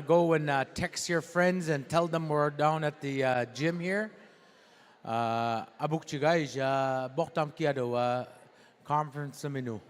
Go and text your friends and tell them we're down at the gym here. Abuk guys, boktam kiado conference menu.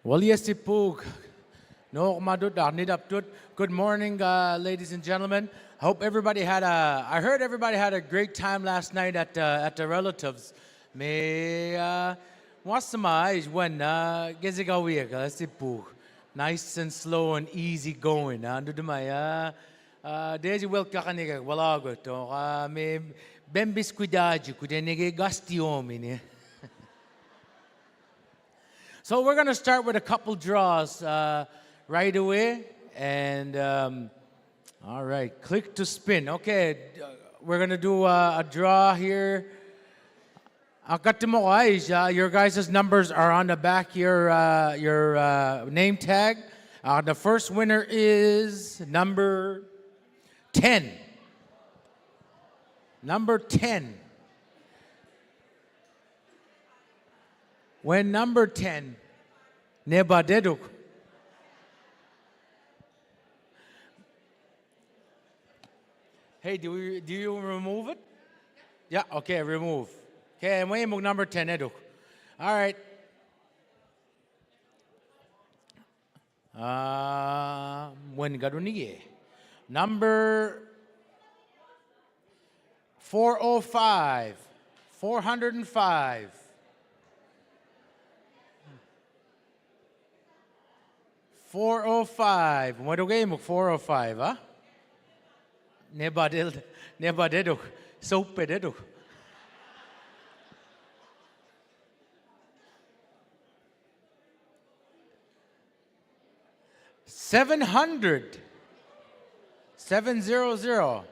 Well, yes, Pug. No, good morning, ladies and gentlemen. Hope everybody I heard everybody had a great time last night at the relatives. May, what's the eyes when, let's see, Pug. Nice and slow and easy going. Ando dumaya, Daisy will kakaniga, wala go to, may bembis cuidado, kudenige gastiomini. So we're going to start with a couple draws right away. And all right, click to spin. Okay, we're going to do a draw here. Your guys' numbers are on the back your name tag. The first winner is number 10. Number 10. When number 10, Nebadeduk. Hey, do you remove it? Yeah, okay, remove. Okay, and we number 10, Eduk. All right. When Garuniye. Number 405. 405. 405. What game? 405, huh? Nebadeduk. Soapededuk. 700. 700.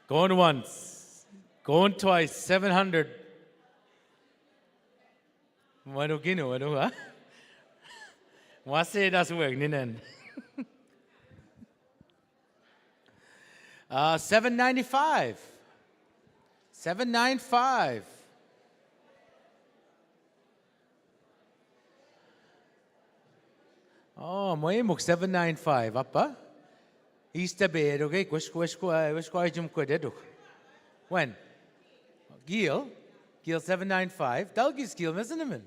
Going once. Going twice. 700. Ano, huh? Wase das work ninen. 795. 795. Oh, mo imok 795 apa? Easter bed, okay? Wish ko ajum ko deduk. When? Gil 795. Dalgis Gil, isn't it?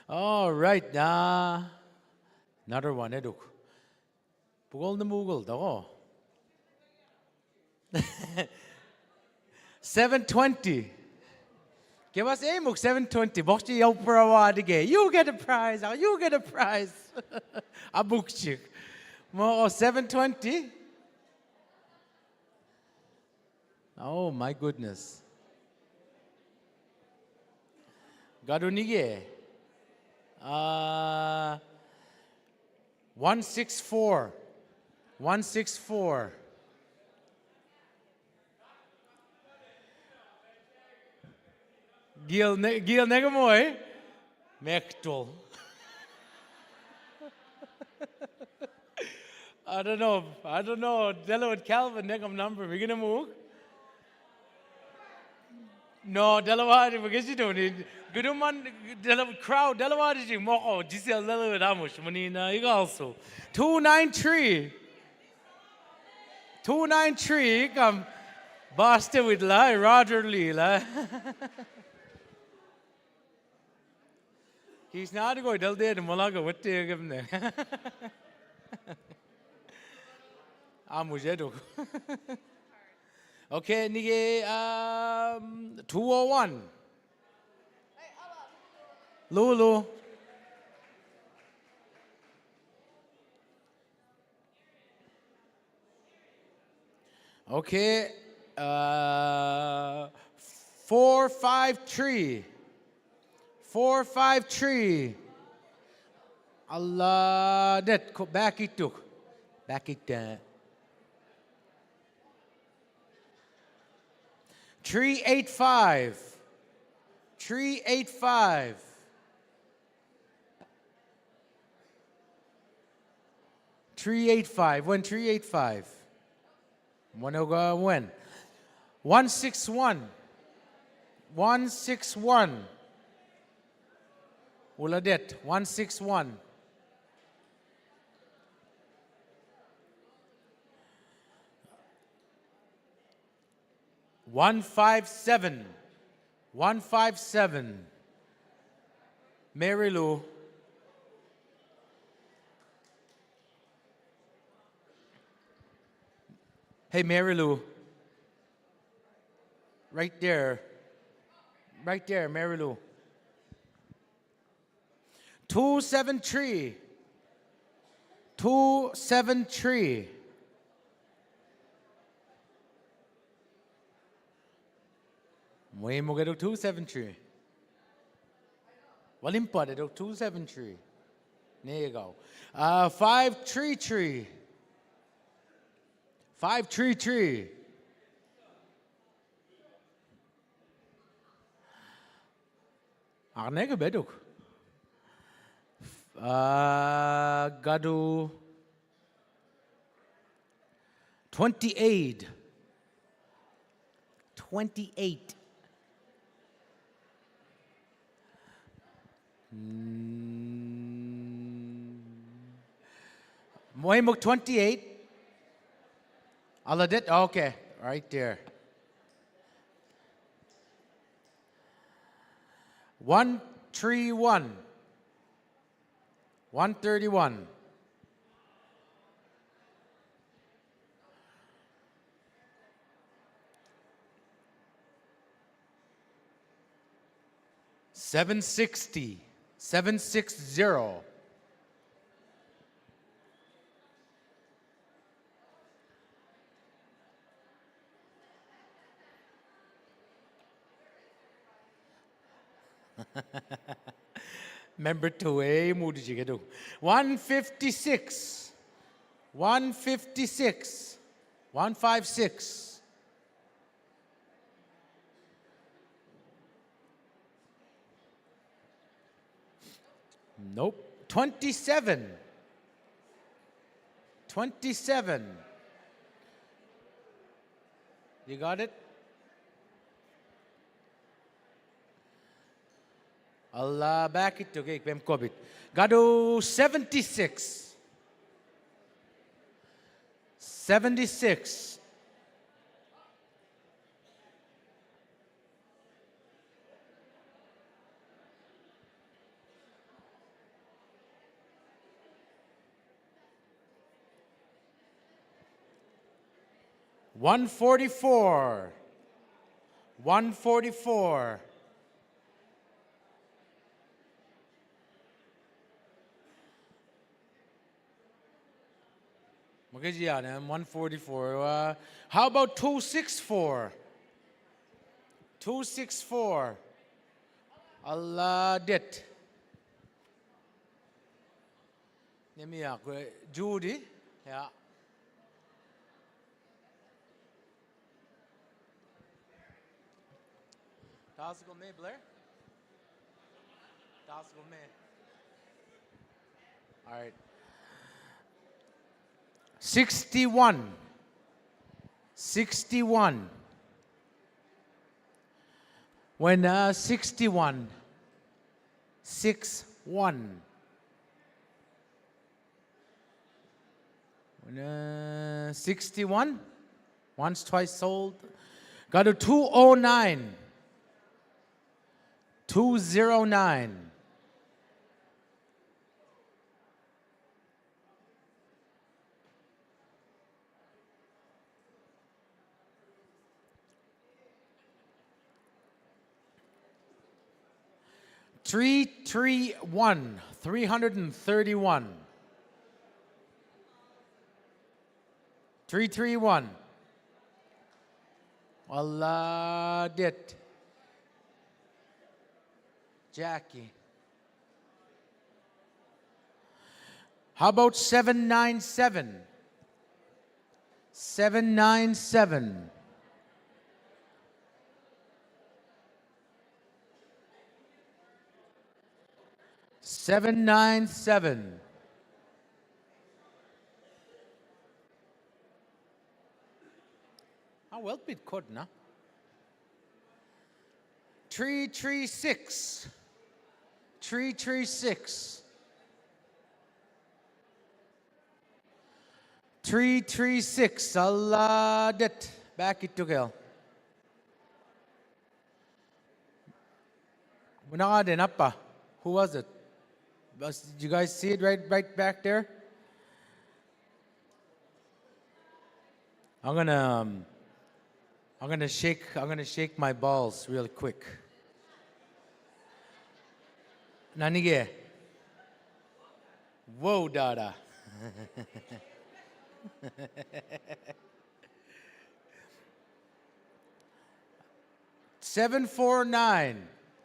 All right, another one eduk. Pugol na mugol dako. 720. Give us amok 720. Boxy Yopra again. You get a prize. You get a prize. Abukchik. Mo 720. Oh my goodness. Gadunige. 164. 164. Gil Negamoy. Mektul. I don't know. Delo and Calvin Negam number. We're gonna move. No, Delaware, because you don't need Guduman crowd, Delaware, Moko, Giselle Delo Amush, Manina, you also. 293. 293, come Basta with La, Roger Lee. La. He's not going to do Malaga, what do you give him there? Amujedo. Okay, nige 201. Lulu. Okay, 453. 453. Allah, that back it took. Back it. 385. 385. 385. When 385? Wanna go when? 161. 161. Uladet. 161. 157. 157. Mary Lou. Hey, Mary Lou. Right there. Right there, Mary Lou. 273. 273. May mo gadog 273. Walimpa gadog 273. There you go. 533. 533. Arnega bedok. Gadu 28. 28. Moemuk 28. Aladet, okay, right there. 131. 131. $760. 760. Member to a moody jigado. 156. 156. 156. Nope. 27. 27. You got it? Allah back it to cake pem kobit. Gado 76. 76. $144. $144. $144. How about 264? 264. Allah det. Judy. Yeah. Tasko me Blair. Tasko me. All right. 61. 61. When 61. 6-1. When 61. Once, twice sold. Got to 209. 209. $331. 331. 331. Allah dit. Jackie. How about 797? 797. $797. How well bit could na? 336. 336. 336. Allah det. Back it to girl. Who was it? Did you guys see it right back there? I'm gonna shake my balls real quick. Nanige. Whoa, Dada. $749.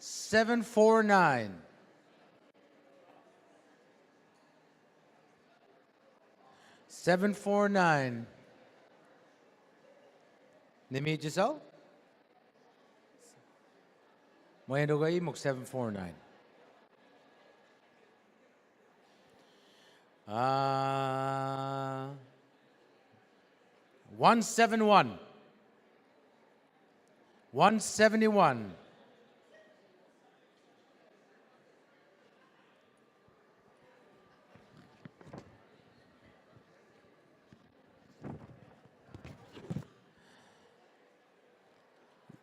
$749. $749. Nimi Giselle? Moyendo gayi muk 749. 171. 171.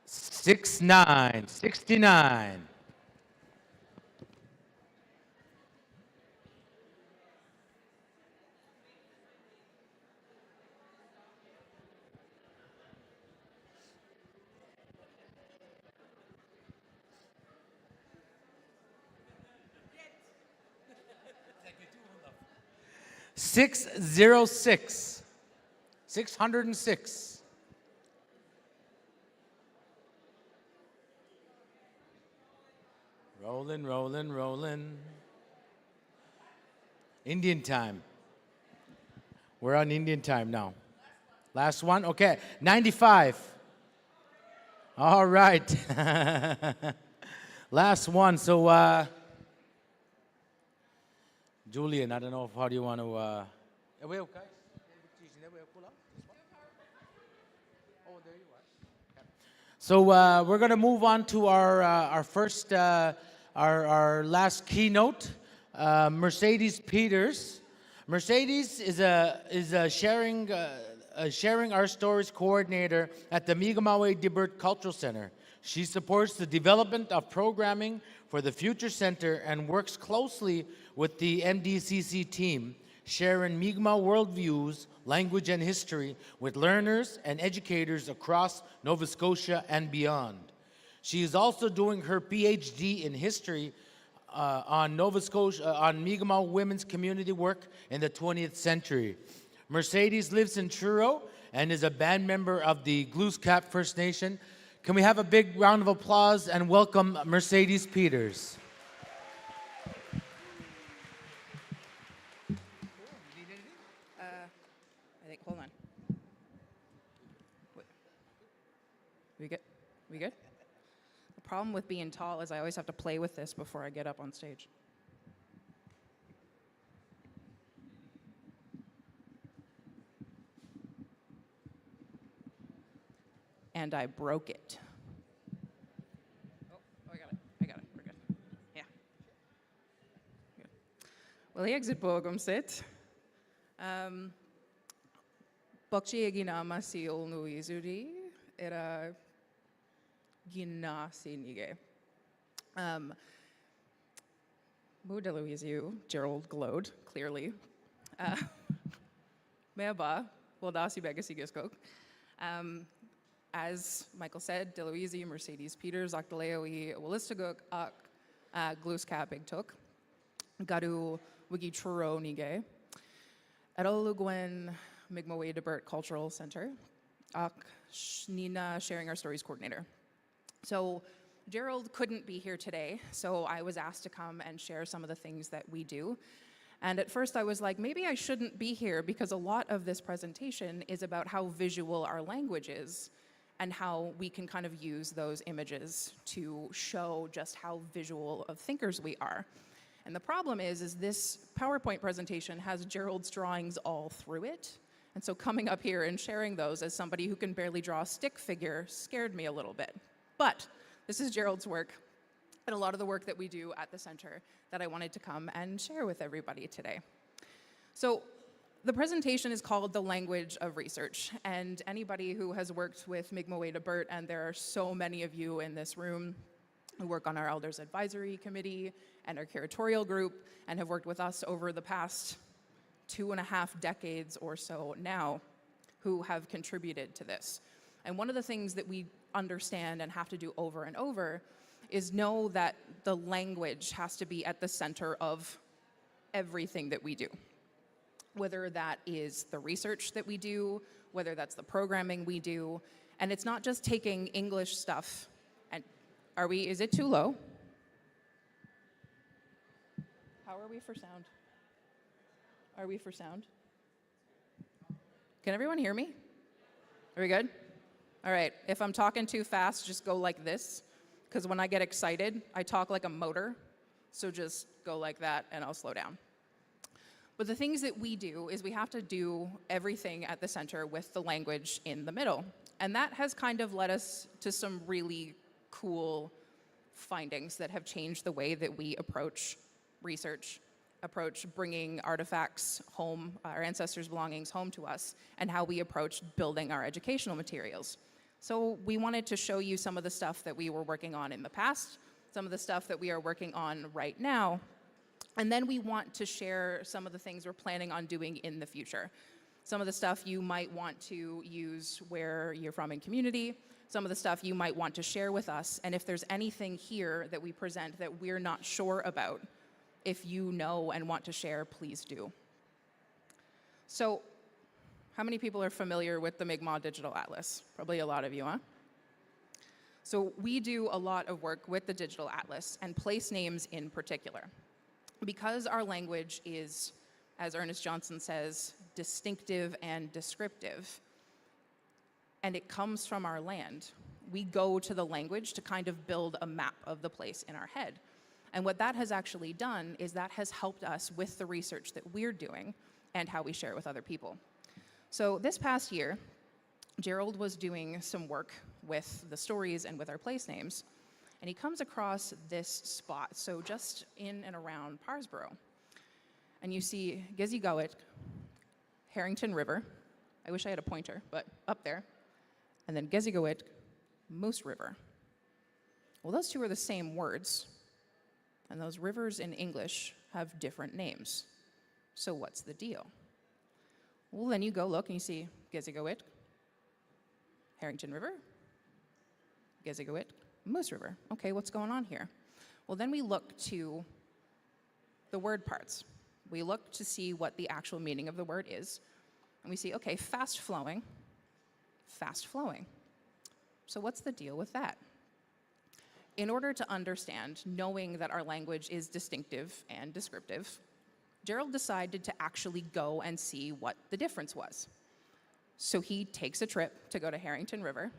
$69. 69. $606. 606. Rolling, rolling, rolling. Indian time. We're on Indian time now. Last one? Okay. 95. All right. Last one. So, Julian, I don't know if how do you want to. So we're going to move on to our first, our last keynote, Mercedes Peters. Mercedes is a sharing our stories coordinator at the Mi'kmaw Kina'matnewey Cultural Center. She supports the development of programming for the Future Center and works closely with the MDCC team, sharing Mi'kmaw worldviews, language, and history with learners and educators across Nova Scotia and beyond. She is also doing her PhD in history on Nova Scotia, on Mi'kmaw women's community work in the 20th century. Mercedes lives in Truro and is a band member of the Glooscap First Nation. Can we have a big round of applause and welcome Mercedes Peters? I think, hold on. We good? We good? The problem with being tall is I always have to play with this before I get up on stage. And I broke it. Oh, I got it. We're good. Yeah. Good. Well, exit program set. Bakshi ginama si olnu izuri era gina si nige. Mudaluizu, Gerald glowed, clearly. Meba, Waldasi Begasi Giskok. As Michael said, Deloise, Mercedes Peters, Octaleoi, Willistaguk, Glooscap Big Took, Gadu Wigi Truro Nige, Erolugwen Mi'kmaw Kina'matnewey Cultural Center, Nina Sharing Our Stories Coordinator. So Gerald couldn't be here today, so I was asked to come and share some of the things that we do. And at first I was like, maybe I shouldn't be here because a lot of this presentation is about how visual our language is and how we can kind of use those images to show just how visual of thinkers we are. And the problem is this PowerPoint presentation has Gerald's drawings all through it. And so coming up here and sharing those as somebody who can barely draw a stick figure scared me a little bit. But this is Gerald's work and a lot of the work that we do at the center that I wanted to come and share with everybody today. So the presentation is called The Language of Research, and anybody who has worked with Mi'kmaw Kina'matnewey, and there are so many of you in this room who work on our Elders Advisory Committee and our curatorial group and have worked with us over the past 2.5 decades or so now, who have contributed to this. And one of the things that we understand and have to do over and over is know that the language has to be at the center of everything that we do. Whether that is the research that we do, whether that's the programming we do, and it's not just taking English stuff and is it too low? How are we for sound? Are we for sound? Can everyone hear me? Are we good? All right, if I'm talking too fast, just go like this, because when I get excited, I talk like a motor, so just go like that and I'll slow down. But the things that we do is we have to do everything at the center with the language in the middle. And that has kind of led us to some really cool findings that have changed the way that we approach research, approach bringing artifacts home, our ancestors' belongings home to us, and how we approach building our educational materials. So we wanted to show you some of the stuff that we were working on in the past, some of the stuff that we are working on right now, and then we want to share some of the things we're planning on doing in the future. Some of the stuff you might want to use where you're from in community, some of the stuff you might want to share with us, and if there's anything here that we present that we're not sure about, if you know and want to share, please do. So, how many people are familiar with the Mi'kmaw Digital Atlas? Probably a lot of you, huh? So we do a lot of work with the Digital Atlas and place names in particular. Because our language is, as Ernest Johnson says, distinctive and descriptive, and it comes from our land, we go to the language to kind of build a map of the place in our head. And what that has actually done is that has helped us with the research that we're doing and how we share it with other people. So this past year, Gerald was doing some work with the stories and with our place names, and he comes across this spot, so just in and around Parsboro. And you see Gizigawit, Harrington River. I wish I had a pointer, but up there. And then Gizigawit, Moose River. Well, those two are the same words, and those rivers in English have different names. So what's the deal? Well, then you go look and you see Gizigawit, Harrington River, Gizigawit, Moose River. Okay, what's going on here? Well, then we look to the word parts. We look to see what the actual meaning of the word is. And we see, okay, fast flowing, fast flowing. So what's the deal with that? In order to understand, knowing that our language is distinctive and descriptive, Gerald decided to actually go and see what the difference was. So he takes a trip to go to Harrington River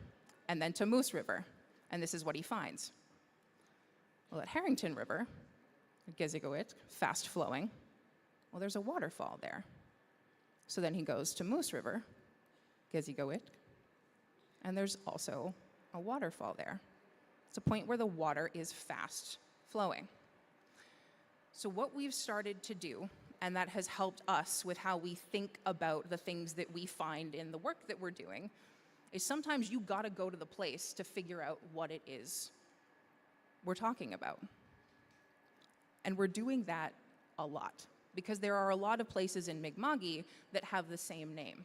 and then to Moose River, and this is what he finds. Well, at Harrington River, Gizigawit, fast flowing, well, there's a waterfall there. So then he goes to Moose River, Gizigawit, and there's also a waterfall there. It's a point where the water is fast flowing. So what we've started to do, and that has helped us with how we think about the things that we find in the work that we're doing, is sometimes you gotta go to the place to figure out what it is we're talking about. And we're doing that a lot, because there are a lot of places in Mi'kmaq that have the same name.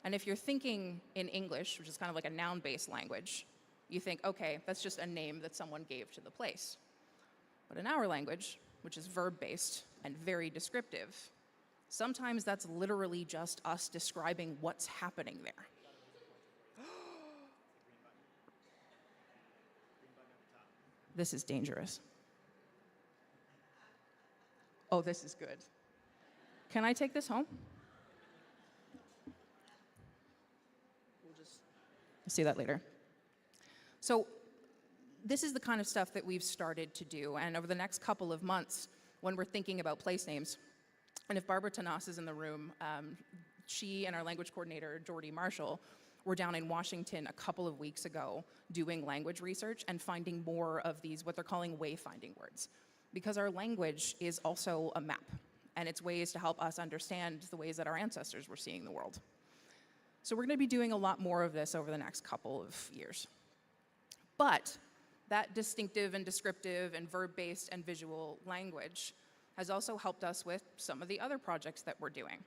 And if you're thinking in English, which is kind of like a noun-based language, you think, okay, that's just a name that someone gave to the place. But in our language, which is verb-based and very descriptive, sometimes that's literally just us describing what's happening there. This is dangerous. Oh, this is good. Can I take this home? We'll just see that later. So this is the kind of stuff that we've started to do, and over the next couple of months, when we're thinking about place names, and if Barbara Tanas is in the room, she and our language coordinator, Jordy Marshall, were down in Washington a couple of weeks ago doing language research and finding more of these, what they're calling wayfinding words. Because our language is also a map, and it's ways to help us understand the ways that our ancestors were seeing the world. So we're gonna be doing a lot more of this over the next couple of years. But that distinctive and descriptive and verb-based and visual language has also helped us with some of the other projects that we're doing.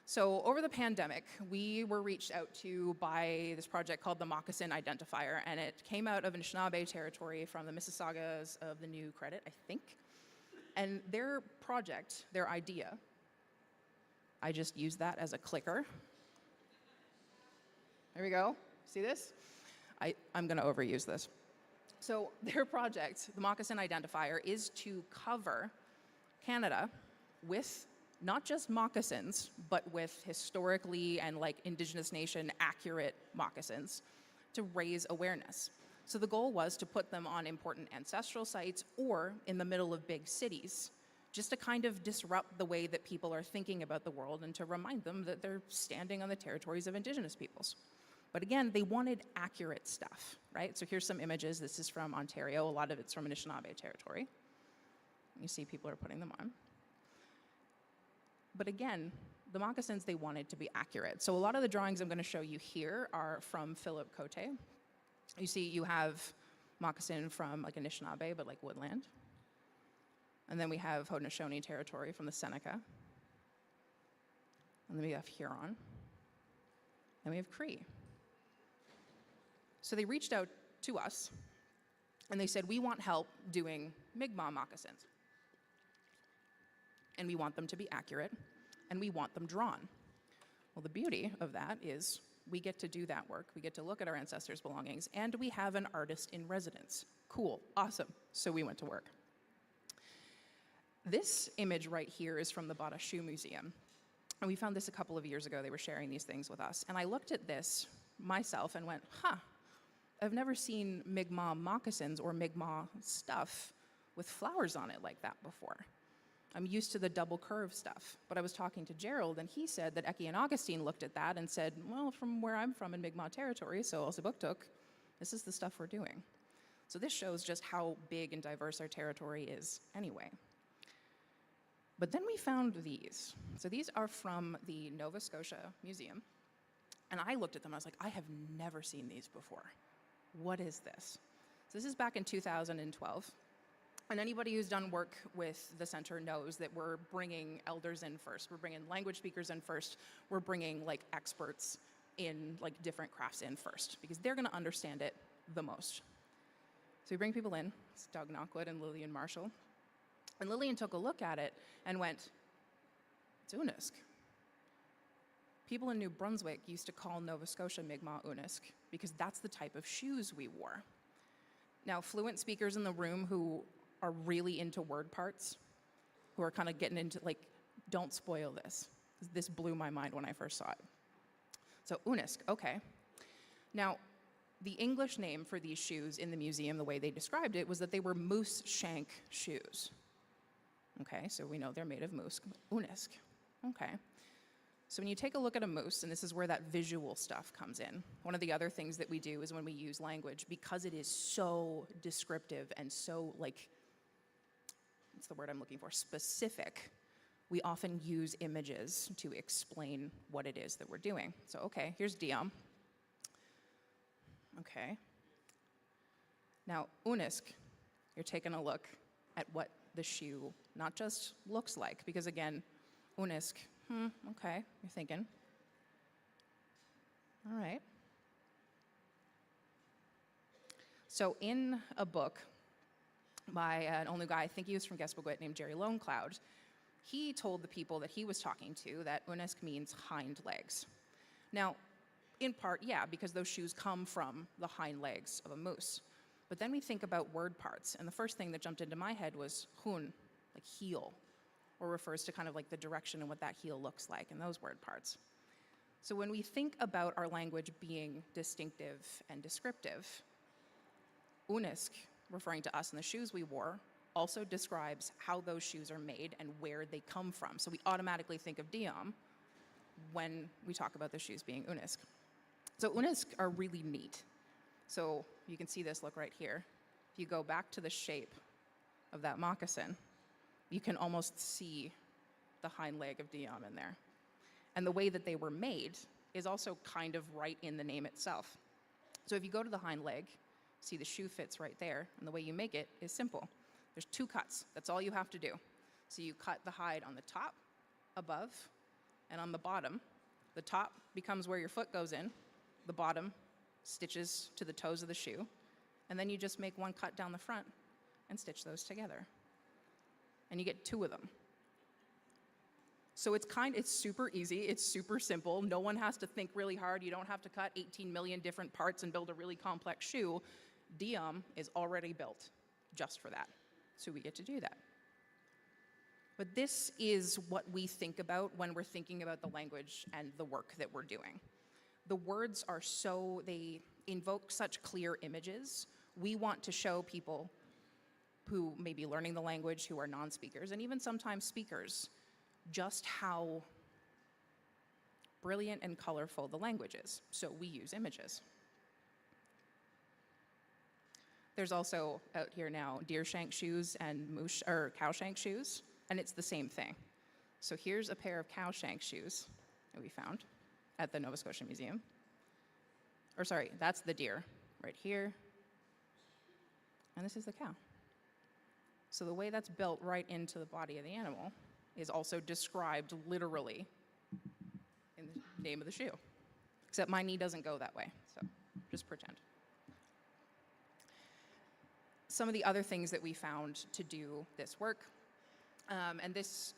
So over the pandemic, we were reached out to by this project called the Moccasin Identifier, and it came out of Anishinaabe territory from the Mississaugas of the New Credit, I think. And their project, their idea, I just used that as a clicker. There we go. See this? I'm going to overuse this. So their project, the Moccasin Identifier, is to cover Canada with not just moccasins, but with historically and like Indigenous nation accurate moccasins to raise awareness. So the goal was to put them on important ancestral sites or in the middle of big cities, just to kind of disrupt the way that people are thinking about the world and to remind them that they're standing on the territories of Indigenous peoples. But again, they wanted accurate stuff, right? So here's some images. This is from Ontario. A lot of it's from Anishinaabe territory. You see people are putting them on. But again, the moccasins, they wanted to be accurate. So a lot of the drawings I'm going to show you here are from Philip Cote. You see you have moccasin from like Anishinaabe, but like woodland. And then we have Haudenosaunee territory from the Seneca. And then we have Huron. And we have Cree. So they reached out to us, and they said, we want help doing Mi'kmaw moccasins. And we want them to be accurate, and we want them drawn. Well, the beauty of that is we get to do that work. We get to look at our ancestors' belongings, and we have an artist in residence. Cool, awesome. So we went to work. This image right here is from the Badashu Museum. And we found this a couple of years ago. They were sharing these things with us. And I looked at this myself and went, I've never seen Mi'kmaw moccasins or Mi'kmaw stuff with flowers on it like that before. I'm used to the double curve stuff. But I was talking to Gerald, and he said that Eki and Augustine looked at that and said, well, from where I'm from in Mi'kmaw territory, so Elsipogtog, this is the stuff we're doing. So this shows just how big and diverse our territory is anyway. But then we found these. So these are from the Nova Scotia Museum. And I looked at them, I was like, I have never seen these before. What is this? So this is back in 2012. And anybody who's done work with the center knows that we're bringing elders in first. We're bringing language speakers in first. We're bringing like experts in like different crafts in first because they're going to understand it the most. So we bring people in. It's Doug Knockwood and Lillian Marshall. And Lillian took a look at it and went, it's Unisk. People in New Brunswick used to call Nova Scotia Mi'kmaw Unisk because that's the type of shoes we wore. Now, fluent speakers in the room who are really into word parts, who are kind of getting into, like, don't spoil this. This blew my mind when I first saw it. So Unisk, okay. Now, the English name for these shoes in the museum, the way they described it, was that they were moose shank shoes. Okay, so we know they're made of moose. Unisk, okay. So when you take a look at a moose, and this is where that visual stuff comes in, one of the other things that we do is when we use language, because it is so descriptive and so, like, what's the word I'm looking for, specific, we often use images to explain what it is that we're doing. So, okay, here's Diam. Okay. Now, Unisk, you're taking a look at what the shoe not just looks like, because again, Unisk, okay, you're thinking. All right. So in a book by an older guy, I think he was from Gespagwit, named Jerry Lonecloud, he told the people that he was talking to that Unisk means hind legs. Now, in part, yeah, because those shoes come from the hind legs of a moose. But then we think about word parts, and the first thing that jumped into my head was hun, like heel, or refers to kind of like the direction and what that heel looks like in those word parts. So when we think about our language being distinctive and descriptive, Unisk, referring to us and the shoes we wore, also describes how those shoes are made and where they come from. So we automatically think of Diam when we talk about the shoes being Unisk. So Unisk are really neat. So you can see this look right here. If you go back to the shape of that moccasin, you can almost see the hind leg of Diam in there. And the way that they were made is also kind of right in the name itself. So if you go to the hind leg, see the shoe fits right there, and the way you make it is simple. There's 2 cuts. That's all you have to do. So you cut the hide on the top, above, and on the bottom. The top becomes where your foot goes in. The bottom stitches to the toes of the shoe. And then you just make 1 cut down the front and stitch those together. And you get 2 of them. So it's super easy, it's super simple. No one has to think really hard. You don't have to cut 18 million different parts and build a really complex shoe. Diam is already built just for that. So we get to do that. But this is what we think about when we're thinking about the language and the work that we're doing. The words are they invoke such clear images. We want to show people who may be learning the language, who are non-speakers, and even sometimes speakers, just how brilliant and colorful the language is. So we use images. There's also out here now deer shank shoes and cow shank shoes, and it's the same thing. So here's a pair of cow shank shoes that we found at the Nova Scotia Museum. Or sorry, that's the deer right here, and this is the cow. So the way that's built right into the body of the animal is also described literally in the name of the shoe. Except my knee doesn't go that way, so just pretend. Some of the other things that we found to do this work, this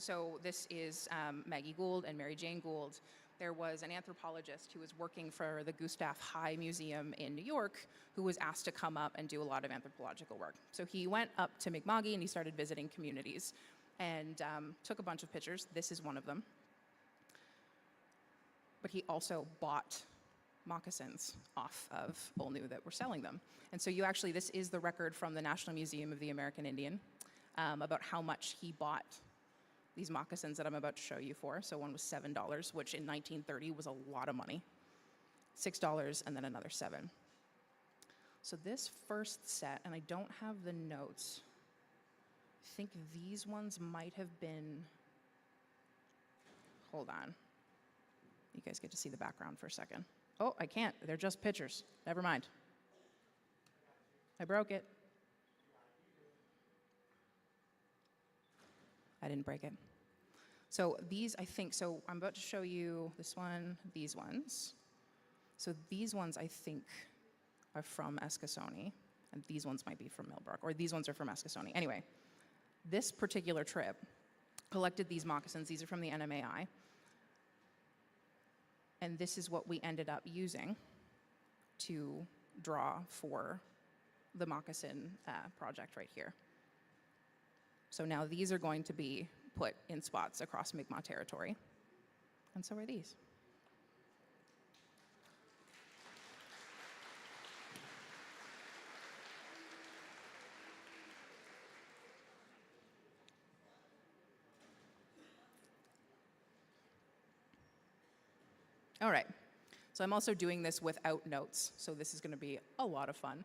is Maggie Gould and Mary Jane Gould. There was an anthropologist who was working for the Gustav High Museum in New York who was asked to come up and do a lot of anthropological work. So he went up to Mi'kma'ki and he started visiting communities and took a bunch of pictures. This is one of them. But he also bought moccasins off of Olnu that were selling them. And so this is the record from the National Museum of the American Indian. about how much he bought these moccasins that I'm about to show you for. So one was $7, which in 1930 was a lot of money. $6 and then another $7. So this first set, and I don't have the notes, I think these ones might have been, hold on. You guys get to see the background for a second. Oh, I can't. They're just pictures. Never mind. I broke it. I didn't break it. So these, I think, so I'm about to show you this one, these ones. So these ones, I think, are from Eskasoni, and these ones might be from Millbrook, or these ones are from Eskasoni. Anyway, this particular trip collected these moccasins. These are from the NMAI. And this is what we ended up using to draw for the moccasin project right here. So now these are going to be put in spots across Mi'kmaw territory. And so are these. All right, so I'm also doing this without notes, so this is gonna be a lot of fun.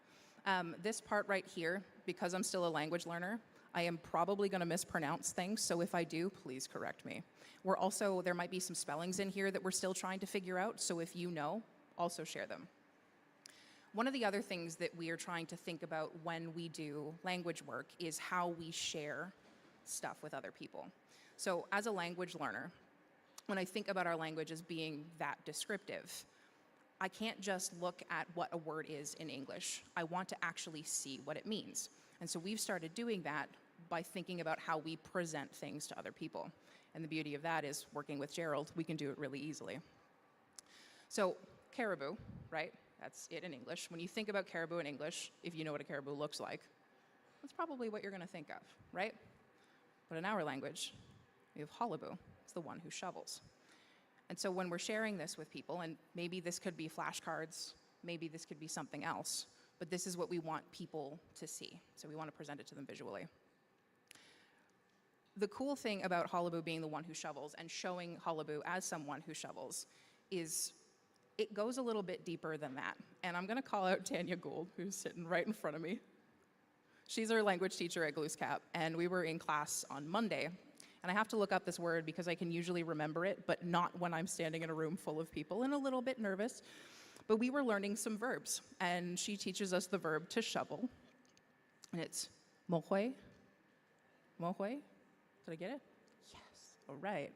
This part right here, because I'm still a language learner, I am probably gonna mispronounce things, so if I do, please correct me. There might be some spellings in here that we're still trying to figure out, so if you know, also share them. One of the other things that we are trying to think about when we do language work is how we share stuff with other people. So as a language learner, when I think about our language as being that descriptive, I can't just look at what a word is in English. I want to actually see what it means. And so we've started doing that by thinking about how we present things to other people. And the beauty of that is working with Gerald, we can do it really easily. So caribou, right? That's it in English. When you think about caribou in English, if you know what a caribou looks like, that's probably what you're gonna think of, right? But in our language, we have Hullabaloo. It's the one who shovels. And so when we're sharing this with people, and maybe this could be flashcards, maybe this could be something else, but this is what we want people to see. So we want to present it to them visually. The cool thing about Hullabaloo being the one who shovels and showing Hullabaloo as someone who shovels is it goes a little bit deeper than that. And I'm gonna call out Tanya Gould, who's sitting right in front of me. She's our language teacher at Glooscap, and we were in class on Monday. And I have to look up this word because I can usually remember it, but not when I'm standing in a room full of people and a little bit nervous. But we were learning some verbs, and she teaches us the verb to shovel. And it's mohwe. Mohwe? Did I get it? Yes. All right.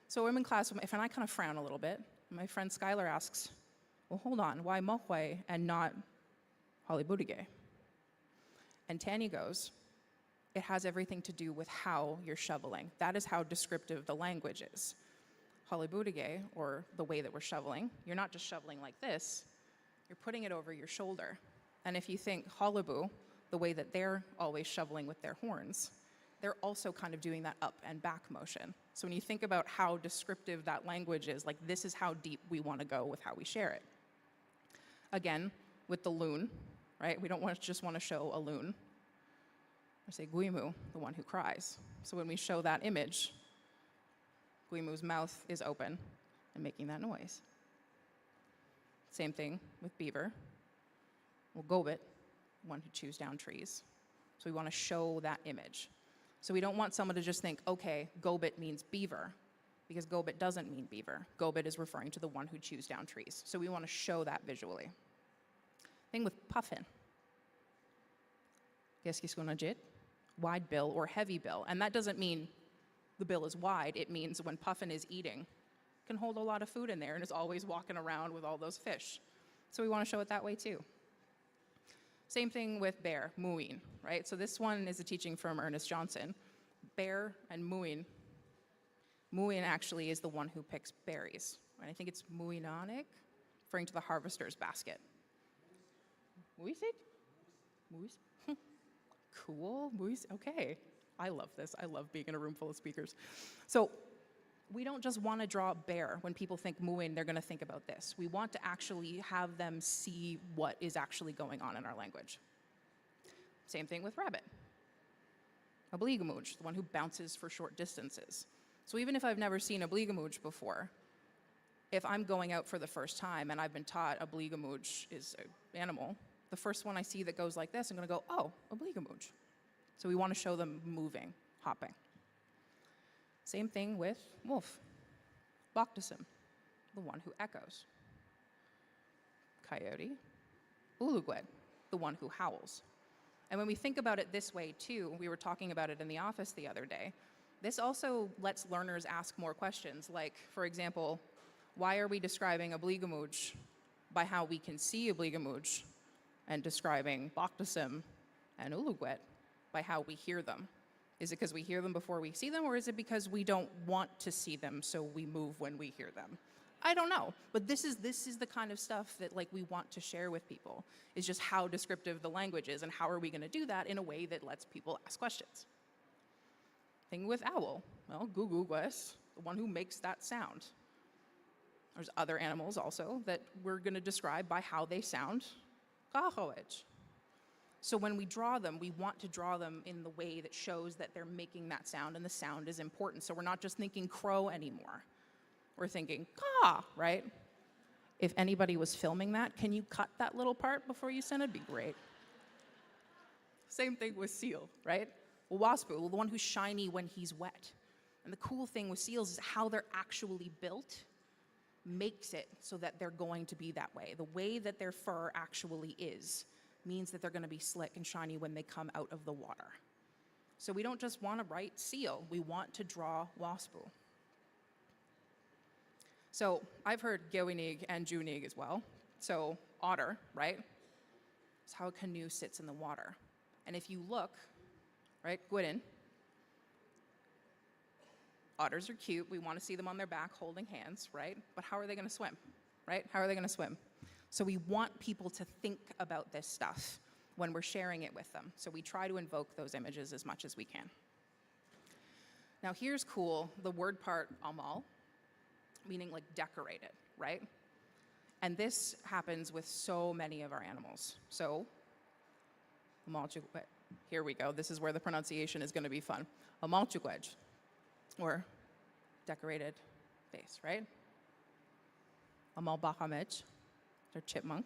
So I'm in class, and I kind of frown a little bit. My friend Skylar asks, well, hold on, why mohwe and not halibudige? And Tanya goes, it has everything to do with how you're shoveling. That is how descriptive the language is. Halibudige, or the way that we're shoveling, you're not just shoveling like this, you're putting it over your shoulder. And if you think Hullabaloo, the way that they're always shoveling with their horns, they're also kind of doing that up and back motion. So when you think about how descriptive that language is, like this is how deep we want to go with how we share it. Again, with the loon, right? We don't just want to show a loon. I say Guimu, the one who cries. So when we show that image, Guimu's mouth is open and making that noise. Same thing with beaver. Well, Gobit, the one who chews down trees. So we want to show that image. So we don't want someone to just think, okay, Gobit means beaver, because Gobit doesn't mean beaver. Gobit is referring to the one who chews down trees. So we want to show that visually. Thing with puffin. Qu'est-ce qu'on a dit? Wide bill or heavy bill. And that doesn't mean the bill is wide. It means when puffin is eating, can hold a lot of food in there and is always walking around with all those fish. So we want to show it that way too. Same thing with bear, mooing, right? So this one is a teaching from Ernest Johnson. Bear and mooing. Mooing actually is the one who picks berries. And I think it's mooinonic, referring to the harvester's basket. Muisit? Muis? Cool, Muis, okay. I love this. I love being in a room full of speakers. So we don't just want to draw a bear. When people think mooing, they're going to think about this. We want to actually have them see what is actually going on in our language. Same thing with rabbit. A bleegamooch, the one who bounces for short distances. So even if I've never seen a bleegamooch before, if I'm going out for the first time and I've been taught a bleegamooch is an animal, the first one I see that goes like this, I'm going to go, oh, a bleegamooch. So we want to show them moving, hopping. Same thing with wolf. Boktasim, the one who echoes. Coyote. Ulugwed, the one who howls. And when we think about it this way too, we were talking about it in the office the other day, this also lets learners ask more questions. Like, for example, why are we describing a bleegamooch by how we can see a bleegamooch and describing Boktasim and Ulugwed by how we hear them? Is it because we hear them before we see them, or is it because we don't want to see them, so we move when we hear them? I don't know, but this is the kind of stuff that like we want to share with people, is just how descriptive the language is, and how are we going to do that in a way that lets people ask questions. Thing with owl, well, Gugugwes, the one who makes that sound. There's other animals also that we're going to describe by how they sound. Kahowich. So when we draw them, we want to draw them in the way that shows that they're making that sound, and the sound is important. So we're not just thinking crow anymore. We're thinking caw, right? If anybody was filming that, can you cut that little part before you send it? It'd be great. Same thing with seal, right? Waspu, the one who's shiny when he's wet. And the cool thing with seals is how they're actually built makes it so that they're going to be that way. The way that their fur actually is means that they're going to be slick and shiny when they come out of the water. So we don't just want to write seal, we want to draw waspu. So I've heard Gewinig and Junig as well. So otter, right? It's how a canoe sits in the water. And if you look, right, Gwydyn, otters are cute. We want to see them on their back holding hands, right? But how are they going to swim, right? How are they going to swim? So we want people to think about this stuff when we're sharing it with them. So we try to invoke those images as much as we can. Now here's cool, the word part amal, meaning like decorated, right? And this happens with so many of our animals. So, here we go. This is where the pronunciation is going to be fun. Amalchugwej, or decorated face, right? Amalbahamej, or chipmunk.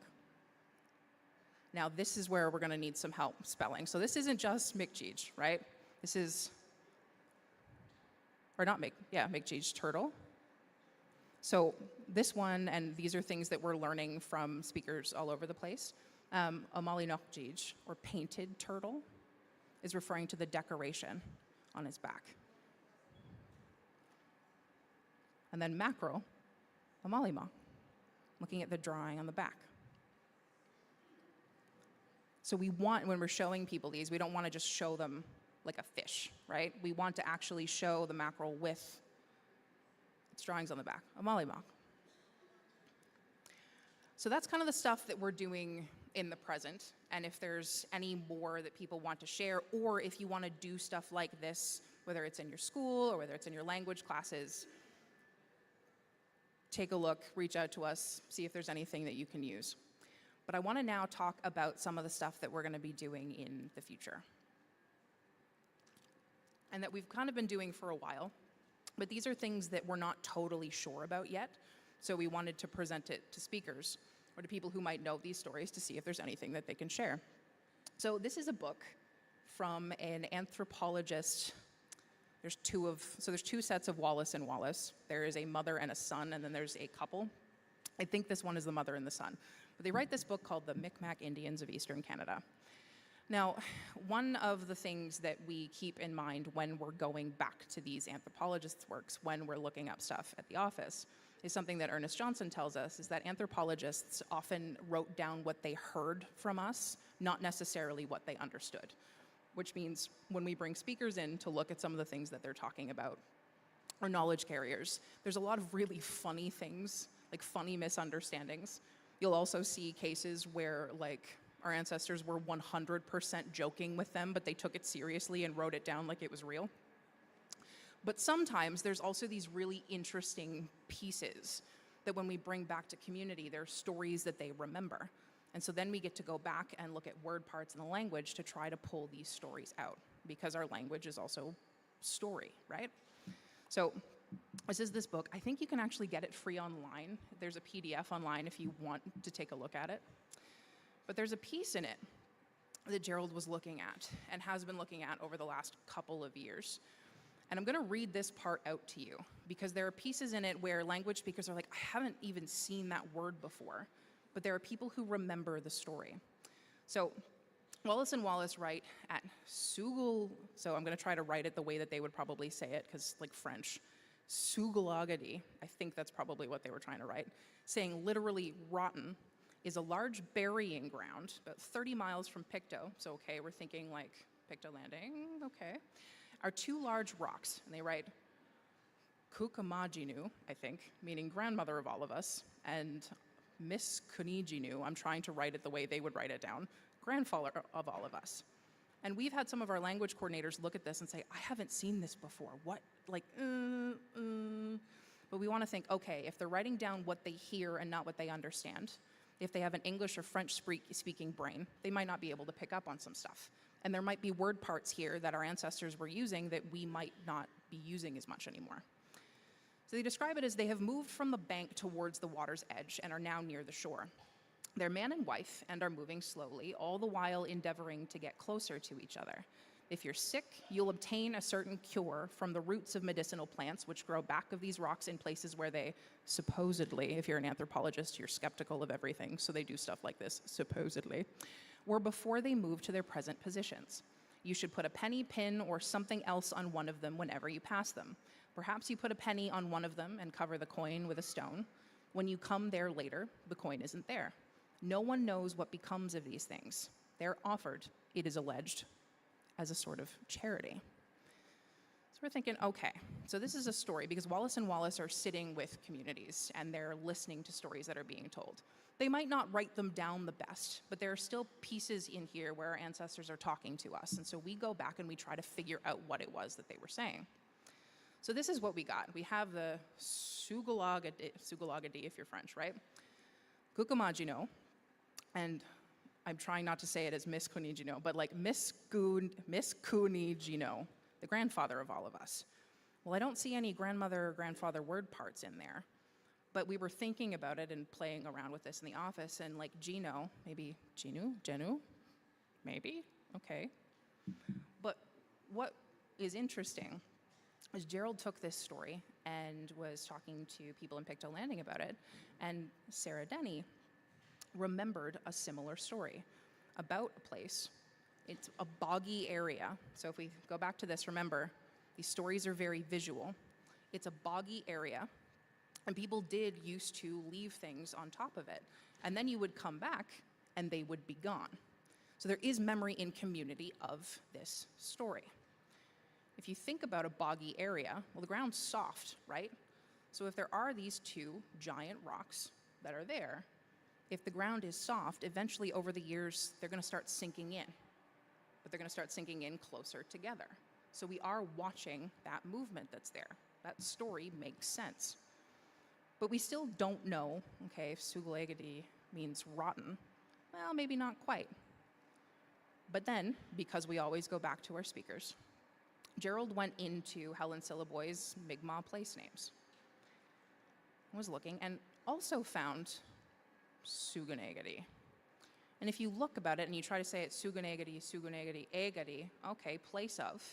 Now this is where we're going to need some help spelling. So this isn't just Mi'kmaq, right? This is, or not Mi'kmaq, turtle. So this one, and these are things that we're learning from speakers all over the place. Amalinokjij, or painted turtle, is referring to the decoration on his back. And then macro, amalima, looking at the drawing on the back. So we want, when we're showing people these, we don't want to just show them like a fish, right? We want to actually show the mackerel with its drawings on the back, amalima. So that's kind of the stuff that we're doing in the present. And if there's any more that people want to share, or if you want to do stuff like this, whether it's in your school or whether it's in your language classes, take a look, reach out to us, see if there's anything that you can use. But I want to now talk about some of the stuff that we're going to be doing in the future. And that we've kind of been doing for a while, but these are things that we're not totally sure about yet. So we wanted to present it to speakers or to people who might know these stories to see if there's anything that they can share. So this is a book from an anthropologist. There's two sets of Wallace and Wallace. There is a mother and a son, and then there's a couple. I think this one is the mother and the son. But they write this book called The Mi'kmaq Indians of Eastern Canada. Now, one of the things that we keep in mind when we're going back to these anthropologists' works, when we're looking up stuff at the office, is something that Ernest Johnson tells us, is that anthropologists often wrote down what they heard from us, not necessarily what they understood. Which means when we bring speakers in to look at some of the things that they're talking about, or knowledge carriers, there's a lot of really funny things, like funny misunderstandings. You'll also see cases where like our ancestors were 100% joking with them, but they took it seriously and wrote it down like it was real. But sometimes there's also these really interesting pieces that when we bring back to community, they're stories that they remember. And so then we get to go back and look at word parts in the language to try to pull these stories out. because our language is also story, right? So this is this book. I think you can actually get it free online. There's a PDF online if you want to take a look at it. But there's a piece in it that Gerald was looking at and has been looking at over the last couple of years. And I'm going to read this part out to you because there are pieces in it where language speakers are like, I haven't even seen that word before. But there are people who remember the story. So Wallace and Wallace write at Sugal, so I'm going to try to write it the way that they would probably say it, because like French, Sugalagadi, I think that's probably what they were trying to write, saying literally rotten, is a large burying ground about 30 miles from Pictou, so okay, we're thinking like Pictou Landing, okay, are two large rocks, and they write Kukamajinu, I think, meaning grandmother of all of us, and Miss Kunijinu, I'm trying to write it the way they would write it down, grandfather of all of us. And we've had some of our language coordinators look at this and say, I haven't seen this before. What? Like, But we want to think, okay, if they're writing down what they hear and not what they understand, if they have an English or French speaking brain, they might not be able to pick up on some stuff. And there might be word parts here that our ancestors were using that we might not be using as much anymore. So they describe it as they have moved from the bank towards the water's edge and are now near the shore. They're man and wife and are moving slowly, all the while endeavoring to get closer to each other. If you're sick, you'll obtain a certain cure from the roots of medicinal plants, which grow back of these rocks in places where they supposedly, if you're an anthropologist, you're skeptical of everything, so they do stuff like this, supposedly, were before they move to their present positions. You should put a penny, pin, or something else on one of them whenever you pass them. Perhaps you put a penny on one of them and cover the coin with a stone. When you come there later, the coin isn't there. No one knows what becomes of these things. They're offered, it is alleged, as a sort of charity. So we're thinking, okay, so this is a story because Wallace and Wallace are sitting with communities and they're listening to stories that are being told. They might not write them down the best, but there are still pieces in here where our ancestors are talking to us. And so we go back and we try to figure out what it was that they were saying. So this is what we got. We have the Sugalagadi, if you're French, right? Kukamajino, and I'm trying not to say it as Miss Kunijino, but like Miss Kunijino, the grandfather of all of us. Well, I don't see any grandmother or grandfather word parts in there, but we were thinking about it and playing around with this in the office, and like Gino, maybe Genu, maybe, okay. But what is interesting is Gerald took this story and was talking to people in Pictou Landing about it, and Sarah Denny remembered a similar story about a place. It's a boggy area. So if we go back to this, remember, these stories are very visual. It's a boggy area, and people did used to leave things on top of it. And then you would come back, and they would be gone. So there is memory in community of this story. If you think about a boggy area, well, the ground's soft, right? So if there are these two giant rocks that are there, if the ground is soft, eventually over the years, they're going to start sinking in. But they're going to start sinking in closer together. So we are watching that movement that's there. That story makes sense. But we still don't know, okay, if Sugalagadi means rotten. Well, maybe not quite. But then, because we always go back to our speakers, Gerald went into Helen Sillaboy's Mi'kmaw place names. Was looking and also found Suganagadi. And if you look about it and you try to say it Suganagadi, Agadi, okay, place of.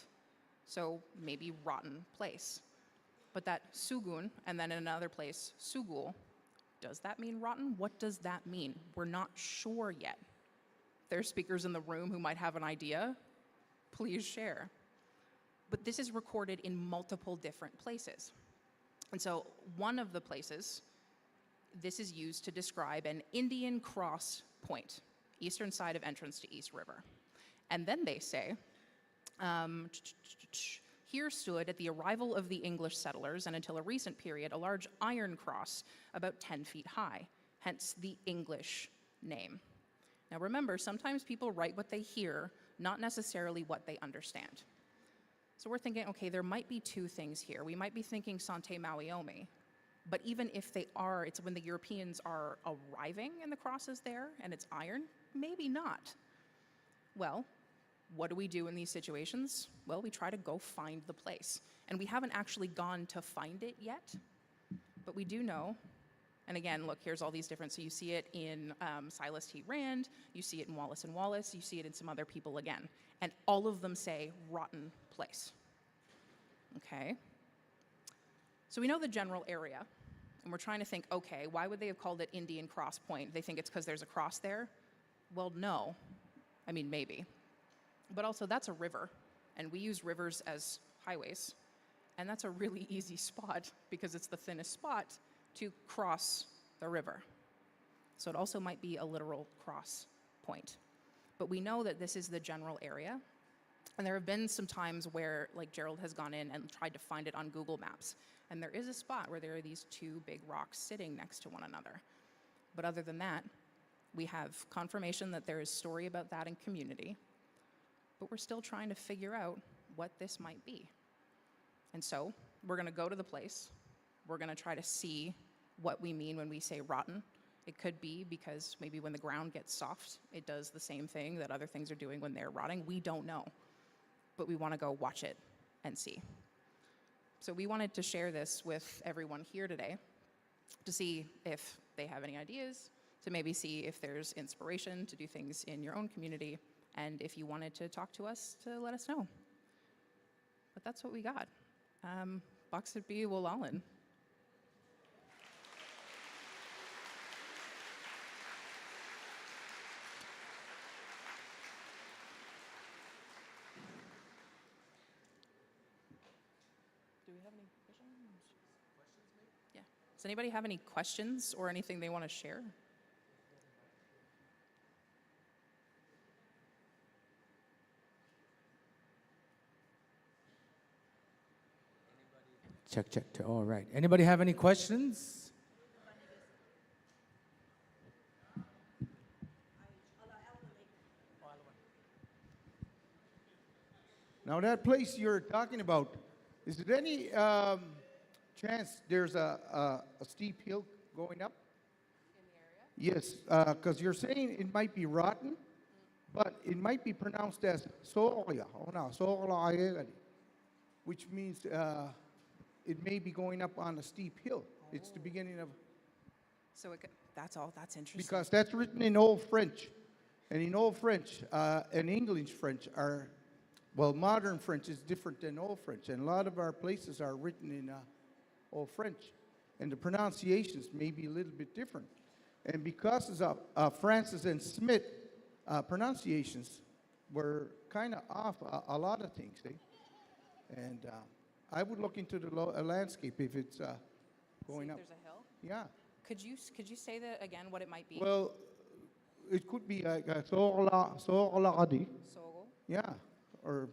So maybe rotten place. But that Sugun, and then in another place, Sugul, does that mean rotten? What does that mean? We're not sure yet. There's speakers in the room who might have an idea. Please share. But this is recorded in multiple different places. And so one of the places, this is used to describe an Indian cross point, eastern side of entrance to East River. And then they say, here stood at the arrival of the English settlers and until a recent period, a large iron cross about 10 feet high, hence the English name. Now remember, sometimes people write what they hear, not necessarily what they understand. So we're thinking, okay, there might be two things here. We might be thinking Sante Mawiomi, but even if they are, it's when the Europeans are arriving and the cross is there and it's iron, maybe not. Well, What do we do in these situations? Well, we try to go find the place. And we haven't actually gone to find it yet, but we do know. And again, look, here's all these different, so you see it in Silas T. Rand, you see it in Wallace and Wallace, you see it in some other people again. And all of them say rotten place. Okay? So we know the general area, and we're trying to think, okay, why would they have called it Indian Cross Point? They think it's because there's a cross there? Well, no. I mean, maybe. But also, that's a river, and we use rivers as highways. And that's a really easy spot because it's the thinnest spot to cross the river. So it also might be a literal cross point. But we know that this is the general area. And there have been some times where, like, Gerald has gone in and tried to find it on Google Maps. And there is a spot where there are these two big rocks sitting next to one another. But other than that, we have confirmation that there is story about that in community. But we're still trying to figure out what this might be. And so we're going to go to the place. We're going to try to see what we mean when we say rotten. It could be because maybe when the ground gets soft, it does the same thing that other things are doing when they're rotting. We don't know. But we want to go watch it and see. So we wanted to share this with everyone here today to see if they have any ideas, to maybe see if there's inspiration to do things in your own community, and if you wanted to talk to us, to let us know. But that's what we got. Boxit B. Wolallen. Do we have any questions? Yeah. Does anybody have any questions or anything they want to share? Check, check. All right. Anybody have any questions? Now, that place you're talking about, is there any chance there's a steep hill going up? In the area? Yes, because you're saying it might be rotten, but it might be pronounced as Soria, which means it may be going up on a steep hill. It's the beginning of... So that's interesting. Because that's written in Old French. And in Old French and English French are... Well, modern French is different than Old French, and a lot of our places are written in Old French, and the pronunciations may be a little bit different. And because of Francis and Smith pronunciations were kind of off a lot of things, eh? And I would look into the landscape if it's going up. There's a hill? Yeah. Could you say that again, what it might be? Well, it could be like Sorladi. Sogo? Yeah. Or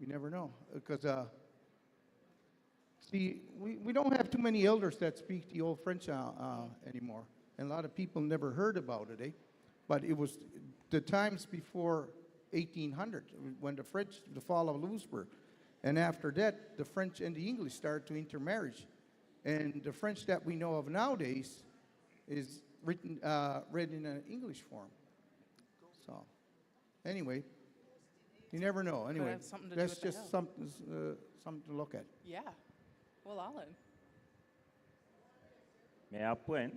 you never know, because see, we don't have too many elders that speak the Old French anymore, and a lot of people never heard about it, eh? But it was the times before 1800 when the fall of Louisbourg, and after that, the French and the English started to intermarriage, and the French that we know of nowadays is read in an English form. So, anyway. You never know. Anyway, that's just something to look at. Yeah. Well, Alan. May I point?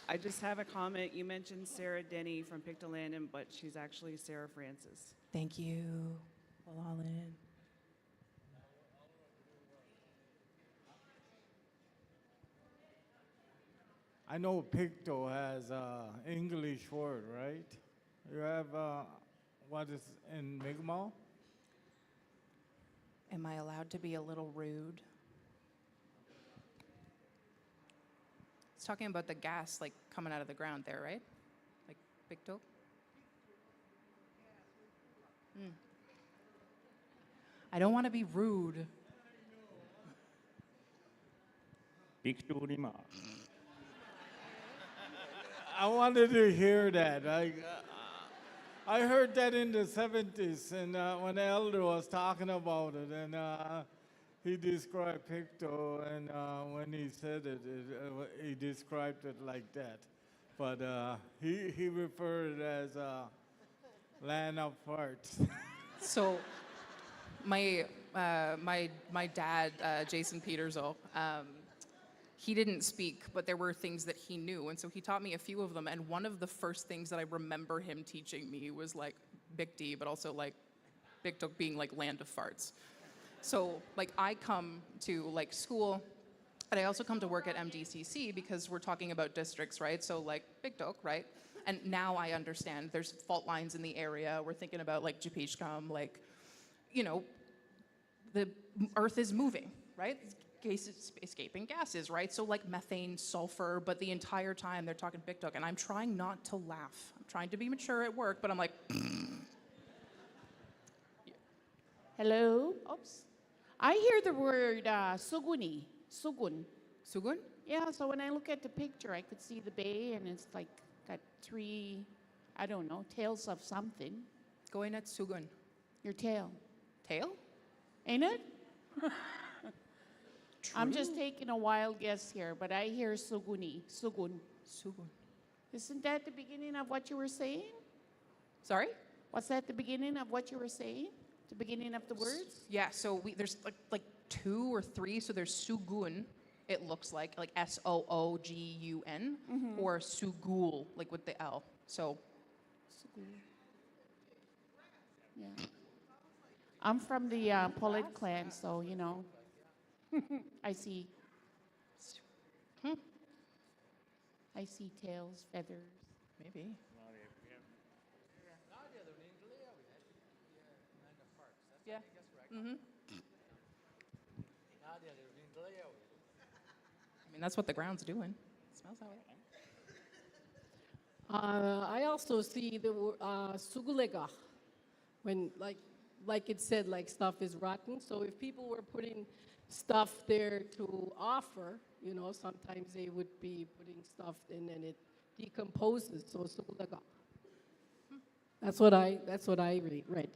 I just have a comment. You mentioned Sarah Denny from Pictolandum, but she's actually Sarah Francis. Thank you. Well, Alan. I know Picto has English word, right? You have what is in Mi'kmaw? Am I allowed to be a little rude? It's talking about the gas, like, coming out of the ground there, right? Like, Picto? I don't want to be rude. Victorima. I wanted to hear that. I heard that in the 70s, and when the elder was talking about it, and he described Pictou, and when he said it, he described it like that. But he referred it as land of farts. So my dad, Jason Peterso, he didn't speak, but there were things that he knew, and so he taught me a few of them. And one of the first things that I remember him teaching me was like Bikti, but also like Biktok being like land of farts. So like I come to like school, and I also come to work at MDCC because we're talking about districts, right? So like Biktok, right? And now I understand there's fault lines in the area. We're thinking about like Japishkam, like, you know, the earth is moving, right? Gases, escaping gases, right? So like methane, sulfur, but the entire time they're talking Biktok, and I'm trying not to laugh. I'm trying to be mature at work, but I'm like, Hello? Oops. I hear the word suguni, sugun. Sugun? Yeah, so when I look at the picture, I could see the bay, and it's like got three, I don't know, tails of something. Going at Sugun. Your tail, Tail? ain't it? I'm just taking a wild guess here, but I hear suguni, sugun. Sugun. Isn't that the beginning of what you were saying? Sorry? Was that the beginning of what you were saying? The beginning of the words? Yeah, so there's like two or three. So there's Sugun, it looks like Soogun, or Sugul, like with the L. So Sugun. Yeah. I'm from the Pulit clan, so, you know, I see. I see tails, feathers. maybe. Yeah. Mm-hmm. I mean, that's what the ground's doing. It smells that way. I also see the sugulega, when like it said, like stuff is rotten. So if people were putting stuff there to offer, you know, sometimes they would be putting stuff in and it decomposes. So sugulega. That's what I read.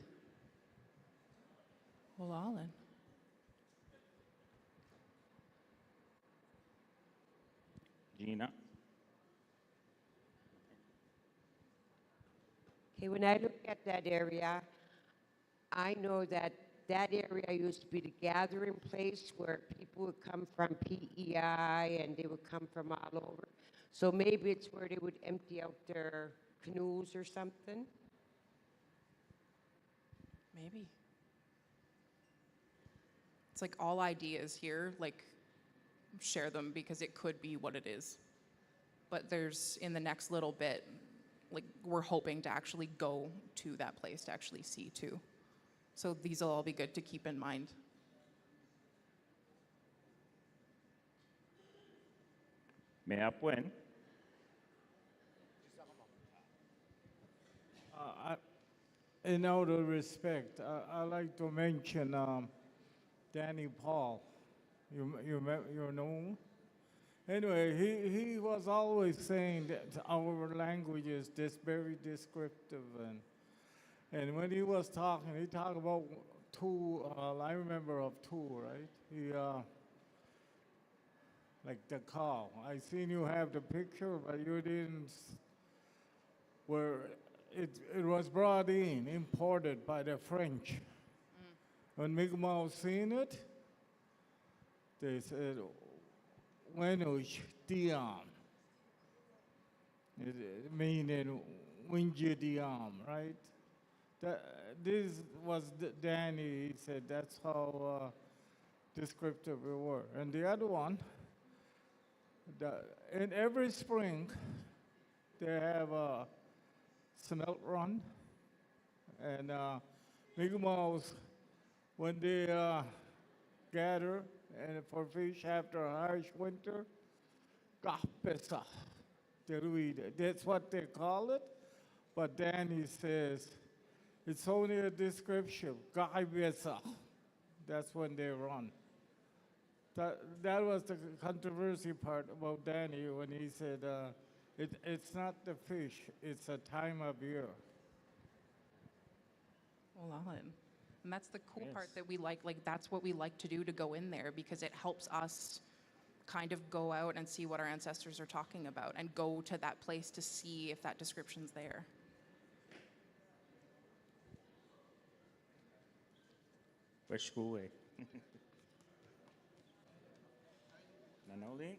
Well, Alan. Gina. Okay, when I look at that area, I know that that area used to be the gathering place where people would come from PEI and they would come from all over. So maybe it's where they would empty out their canoes or something. Maybe. It's like all ideas here, like share them because it could be what it is. But there's in the next little bit, like we're hoping to actually go to that place to actually see too. So these will all be good to keep in mind. Mayor Puen. In out of respect, I like to mention Danny Paul. You know him? Anyway, he was always saying that our language is very descriptive, and when he was talking, he talked about two. I remember of two, right? He like the cow. I seen you have the picture, but you didn't. Where it was brought in, imported by the French. When Mi'kmaw seen it, they said, Wenush Diam. It meaning Winji Diam, right? This was Danny, he said, that's how descriptive we were. And the other one, in every spring, they have a smelt run. And Mi'kmaws, when they gather and for fish after a harsh winter, kapesa, that's what they call it. But Danny says, it's only a description, kapesa. That's when they run. That was the controversy part about Danny when he said, it's not the fish, it's a time of year. Well, Alan. And that's the cool part Yes. that we like that's what we like to do, to go in there, because it helps us kind of go out and see what our ancestors are talking about and go to that place to see if that description's there. Which school way? Nanoli?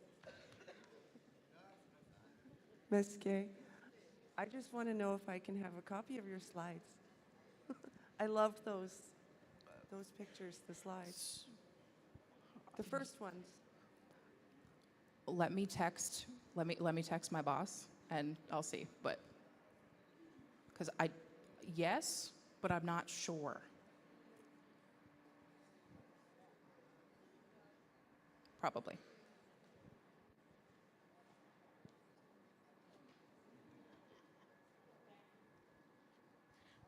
Miss Kay, I just want to know if I can have a copy of your slides. I loved those pictures, the slides. The first ones. Let me text my boss and I'll see, but because yes, but I'm not sure. Probably.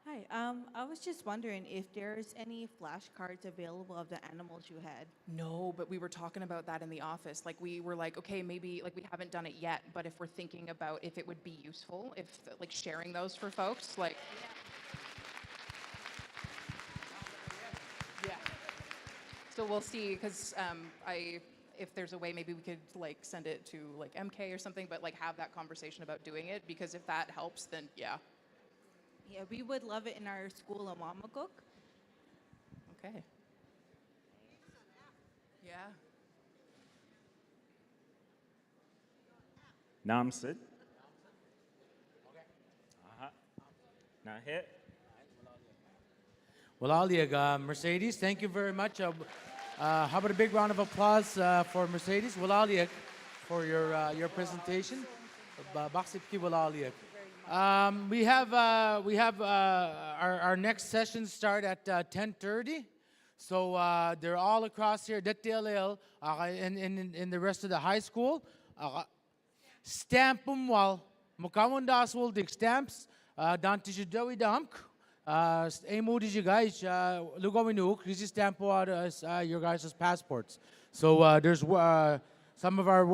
Hi, I was just wondering if there's any flashcards available of the animals you had. No, but we were talking about that in the office. Like, we were like, okay, maybe, like, we haven't done it yet, but if we're thinking about if it would be useful, if like sharing those for folks, like. Yeah. So we'll see, because if there's a way, maybe we could like send it to like MK or something, but like have that conversation about doing it, because if that helps, then yeah. Yeah, we would love it in our school of Mamakuk. Okay. Yeah. Namsid? Aha. Nahit? Well, Aliag, Mercedes, thank you very much. How about a big round of applause for Mercedes? Well, Aliag, for your presentation. Baksipki Well, Aliag. We have our next session start at 10:30. So they're all across here. DTLL in the rest of the high school. Stampum wal mukawandas will dig stamps. Dantijudawi damk. Amo did you guys Lugawinu, Chrissy stamp out your guys' passports. So there's some of our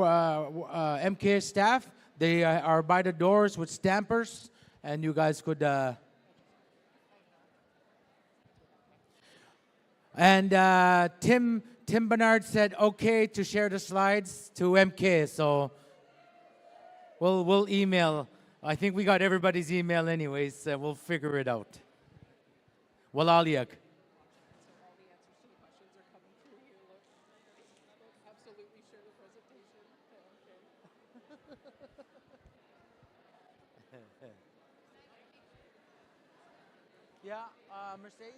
MK staff. They are by the doors with stampers, and you guys could. And Tim Bernard said okay to share the slides to MK. So we'll email. I think we got everybody's email anyways. We'll figure it out. Walaliak. Yeah, Mercedes.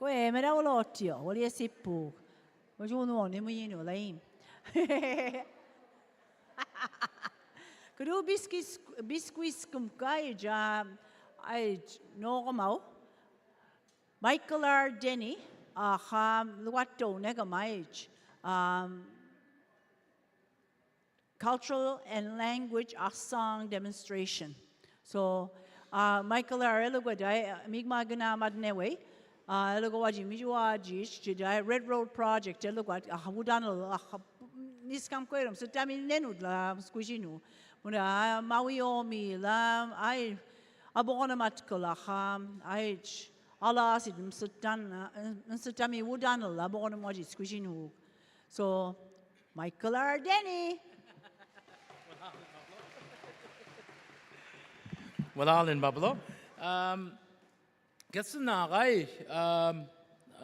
Ko e mera olotio, wali sipu. Ko juno ni mo yino laim. Kudu biscuits kum kai ja ai no mau. Michael R. Denny, luwato nega maij. Cultural and language song demonstration. So, Michael R. Mi'kmaw Kina'matnewey, Elugawaji Mijuaji, Jidai Red Road Project, Elugat, Hawudanal, Niskam Querum, so Tammy Lenud, La Squishinu, Muna Mawiomi, Lam, I Abonamatkola, I Allah Sidim Sutan, Sutami Wudanal, Abonamoji Squishinu. So, Michael R. Denny. Well, in Babalo.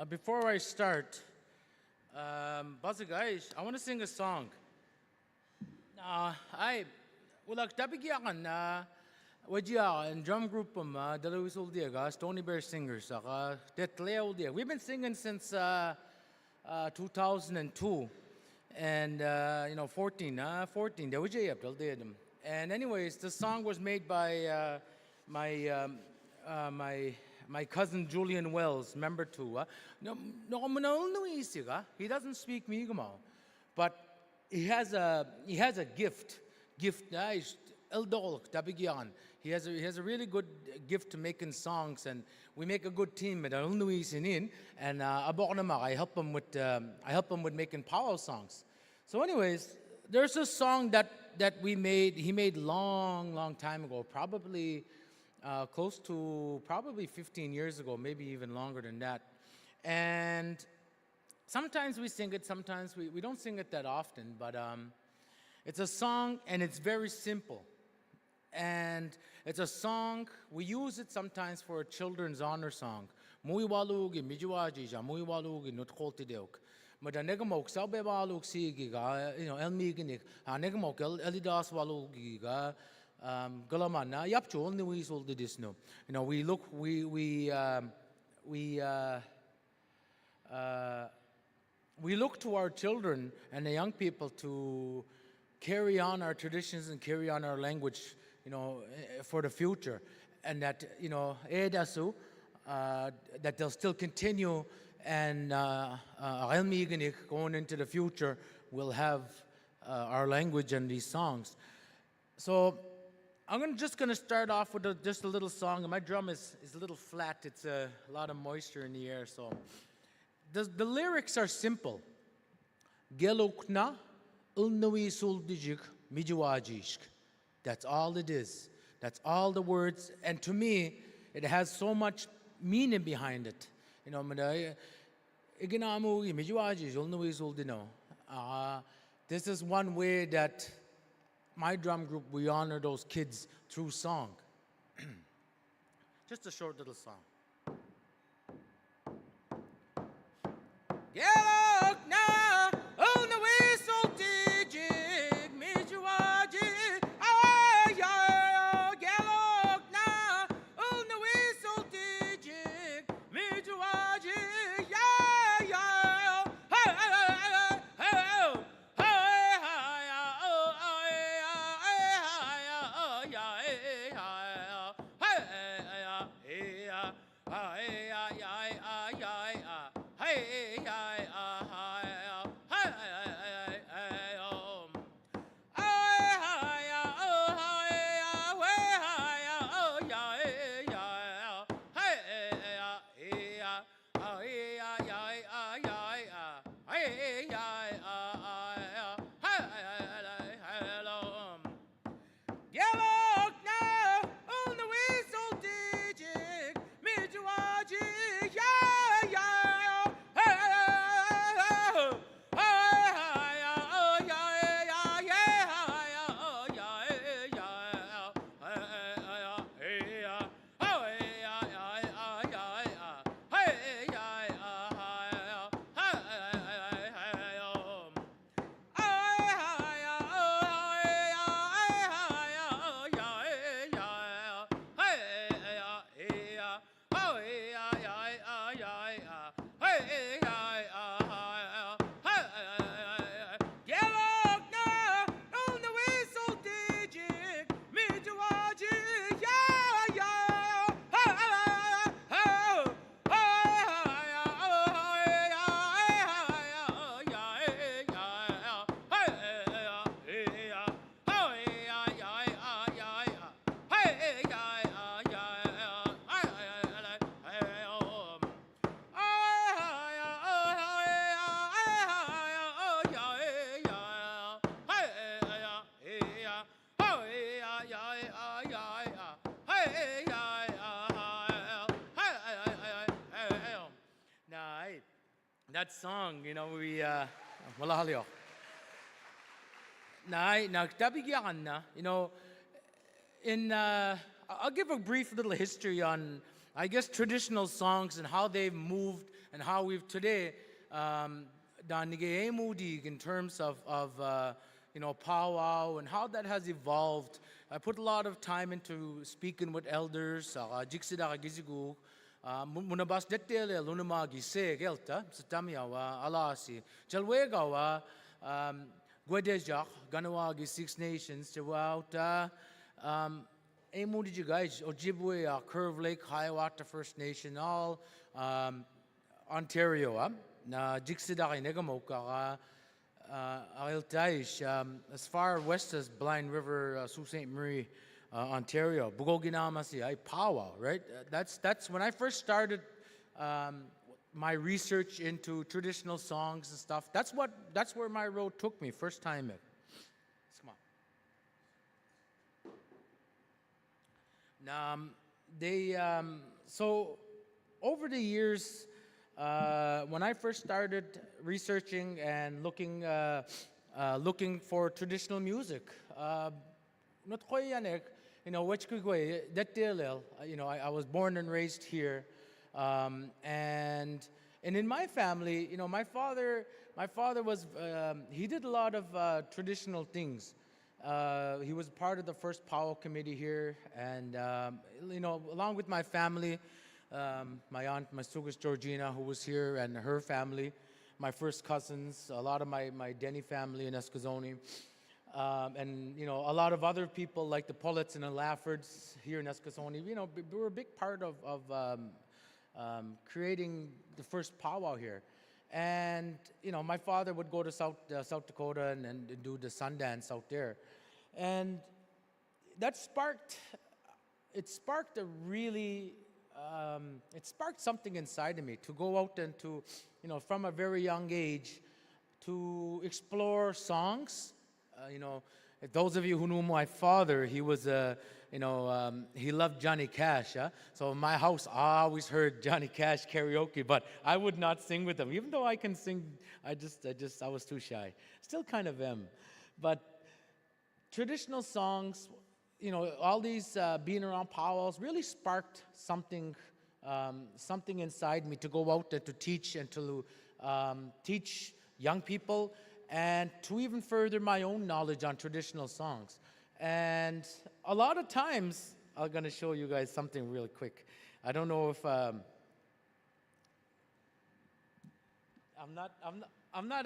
Before I start, guys, I want to sing a song. And drum group Stony Bear Singers. We've been singing since 2002. And 14. And anyways, the song was made by my cousin Julian Wells, member too. He doesn't speak Mi'kmaw, but he has a gift. He has a really good gift to making songs, and we make a good team at Ulnui Sinin. And I help him with making power songs. So, anyways, there's a song that he made long time ago, probably close to 15 years ago, maybe even longer than that. And sometimes we sing it, sometimes we don't sing it that often, but it's a song and it's very simple. And it's a song, we use it sometimes for a children's honor song. Mui walugi mijuaji ja mui walugi nutkolti deuk. But a negamok salbe waluk sigiga, elmiginik, a negamok elidas walugiga, galamana, yapchu only we will do this no. We look to our children and the young people to carry on our traditions and carry on our language, for the future, and that edasu that they'll still continue, and going into the future we'll have our language and these songs. So I'm just gonna start off with just a little song. My drum is a little flat. It's a lot of moisture in the air, so the lyrics are simple. Gelukna ulnui suldijik mijuajishk. That's all it is. That's all the words. And to me, it has so much meaning behind it. This is one way that my drum group, we honor those kids through song. Just a short little song. hey, hey. Now, that song, you know, we, wala halyo. Now, tabigyan na, you know, I'll give a brief little history on, I guess, traditional songs and how they've moved and how we've today in terms of you know, powwow and how that has evolved. I put a lot of time into speaking with elders. Jiksida gizigu. Munabas detele lunama gise gelta satamiawa alasi. Jalwegawa Gwedejak Ganawagi 6 Nations throughout did you guys Ojibwe, Curve Lake, Hiawatha First Nation, all Ontario, na Jixidaki Negamoka, as far west as Blind River, Sault Ste. Marie, Ontario, Bugoginamasi, Powwow, right? That's when I first started my research into traditional songs and stuff. That's where my road took me first time. Come on. So over the years, when I first started researching and looking for traditional music, you know, I was born and raised here, and in my family, you know, my father was he did a lot of traditional things. He was part of the first powwow committee here, and you know, along with my family, my aunt, my Sugus Georgina, who was here, and her family, my first cousins, a lot of my Denny family in Escazone, and you know, a lot of other people like the Pullets and the Laffords here in Escazone. You know, we were a big part of creating the first powwow here. And you know, my father would go to South Dakota and do the Sundance out there, and that sparked a really it sparked something inside of me to go out and to, you know, from a very young age, to explore songs. You know, those of you who knew my father, he was you know, he loved Johnny Cash. So in my house, I always heard Johnny Cash karaoke, but I would not sing with him, even though I can sing. I was too shy. Still kind of am, but traditional songs, you know, all these being around powwows really sparked something inside me to go out and to teach and to teach young people and to even further my own knowledge on traditional songs. And a lot of times, I'm going to show you guys something really quick. I don't know if I'm not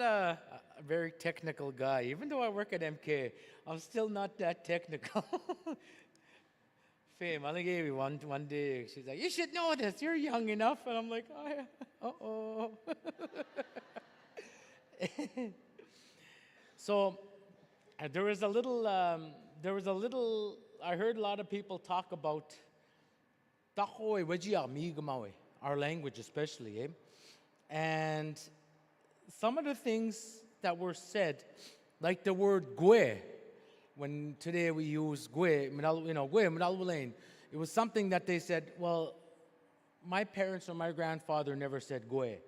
a very technical guy. Even though I work at MK, I'm still not that technical. Fame, I gave me one day. She's like, "You should know this. You're young enough." And I'm like, "Oh, So there was a little. I heard a lot of people talk about Mi'kmaw, our language especially, and some of the things that were said, like the word "gwe," when today we use "gwe," you know, "gwe," it was something that they said. Well, my parents or my grandfather never said "gwe,"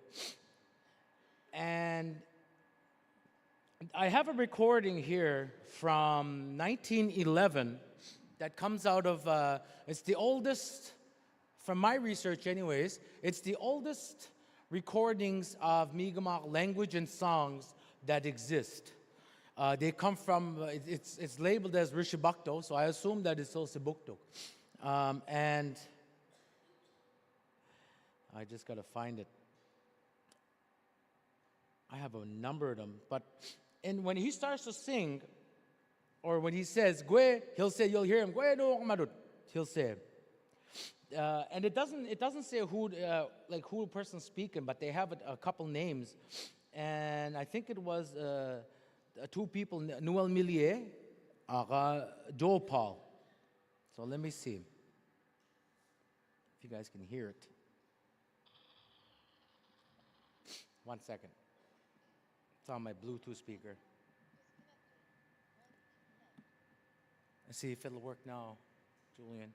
and I have a recording here from 1911 that comes out of, it's the oldest, from my research anyways, it's the oldest recordings of Mi'kmaw language and songs that exist. They come from, it's labeled as Rishibakto, so I assume that it's also Buktuk. And I just got to find it. I have a number of them, but when he starts to sing, or when he says "gwe," he'll say, you'll hear him "gwe do madut." He'll say, and it doesn't say who like who the person's speaking, but they have a couple names, and I think it was two people, Noel Millier, Joe Paul. So let me see if you guys can hear it. 1 second. It's on my Bluetooth speaker. Let's see if it'll work now. Julian.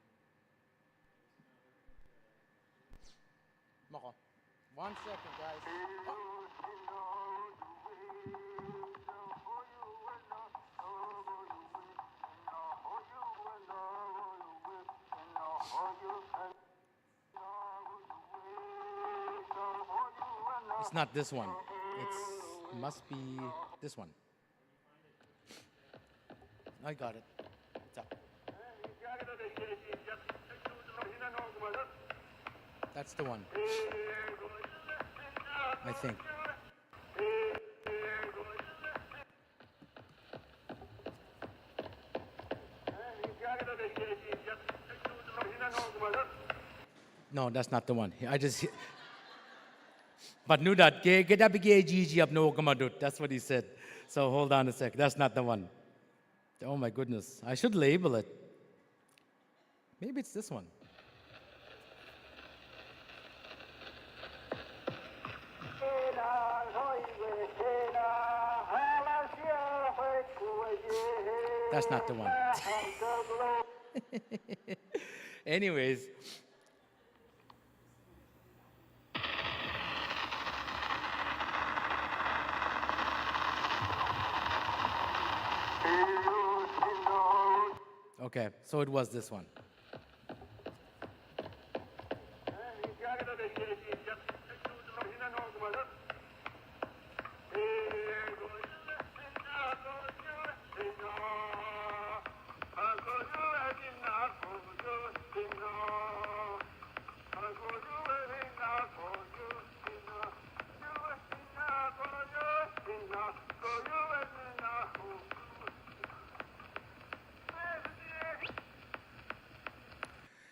Mako. 1 second, guys. It's not this one. It must be this one. I got it. It's up. That's the one. I think. No, that's not the one. I just. But knew that. Get up, Gigi up no Gamadut. That's what he said. So hold on a sec. That's not the one. Oh my goodness. I should label it. Maybe it's this one. That's not the one. Anyways. Okay, so it was this one.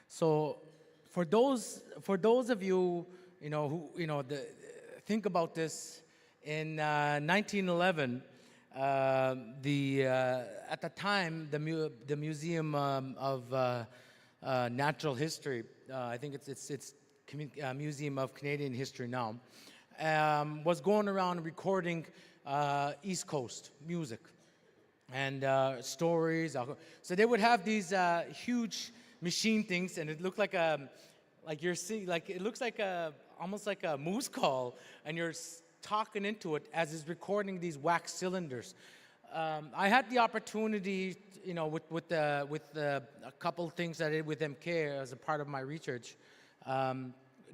So, for those of you, who think about this, in 1911, at the time the Museum of Natural History, I think it's Museum of Canadian History now, was going around recording East Coast music and stories. So they would have these huge machine things, and it looked like you're seeing, like it looks like almost like a moose call, and you're talking into it as it's recording these wax cylinders. I had the opportunity, with a couple things I did with MK as a part of my research,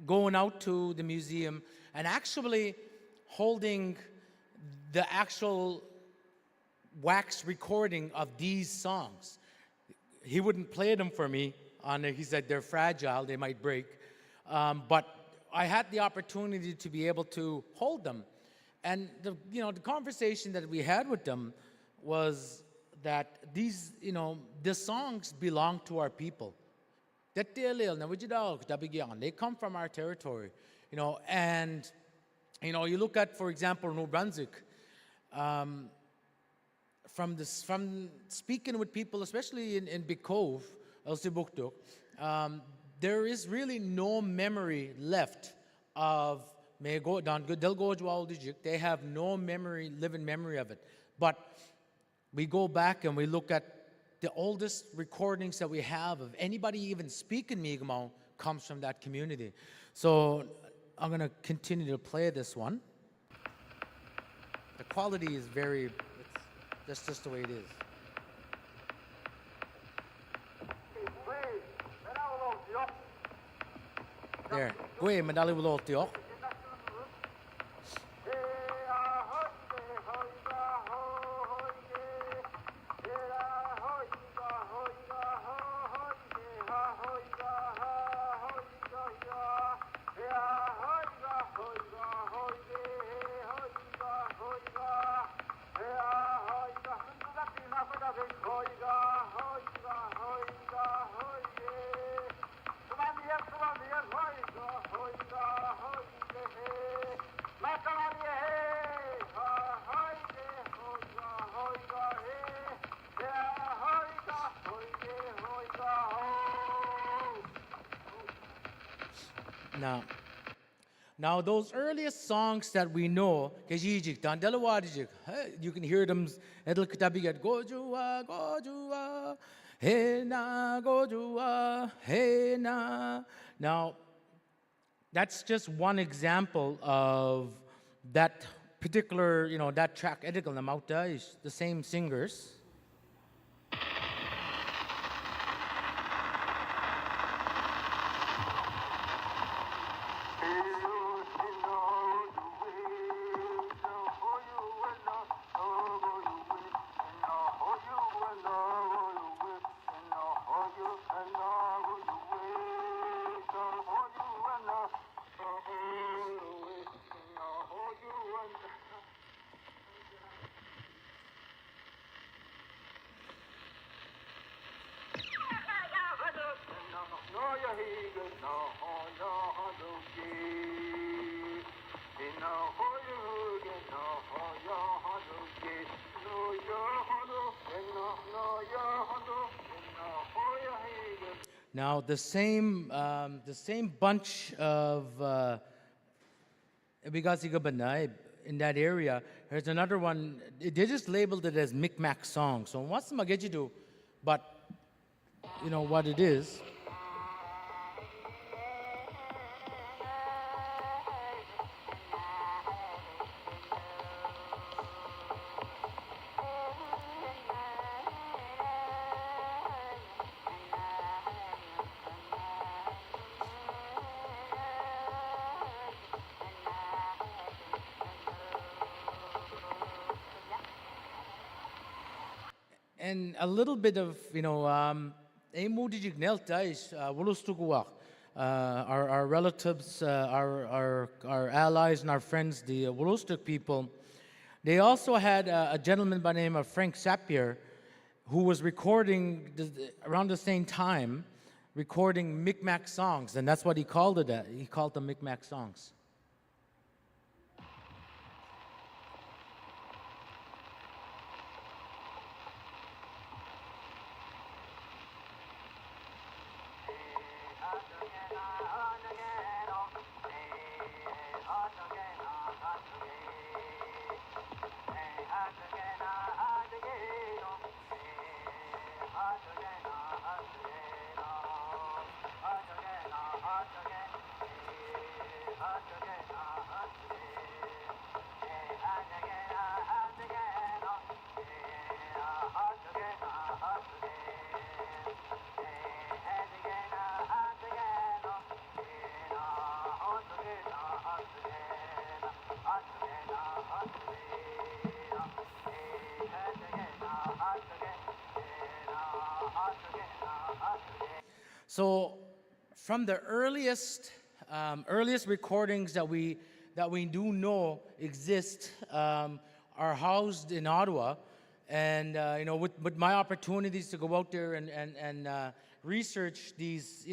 going out to the museum and actually holding the actual wax recording of these songs. He wouldn't play them for me. He said they're fragile, they might break. But I had the opportunity to be able to hold them. And the conversation that we had with them was that the songs belong to our people. They come from our territory. And you look at, for example, New Brunswick. From speaking with people, especially in Big Cove, Elsibuktuk, there is really no memory left of they have no living memory of it. But we go back and we look at the oldest recordings that we have of anybody even speaking Mi'kmaw comes from that community. So I'm going to continue to play this one. The quality is that's just the way it is. There. Go ahead, Madali Wolotio. Now those earliest songs that we know, you can hear them. Hey na gojua, hey na. Now, that's just one example of that particular, that track. Edigal Namauta is the same singers. Now, the same bunch of Abigasiga Banai in that area, there's another one. They just labeled it as Mi'kmaq song. So what's the Magejidu? But you know what it is. And a little bit of, our relatives, our allies and our friends, the Wolustuk people, they also had a gentleman by the name of Frank Sapir who was recording around the same time, recording Mi'kmaq songs, and that's what he called it. He called them Mi'kmaq songs. So, from the earliest recordings that we do know exist are housed in Ottawa, and with my opportunities to go out there and research these,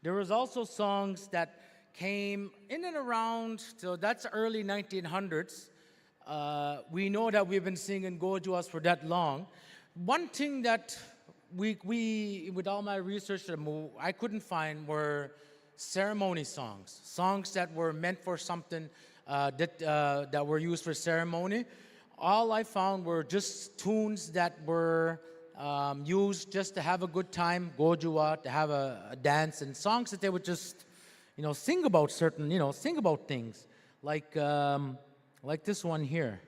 there was also songs that came in and around, so that's early 1900s. We know that we've been singing Gojuas for that long. One thing that we with all my research, I couldn't find were ceremony songs that were meant for something that were used for ceremony. All I found were just tunes that were used just to have a good time, Gojua, to have a dance, and songs that they would just, sing about sing about things, like this one here.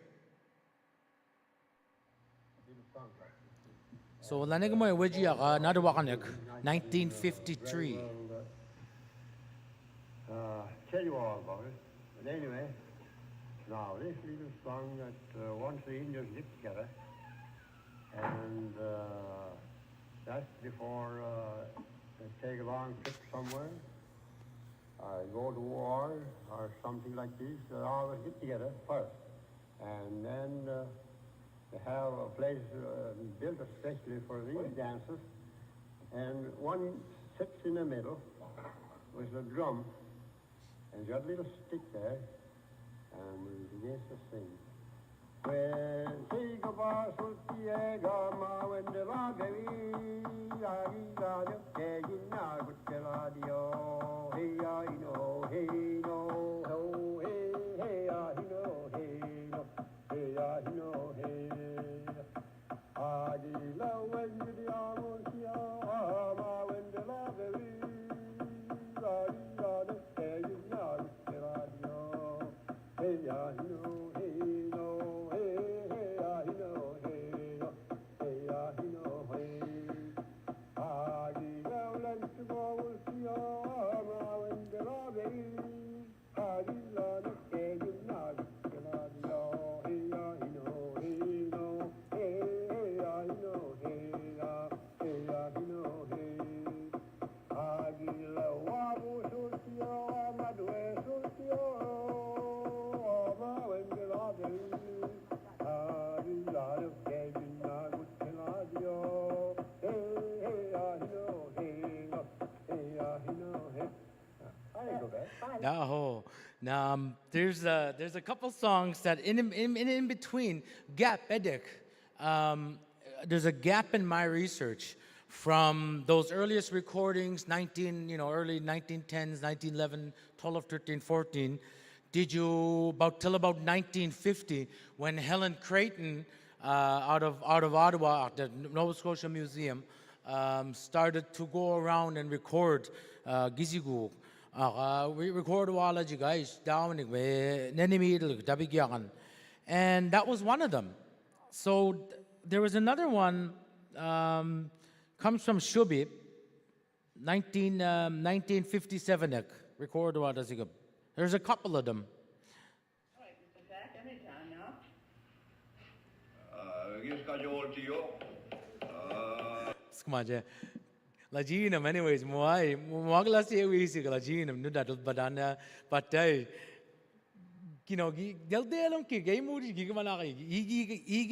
So, lanig mo eweji aga nadawakanik 1953. Tell you all about it. But anyway, now this little song that once the Indians get together, and that's before they take a long trip somewhere, go to war or something like this. They always get together first, and then they have a place built especially for these dances, and one sits in the middle with a drum, and got a little stick there, and he begins to sing. When Sigaba Sutiega Ma when the Lagavi Yaga Yina Guteladio Hey I know hey no ho hey hey I know hey no No, no. There's a couple songs that in between gap edek. There's a gap in my research from those earliest recordings, early 1910s, 1911, 12, 13, 14. Did you till about 1950 when Helen Creighton out of Ottawa at the Nova Scotia Museum started to go around and record Gizigu. We record wala ji guys down in Nenimidl Dabigyan. And that was one of them. So there was another one, comes from Shubi, 1957, record wala ji. There's a couple of them. Skmaje. Lajinam, anyways, Moai, Mogla say we see Lajinam, no that badana, but they'll delum ki game moody gigamanaki,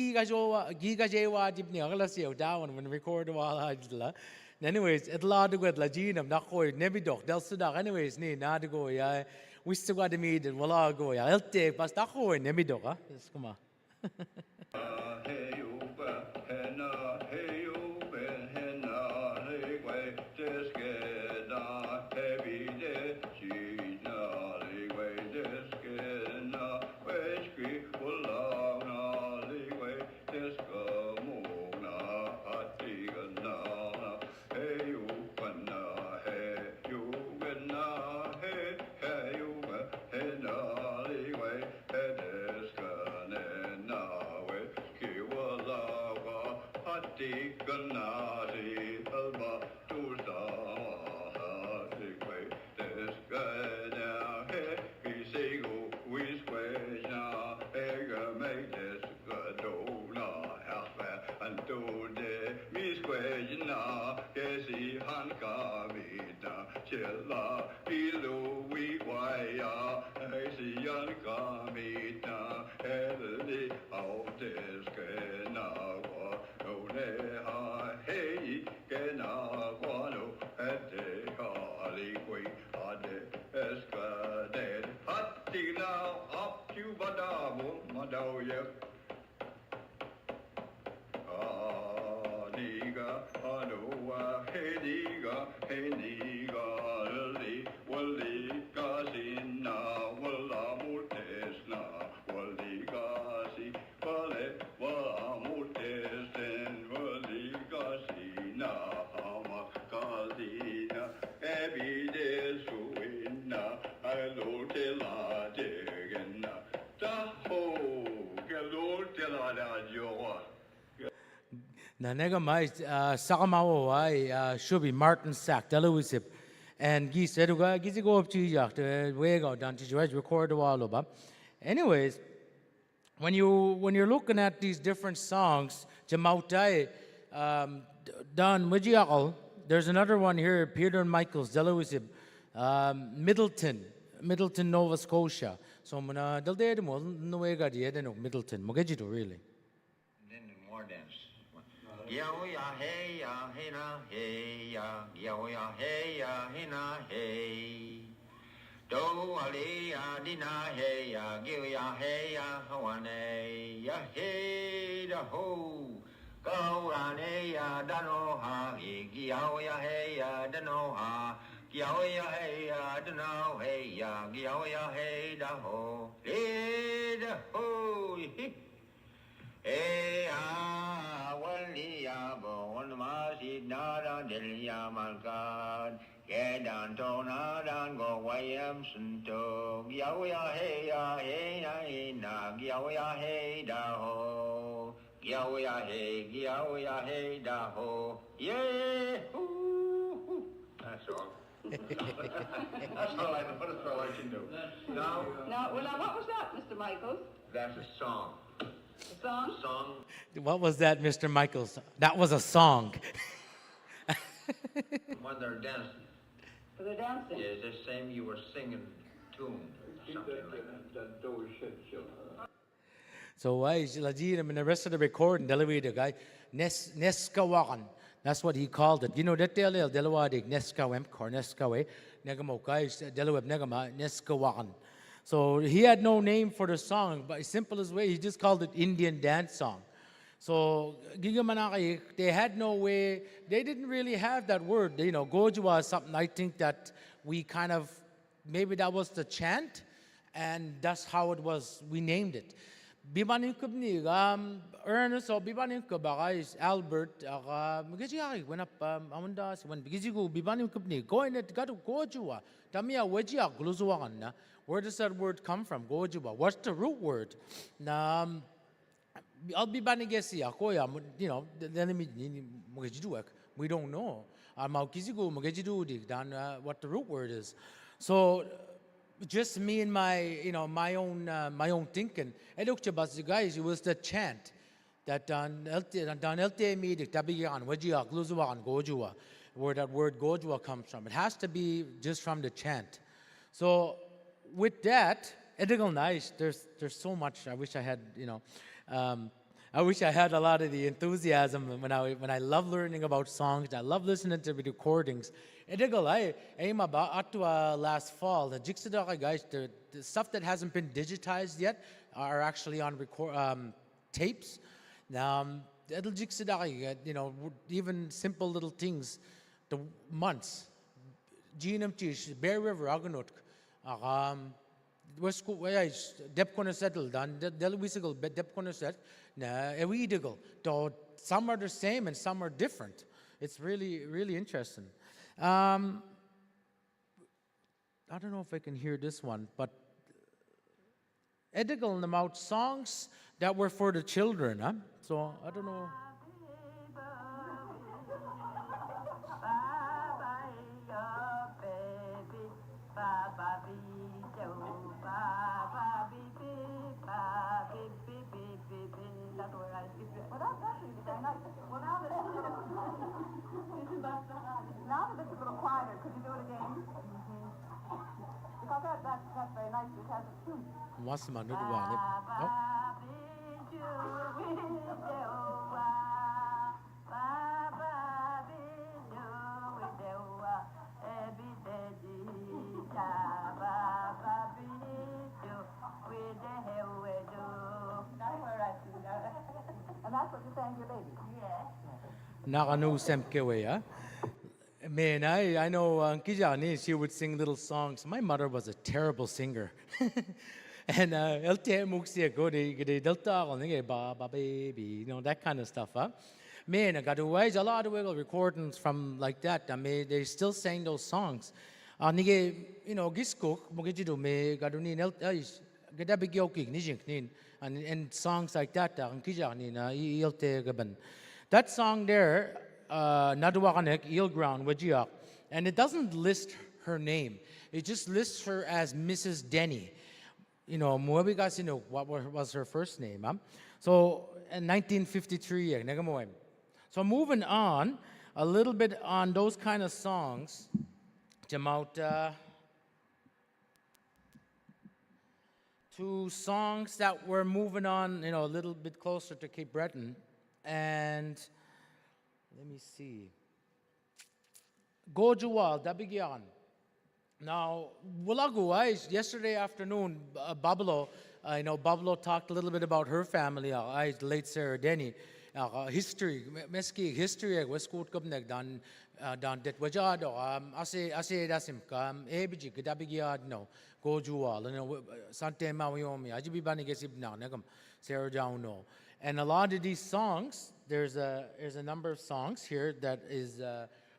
Giga Jewa Jibni, Aglasio down when record while I did. Anyways, at la to get Lajinam, Nakoi, Nebidok, Del Sudak, anyways, need not to go, yeah. We still got to meet and Walla go, I'll take Pastako and Nebidok, come on. Nanega mai sakamawo ai should be Martin Sack Deloisip and Gi said Gizi go up to yacht way go down to record the wall over. Anyways, when you're looking at these different songs, Jamautai Don Mujiakal, there's another one here, Peter and Michaels Deloisip, Middleton, Nova Scotia. So muna del de mo no way ga de no Middleton. Mogejito really. More dance. Ya hey ya hey na hey ya hey ya hey na hey. Do ali ya dina hey ya give ya hey ya hawane ya hey da ho. Go ran hey ya dano ha ya hey ya dano ha. Ya hey ya dano hey ya hey da ho. Hey da ho. Hey ah, wali ya bo, on masi nada del ya malkan. Kedan to nadan go wayam sunto. Ya hey na ya hey da ho. Ya hey da ho. Yeah. That's all. That's all I can do. Now, what was that, Mr. Michaels? That's a song. Song. What was that, Mr. Michaels? That was a song. When they're dancing. For the dancing? Yeah, it's the same you were singing tune, something like that. So why is Lajinam and the rest of the recording, the guy, Neskawakan, That's what he called it. You know, that delil delawadig neskawem kor neskawe negamokai delaweb negama neskawan. So he had no name for the song, but simplest way, he just called it Indian dance song. So Gigamanaki, they had no way, they didn't really have that word. You know, Gojua is something I think that we kind of, maybe that was the chant, and that's how it was, we named it. Bibanin kubni, Ernest or Bibanin kubagais, Albert, Magaji, when up Amundas, when Bigizigu, Bibanin kubni, going at Gatu Gojua, Tamia Wejia, Gluzuana. Where does that word come from? Gojua. What's the root word? I'll be banigesi akoya, you know, then we don't know. What the root word is. So just me and my, you know, my own thinking. Guys, it was the chant that dan elte midik tabiyan wajia gluzuan gojua, where that word gojua comes from. It has to be just from the chant. So with that, edigal nice. There's so much. I wish I had, you know. I wish I had a lot of the enthusiasm when I love learning about songs. I love listening to the recordings. Edigal I aim about last fall. The Jixidaka guys, the stuff that hasn't been digitized yet are actually on tapes. Now, you know, even simple little things, the months. Genum Chish, Bear River, Aganut. Was dep kona settled dan del wisigal dep kona set na ewidigal. So some are the same and some are different. It's really interesting. I don't know if I can hear this one, but edigal about songs that were for the children, huh? So I don't know. Now that it's a little quieter, could you do it again? Because that's very nice. It has a tune. What's the matter? Oh. And that's what you're saying to your baby? Yes. Nakanu semkewe, huh? Man, I know Kijani, she would sing little songs. My mother was a terrible singer. And LTE Muxia go to Delta on the ba baby, you know, that kind of stuff, huh? Man, I got to wait a lot of recordings from like that. I mean, they still sang those songs. Nige, you know, Gisko, Mugijido me, Gaduni, Gadabigyoki, Nijink, and songs like that, Kijani, Ilte Gaban. That song there, Naduakanek, Eel Ground, Wajiak, and it doesn't list her name. It just lists her as Mrs. Denny. You know, Muabigasino, what was her first name? Huh? So, in 1953, so moving on, a little bit on those kind of songs, to songs that were moving on, you know, a little bit closer to Cape Breton. And let me see. Gojuwal, Dabigyan. Now, Wulagu, yesterday afternoon, Babalo, you know, Babalo talked a little bit about her family, late Sarah Denny. History, meski history, Westcoast Gubneg, dan det wajado, ase dasim, ebiji, Dabigyan, no, Gojuwal, you know, Sante Mawiomi, Ajibi Banigesib now, Negam, Sarah Jauno. And a lot of these songs, there's a number of songs here that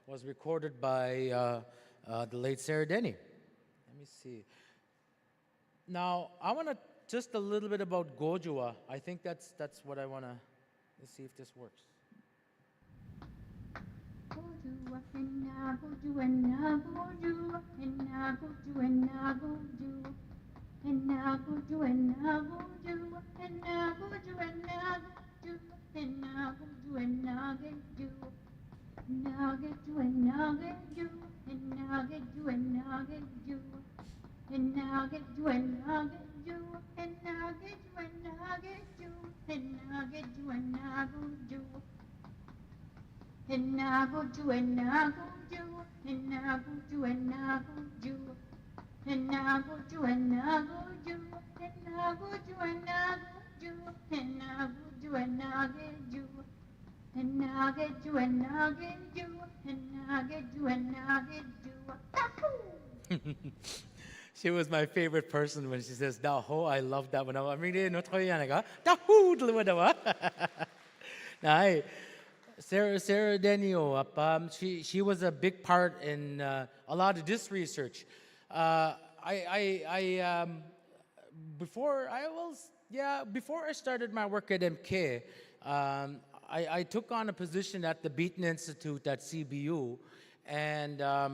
was recorded by the late Sarah Denny. Let me see. Now, I want to just a little bit about Gojua. I think that's what I want to, let's see if this works. and I go do and I go do and I go do and I go do and I go do and I go do and I go do and I go do and I go do and I get do and I get do and I get do and I get do and I get do. She was my favorite person when she says "daho." I love that one. I mean, no toy yanaga. Daho, deliver dawa. Sarah Denio, she was a big part in a lot of this research. Before before I started my work at MK, I took on a position at the Beaton Institute at CBU, and a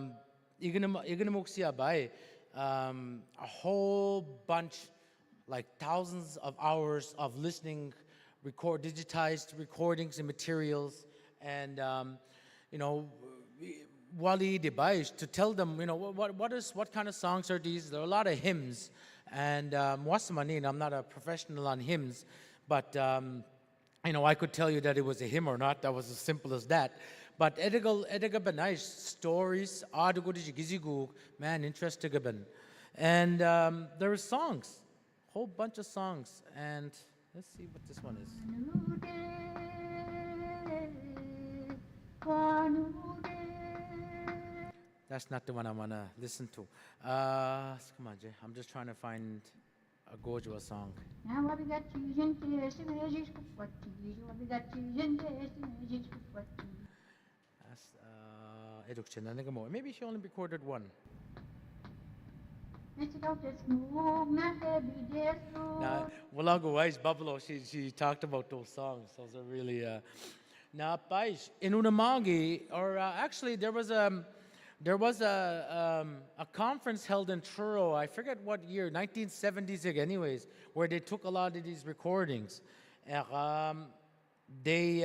whole bunch, like thousands of hours of listening, digitized recordings and materials, and you know, Wali Debai to tell them, what kind of songs are these? There are a lot of hymns, and Wasamanin, I'm not a professional on hymns, but I could tell you that it was a hymn or not. That was as simple as that. But ediga benai stories, man, interesting. And there were songs, whole bunch of songs, and let's see what this one is. That's not the one I want to listen to. Come on, Jay. I'm just trying to find a Gojwa song. Maybe she only recorded one. Now, Walago Wise Buffalo, she talked about those songs. Those are really. Now, in Unamagi, or actually, there was a conference held in Truro, I forget what year, 1970s anyways, where they took a lot of these recordings. They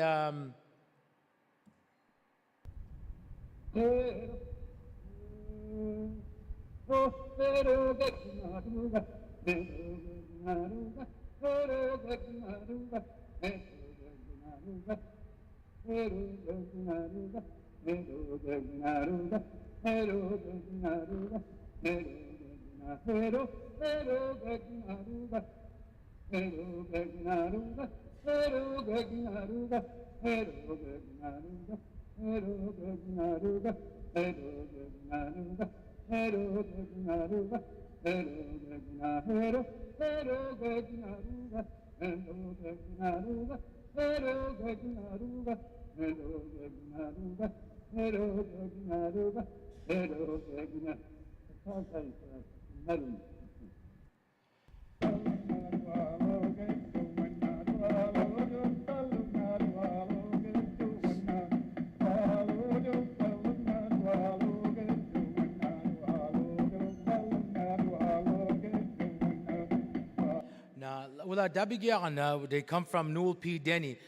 they come from Newell P. Denny.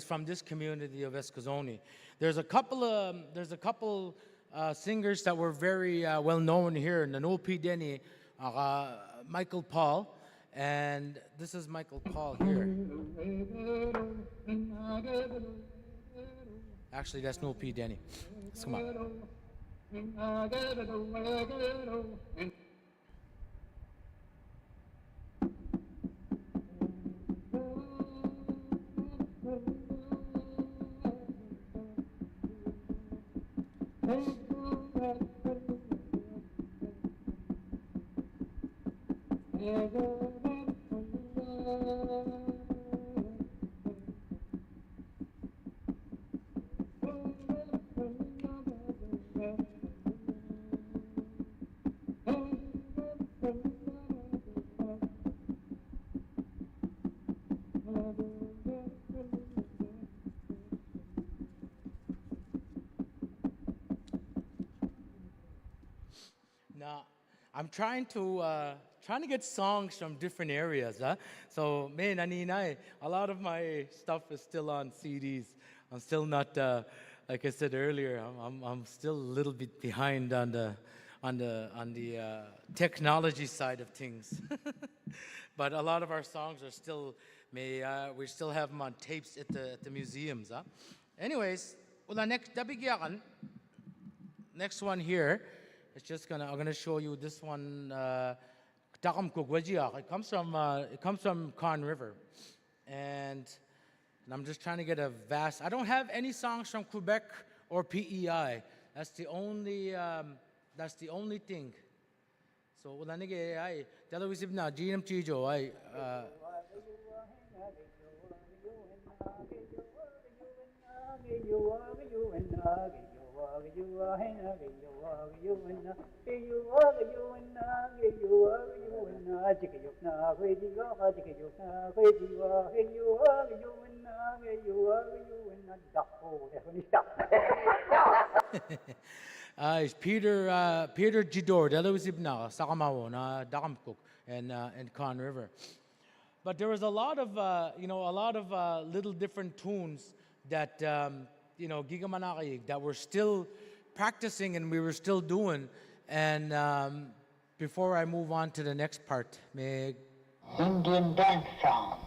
From this community of Escazoni. There's a couple singers that were very well known here in the Newell P. Denny. Michael Paul, and this is Michael Paul here. Actually, that's Newell P. Denny. Come on. Now, I'm trying to get songs from different areas. So, man, a lot of my stuff is still on CDs. I'm still not, like I said earlier, I'm still a little bit behind on the technology side of things. But a lot of our songs are still, we still have them on tapes at the museums. Anyways, well, next one here, I'm gonna show you this one. It comes from Conn River, and I'm just trying to get a vast. I don't have any songs from Quebec or PEI. That's the only thing. So wala nige ay televisib na GM Chijo ay it's Peter Gidor televisib na sa Kamawo na Dakamkuk and Conn River. But there was a lot of, little different tunes that, Gigamanakayig that we're still practicing and we were still doing. And before I move on to the next part, may Indian dance song.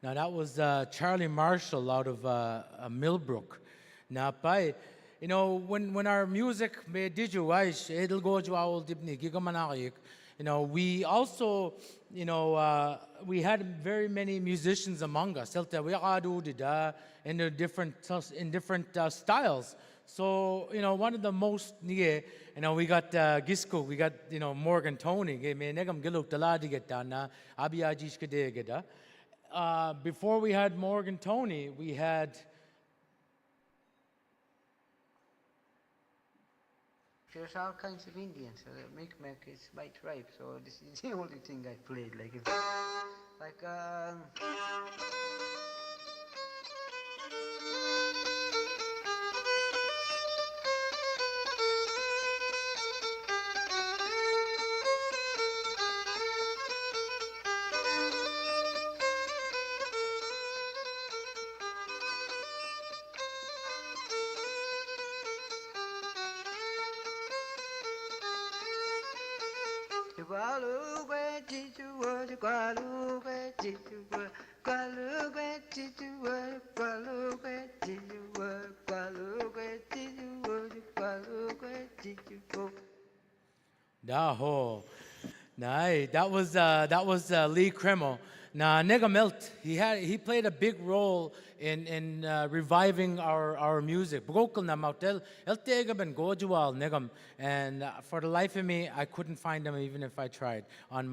Now that was Charlie Marshall out of Millbrook. Now, when our music may dijuwais, it'll go to our dibni gigamanakik. We also, we had very many musicians among us. In different styles. So, one of the most, we got Gisco, we got, Morgan Tony, before we had Morgan Tony, we had. There's all kinds of Indians. So the Mi'kmaq is my tribe, so this is the only thing I played. Daho. Nah, that was Lee Kreml. Now, Nega Milt, he played a big role in reviving our music. Brokul na mautel, el tega ben gojual negam, and for the life of me, I couldn't find them even if I tried in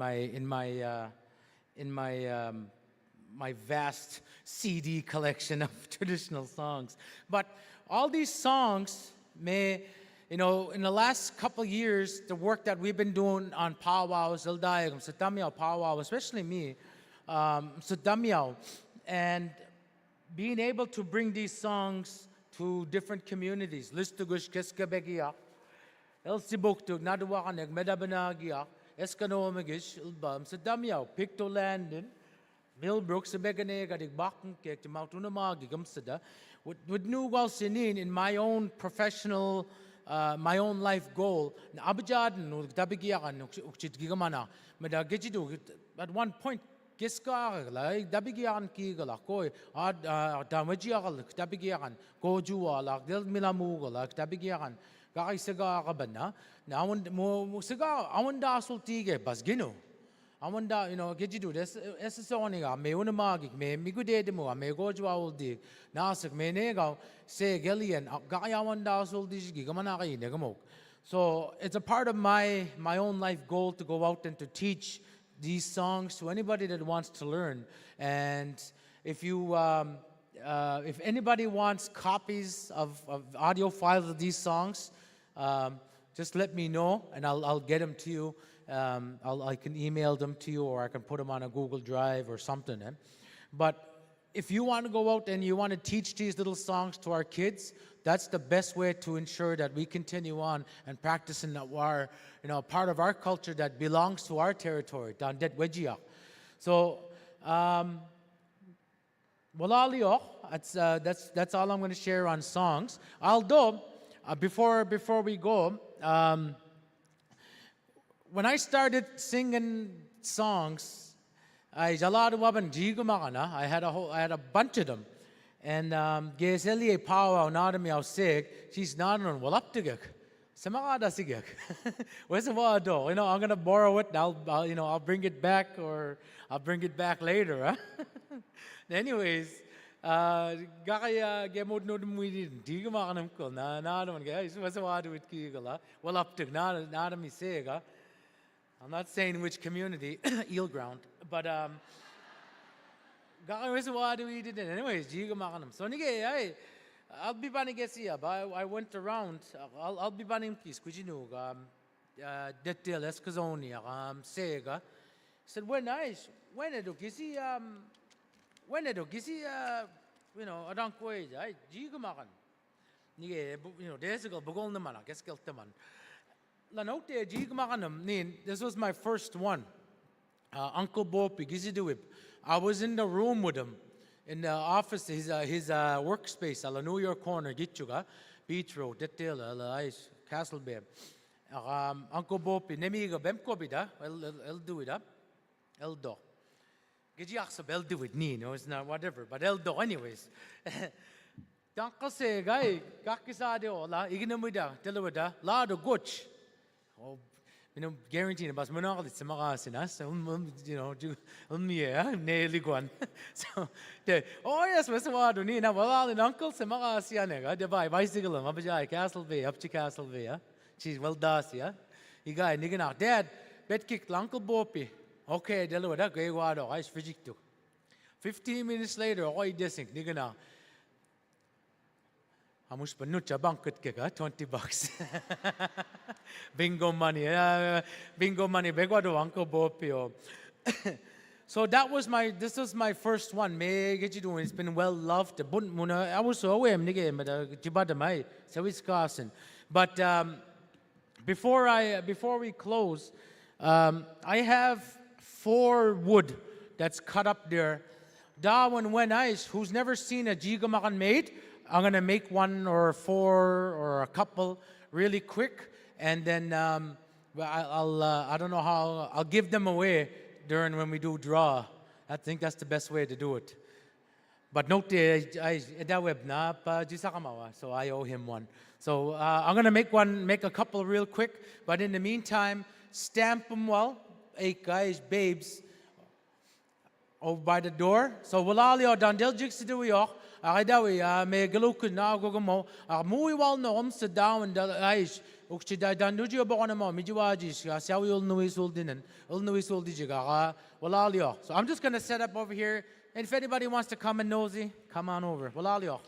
my vast CD collection of traditional songs. But all these songs may. In the last couple years, the work that we've been doing on powwows, powwow, especially me, and being able to bring these songs to different communities. Listugush Keskabegia, El Sibuktuk, Naduwakaneg, Medabanagia, Eskanomegish, Ilbam, Sedamiao, Pictolandin, Millbrook, Sebegane, Gadig Bakken, Kek, Moutunamagi, Gumsada, would new well sinin in my own professional, my own life goal. Abijadan, Dabigiaran, Uchit Gigamana, Medagidu, at one point, Giskar, like Dabigian Kigala, Koi, Damagial, Dabigian, Gojua, like Del Milamuga, like Dabigian, Gari Cigar Rabana, now and more cigar, I want Dasul Tige, Basgino. I wonder, get you do this. Soniga, may unamagik, may migudedemo, may go to our dig. Nasik, may nego, say Gillian, Gaya one dazzle dish gigamanari, negamo. So it's a part of my own life goal to go out and to teach these songs to anybody that wants to learn. And if you, if anybody wants copies of audio files of these songs, just let me know and I'll get them to you. I can email them to you or I can put them on a Google Drive or something. But if you want to go out and you want to teach these little songs to our kids, that's the best way to ensure that we continue on and practicing our, part of our culture that belongs to our territory. So, that's all I'm going to share on songs. Although, before we go, when I started singing songs, I had a bunch of them. And Geseli Power Nadami I'll say, she's not on well up to get. Samagada sigek. Where's the word? I'm gonna borrow it, I'll bring it back or I'll bring it back later. Huh? Anyways, gakaya gemod no dum we didn't. Digamanam ko na naman guys. What's the word with Kigala? Well up to Nadami Sega. I'm not saying which community, eel ground, but we did it. Anyways, so I'll be banning I went around. I'll be banning peace. Could you know? Detail Escazonia, Sega. Said when it kisi I don't quite. I Jigamakan. There's a go Bogol Namana, guess Keltaman. Lanote Jigmaganum, this was my first one. Uncle Bopi, Giziduip. I was in the room with him, in the office, his workspace, ala New York corner, Gitchuga, Beach Road, Detela, Castle Bay. Uncle Bopi, Nemiga Bemkobida, El do it up, El do. Gijiaksab, El do it, it's not whatever, but El do, anyways. Uncle say, guy, Gakisadiola, Ignamuda, Delawada, Lado Gutch. Oh, guaranteeing about Monopoly, Samarasin, nearly gone. So, oh, yes, Mr. Waduni, now, well, and Uncle Samarasianega, the bicycle, Mabajai, Castle Bay, up to Castle Bay, she's well dacia. You got nigging out. Dad, bed kicked Uncle Bopi. Okay, Delaware, gay water, ice fidget. 15 minutes later, oh, he dissing, nigging out. How much panucha banquet kick, $20. Bingo money, begwado Uncle Bopio. So this was my first one. May get you doing. It's been well loved. I was away, but Jibadamai, so it's Carson. But before we close, I have 4 wood that's cut up there. Darwin when ice, who's never seen a jigamakan made, I'm gonna make 1 or 4 or a couple really quick, and then I don't know how I'll give them away during when we do draw. I think that's the best way to do it. But note that web na pa jisakamawa, so I owe him 1. So I'm gonna make a couple real quick. But in the meantime, stamp them well, 8 guys, babes, over by the door. So walali o dandel jigs do we all. I may galuk na go mo. Muy well no sit down and aish. Ukchida danduji abonamo, mijuajis, Sawiul Nuis Uldinen, Ulnuis Uldijiga, Walalio. So I'm just gonna set up over here. And if anybody wants to come and nosy, come on over. Walalio.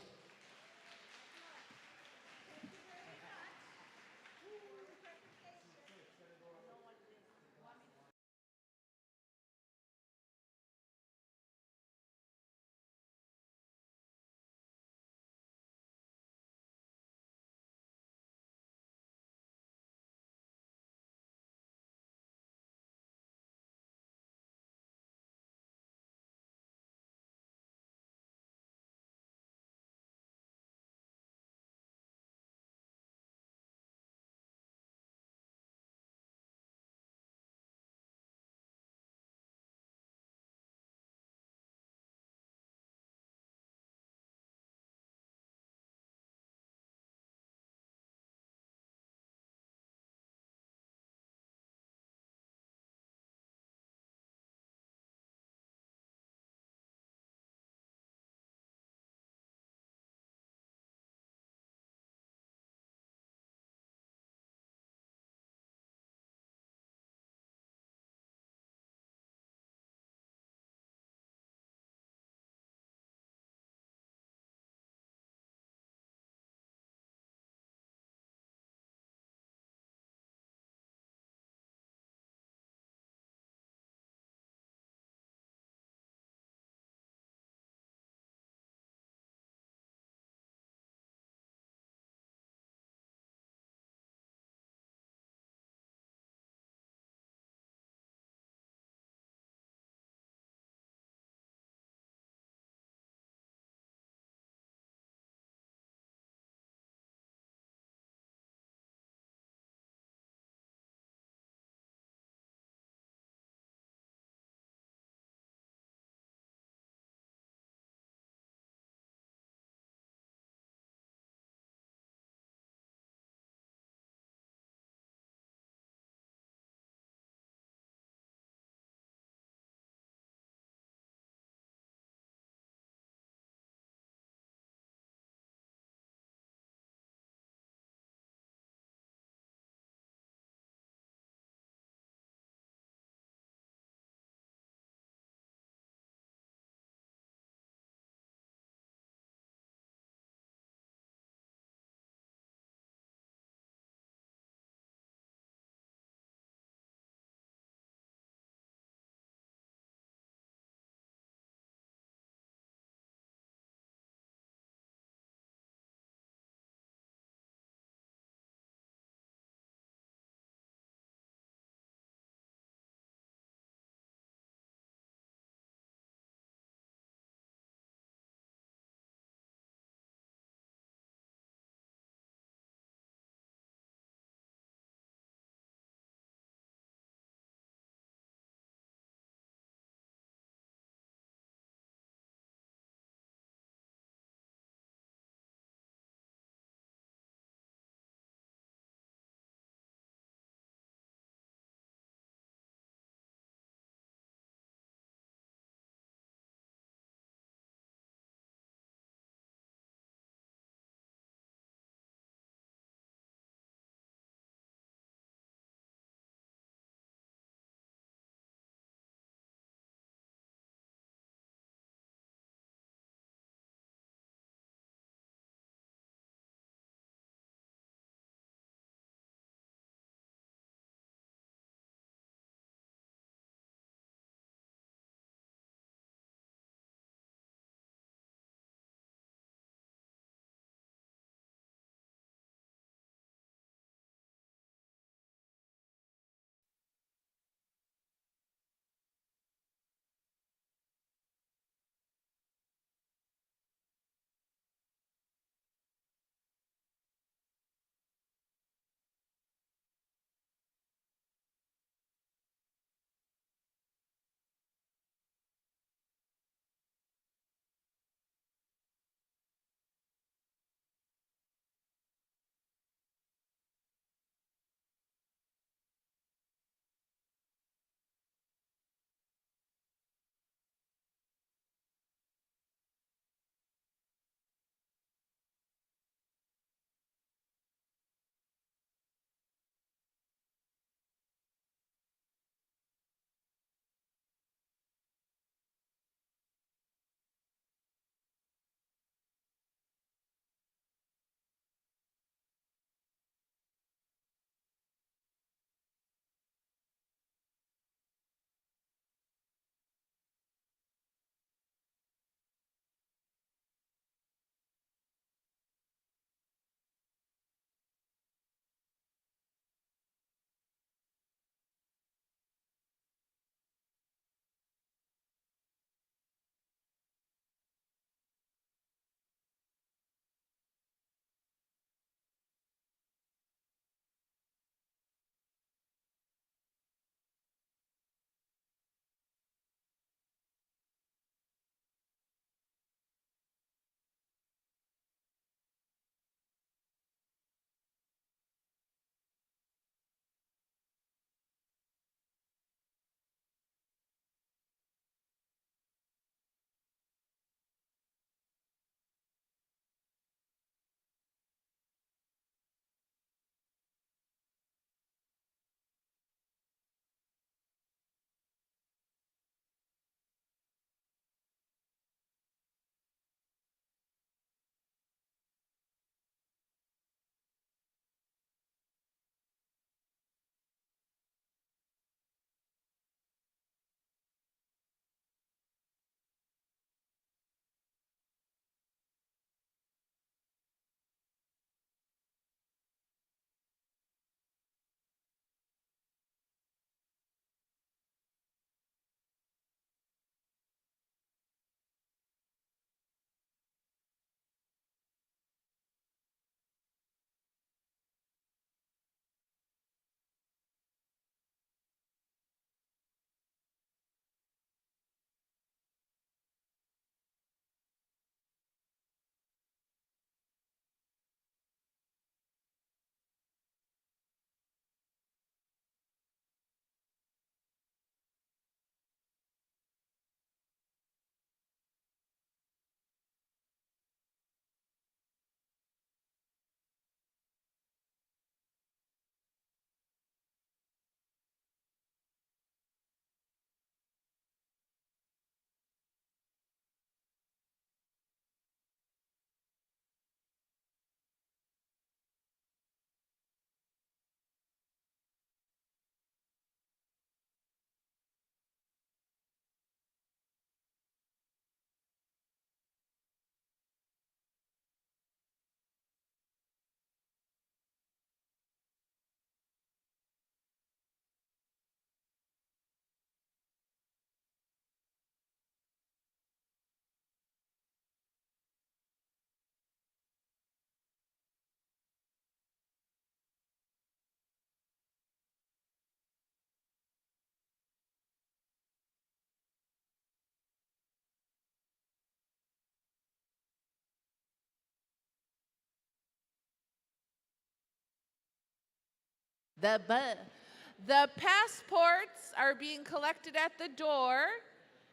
The passports are being collected at the door.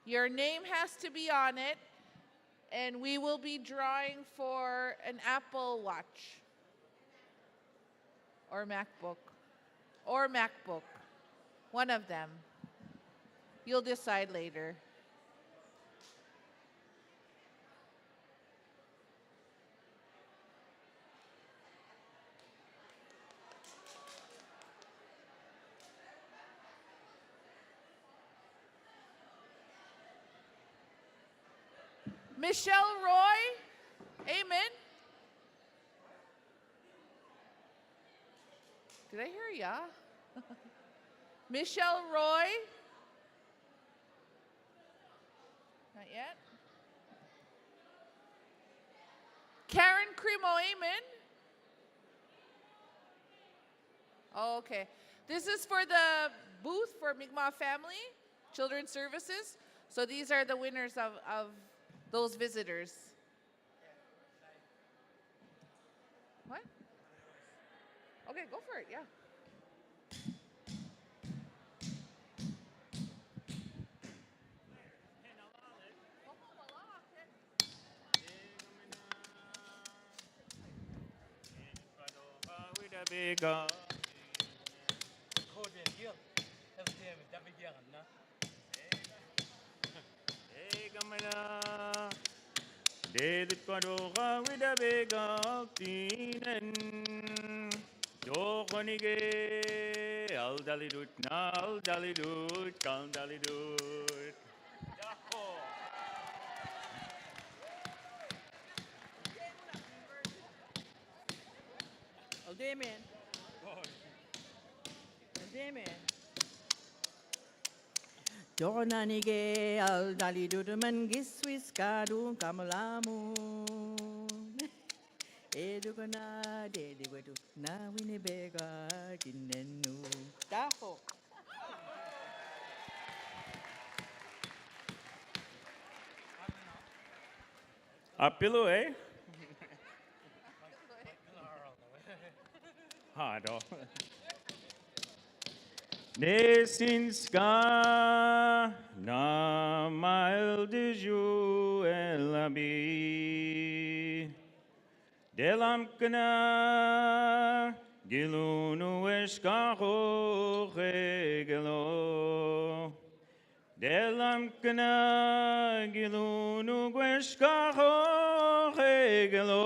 Your name has to be on it, and we will be drawing for an Apple Watch or MacBook, one of them. You'll decide later. Michelle Roy, amen. Did I hear ya? Michelle Roy? Not yet. Karen Cremo, amen. Oh, okay. This is for the booth for Mi'kmaw Family Children's Services. So these are the winners of those visitors. What? Okay, go for it, yeah. David Quadora with a big altinen. Jokonige, al dalidut, nal dalidut, kal dalidut. Aldemen. Aldemen. Jokonanige al dalidudu man giswis kadu kamalamu. Edugana dediwedu na winibega kinenu. Taho. Apilo, eh? Hado. Nesinska na mail de ju elabi. Delam kana gilunu eshkaho regelo. Delam kana gilunu eshkaho regelo.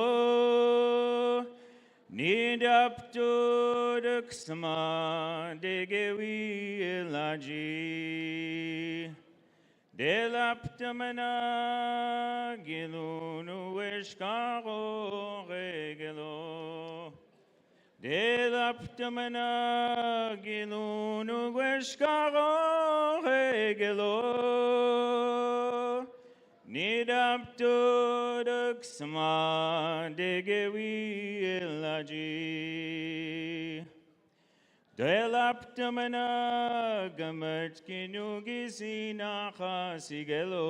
Nidapto duksma degewi elaji. Delaptamana gilunu eshkaro regelo. Delaptamana gilunu eshkaro regelo. Nidapto duksma degewi elaji. Delaptamana gamatskinu gisina chasigelo.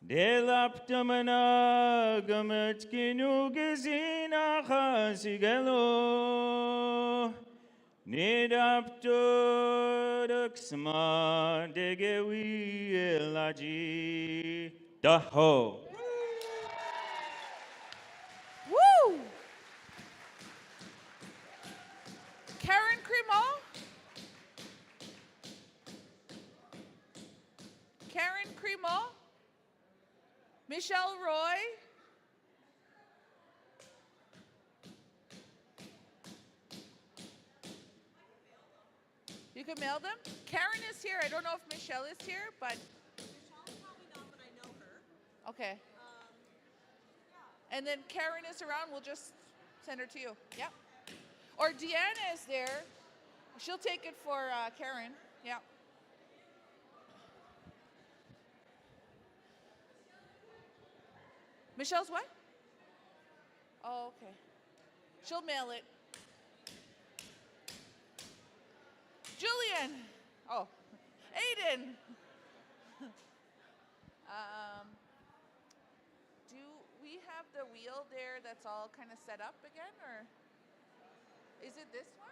Delaptamana gamatskinu gisina chasigelo. Nidapto duksma degewi elaji. Daho. Woo! Karen Cremo? Karen Cremo? Michelle Roy? You can mail them? Karen is here. I don't know if Michelle is here, but... Michelle's probably not, but I know her. Okay. And then Karen is around. We'll just send her to you. Yeah. Or Deanna is there. She'll take it for Karen. Yeah. Michelle's what? Oh, okay. She'll mail it. Julian. Oh, Aiden. Do we have the wheel there that's all kind of set up again, or Is it this one?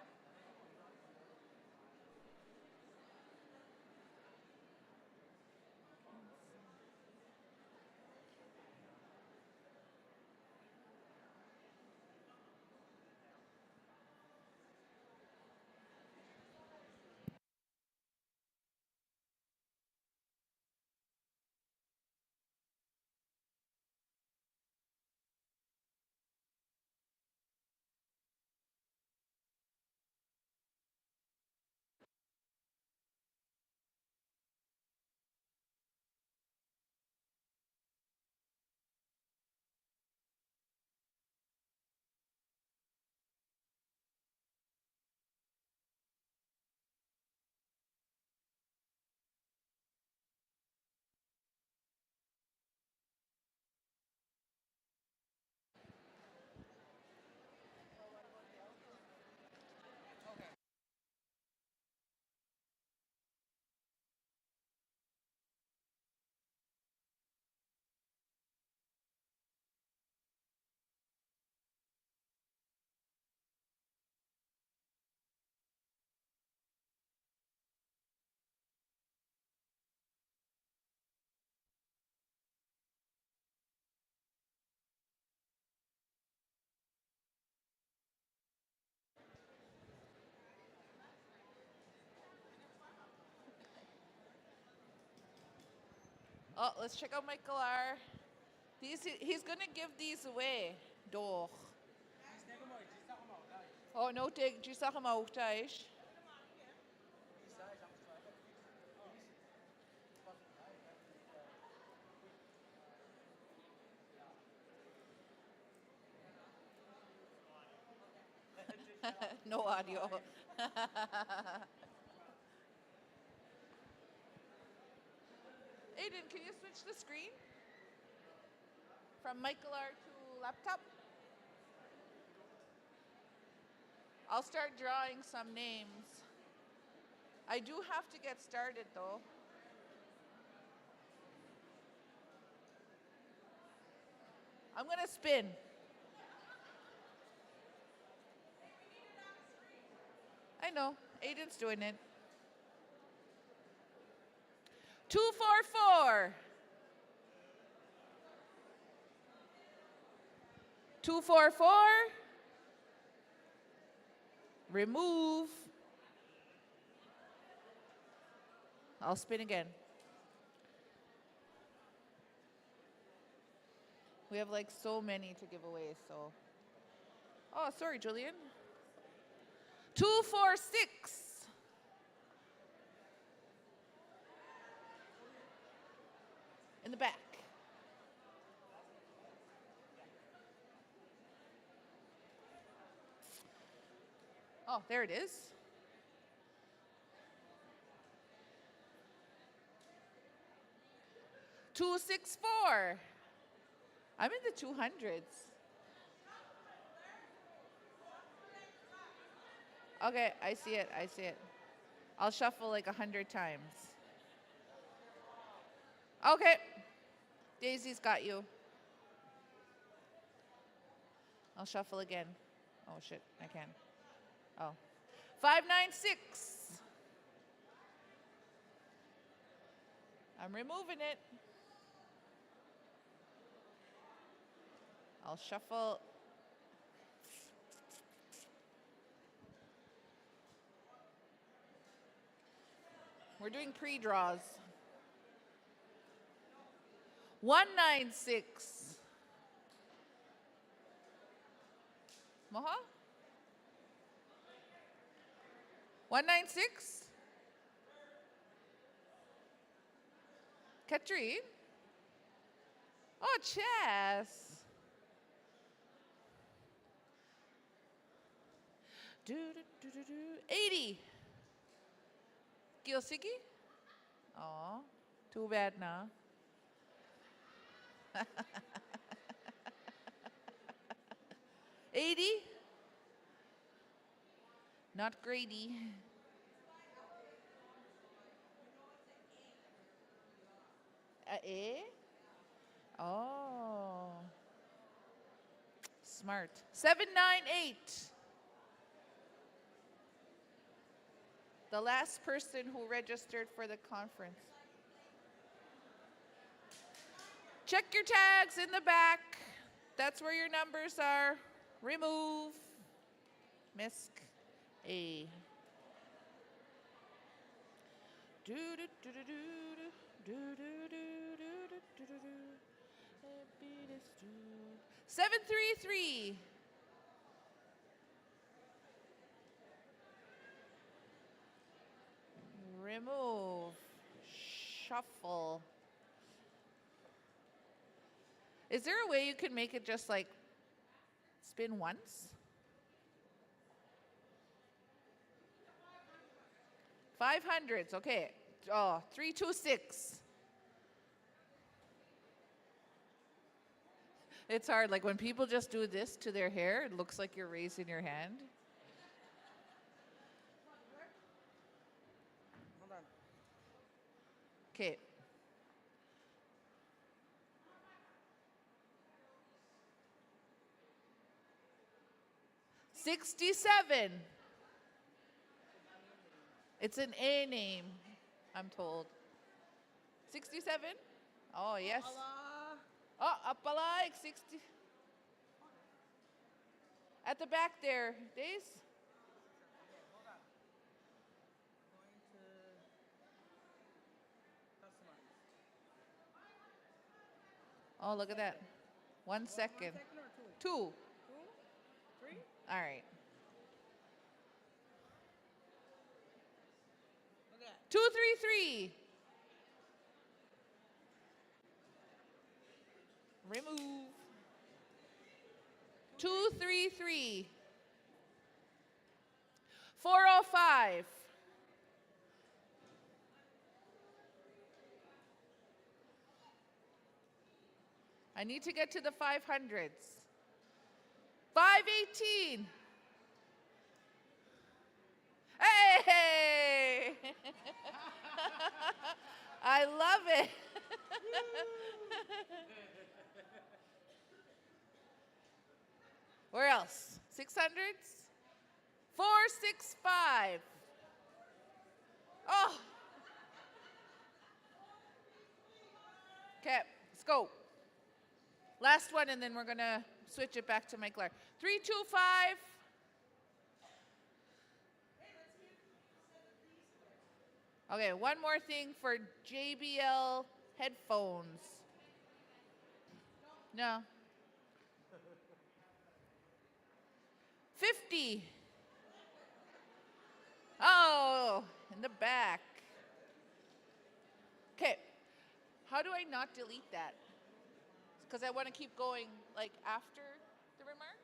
Oh, let's check out Michael R. He's gonna give these away. Doch. Oh, no, take Gisach am auch Teich. No audio. Aiden, can you switch the screen from Michael R to laptop? I'll start drawing some names. I do have to get started though. I'm gonna spin. I know, Aiden's doing it. 244. 244. Remove. I'll spin again. We have like so many to give away, so. Oh, sorry, Julian. 246. In the back. Oh, there it is. $264. I'm in the 200s. Okay, I see it. I see it. I'll shuffle like 100 times. Okay. Daisy's got you. I'll shuffle again. Oh, shit. I can. Oh. 596. I'm removing it. I'll shuffle. We're doing pre-draws. 196. Moha? 196? Katrine? Oh, chess. 80. Gilsigi? Oh, too bad now. 80? Not Grady. A? Oh. Smart. 798. The last person who registered for the conference. Check your tags in the back. That's where your numbers are. Remove. Misc. A. Do do do do do do do do do do do. 733. Remove. Shuffle. Is there a way you can make it just like spin once? 500s, okay. Oh, 326. It's hard. Like when people just do this to their hair, it looks like you're raising your hand. Hold on. Okay. $67. It's an A name, I'm told. 67? Oh, yes. Oh, Apalaik, 60. At the back there, Days? Oh, look at that. 1 second. 2. 2? 3? All right. Look at that. 233. Remove. 233. 405. I need to get to the 500s. 518. Hey! I love it. Where else? 600s? 465. Oh. Okay, let's go. Last one, and then we're going to switch it back to Mike Clark. 325. Okay, one more thing for JBL headphones. No. 50. Oh, in the back. Okay, how do I not delete that? Because I want to keep going like after the remarks?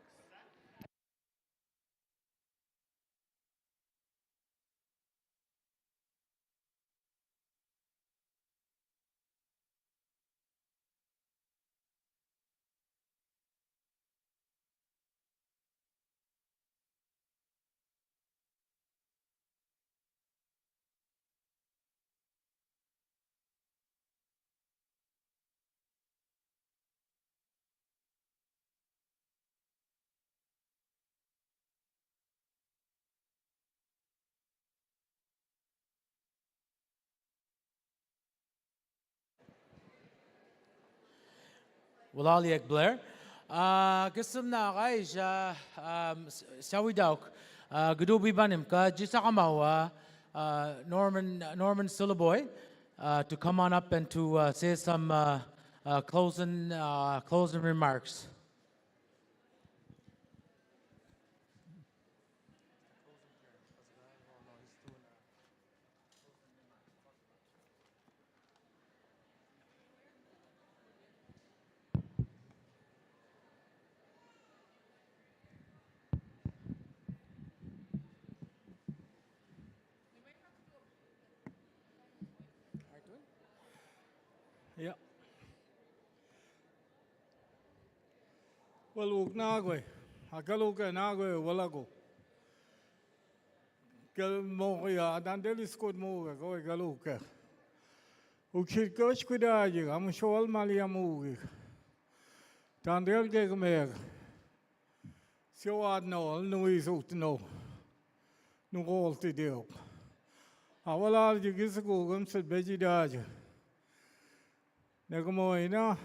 Walaliak Blair. Gusto na kay Sawi Dauk. Gudubi banim ka jisa kamawa Norman Sillaboy to come on up and to say some closing remarks. Yeah. Waluk nagwe. Akaluka nagwe walago. Kel mo ya dandeli skod mo go galuka. Ukit coach kudaji am shol maliamu. Dandel gegmer. So ad no no is out no. No all to do. Awalal jigis ko gum sit beji daj. Nagamoy na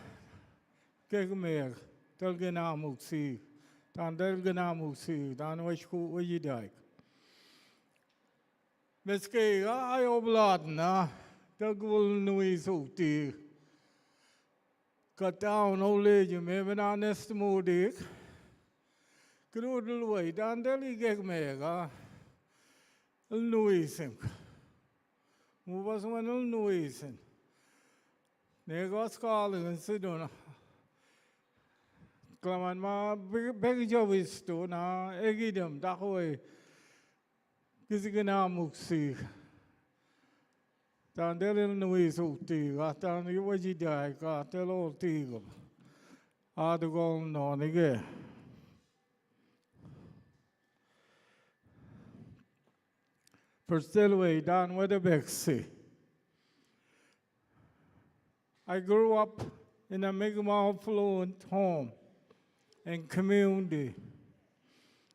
kegmeg talgena muksi. Tan talgena muksi tan washku waji daj. Meske ay oblad na talgul nui sulti. Cut down old age, maybe not nest modik. Grudel way, dan deli gegmega. Nuisem. Mubas one nuisem. Negos calling and sidona. Claman ma beg jovisto na egidem dakaway. Kizigana muksi. Tan deli nuis ulti, tan iwaji dai, tel old tigo. Adagol no nige. Perstelway down with the Bexy. I grew up in a Mi'kmaw affluent home and community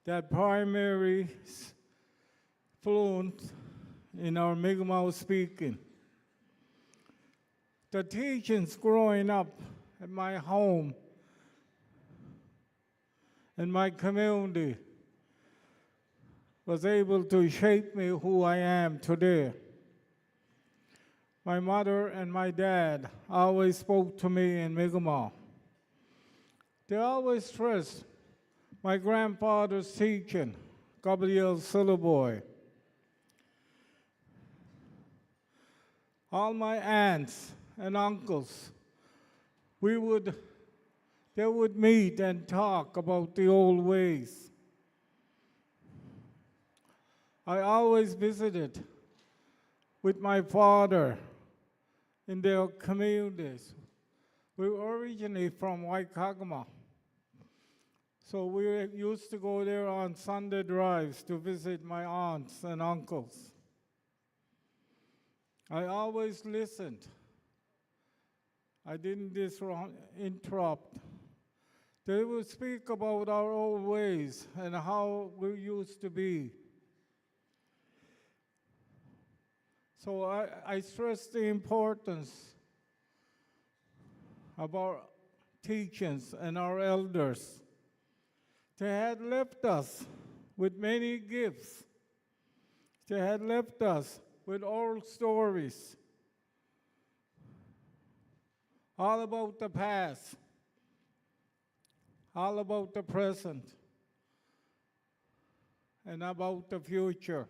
that primary fluent in our Mi'kmaw speaking. The teachings growing up at my home and my community was able to shape me who I am today. My mother and my dad always spoke to me in Mi'kmaw. They always stressed my grandfather's teaching, Gabriel Sillaboy. All my aunts and uncles, they would meet and talk about the old ways. I always visited with my father in their communities. We were originally from Waikagama. So we used to go there on Sunday drives to visit my aunts and uncles. I always listened. I didn't interrupt. They would speak about our old ways and how we used to be. So I stress the importance of our teachings and our elders. They had left us with many gifts. They had left us with oral stories, all about the past, all about the present, and about the future.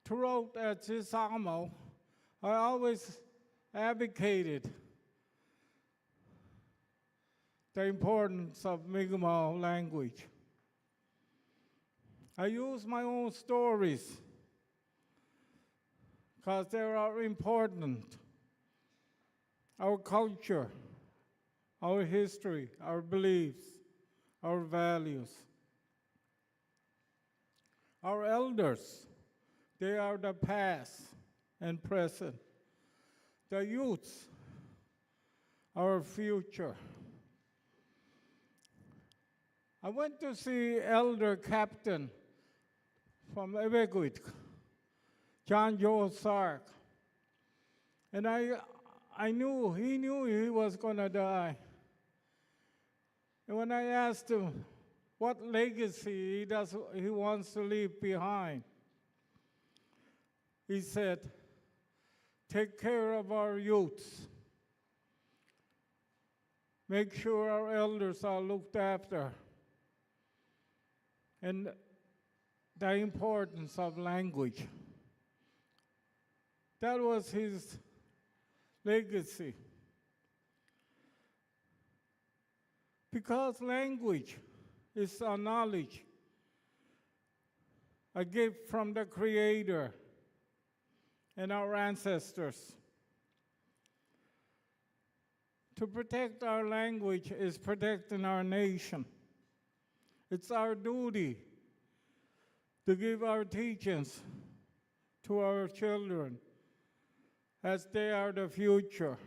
Throughout at Cisamo, I always advocated the importance of Mi'kmaw language. I use my own stories because they are important. Our culture, our history, our beliefs, our values. Our elders, they are the past and present. The youths, our future. I went to see Elder Captain from Ebeguit, John Joe Sark. And he knew he was going to die. And when I asked him what legacy he wants to leave behind, he said, take care of our youths. Make sure our elders are looked after. And the importance of language. That was his legacy. Because language is a knowledge, a gift from the Creator and our ancestors. To protect our language is protecting our nation. It's our duty to give our teachings to our children as they are the future.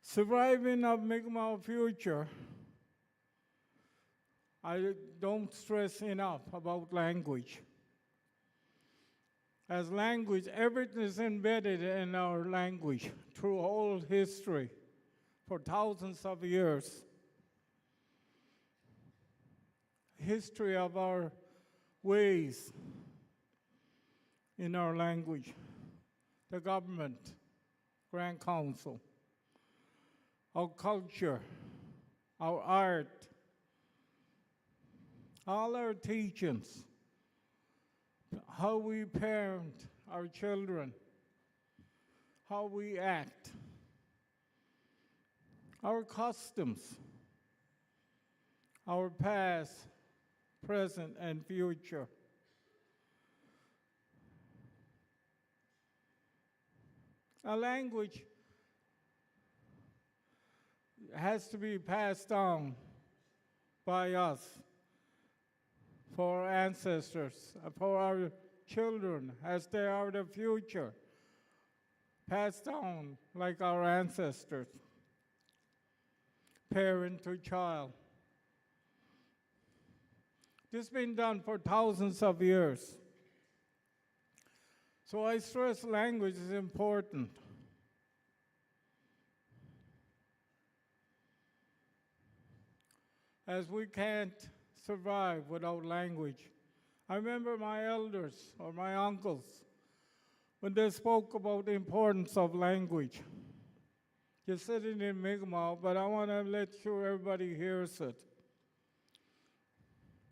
Surviving of Mi'kmaw future, I don't stress enough about language. As language, everything is embedded in our language through whole history for thousands of years. History of our ways in our language, the government, Grand Council, our culture, our art, all our teachings, how we parent our children, how we act, our customs, our past, present, and future. A language has to be passed down by us for our ancestors, for our children, as they are the future, passed down like our ancestors, parent to child. This has been done for thousands of years. So I stress language is important. As we can't survive without language. I remember my elders or my uncles when they spoke about the importance of language. You're sitting in Mi'kmaw, but I want to let sure everybody hears it.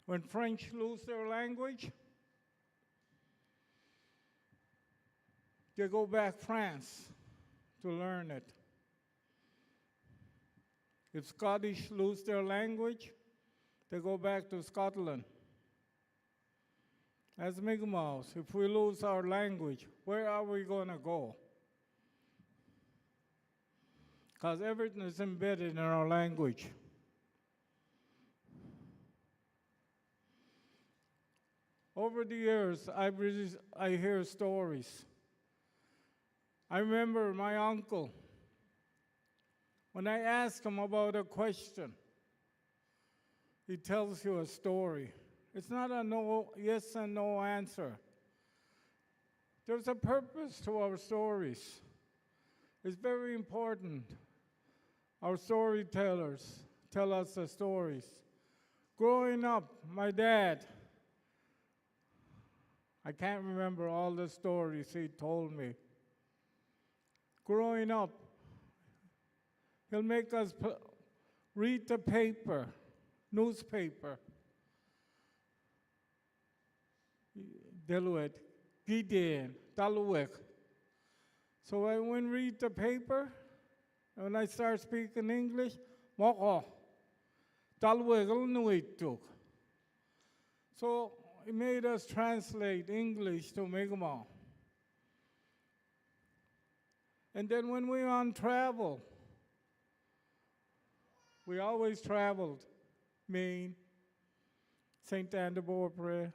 When French lose their language, they go back France to learn it. If Scottish lose their language, they go back to Scotland. As Mi'kmaws, if we lose our language, where are we going to go? Because everything is embedded in our language. Over the years, I hear stories. I remember my uncle, when I ask him about a question, he tells you a story. It's not a no, yes and no answer. There's a purpose to our stories. It's very important. Our storytellers tell us the stories. Growing up, my dad, I can't remember all the stories he told me. Growing up, he'll make us read the paper, newspaper. Deluet, Gideon, Taluek. So when we read the paper, when I start speaking English, Moko, Taluek Nuituk. So it made us translate English to Mi'kmaw. And then when we were on travel, we always traveled Maine, St. Anne de Beaupré,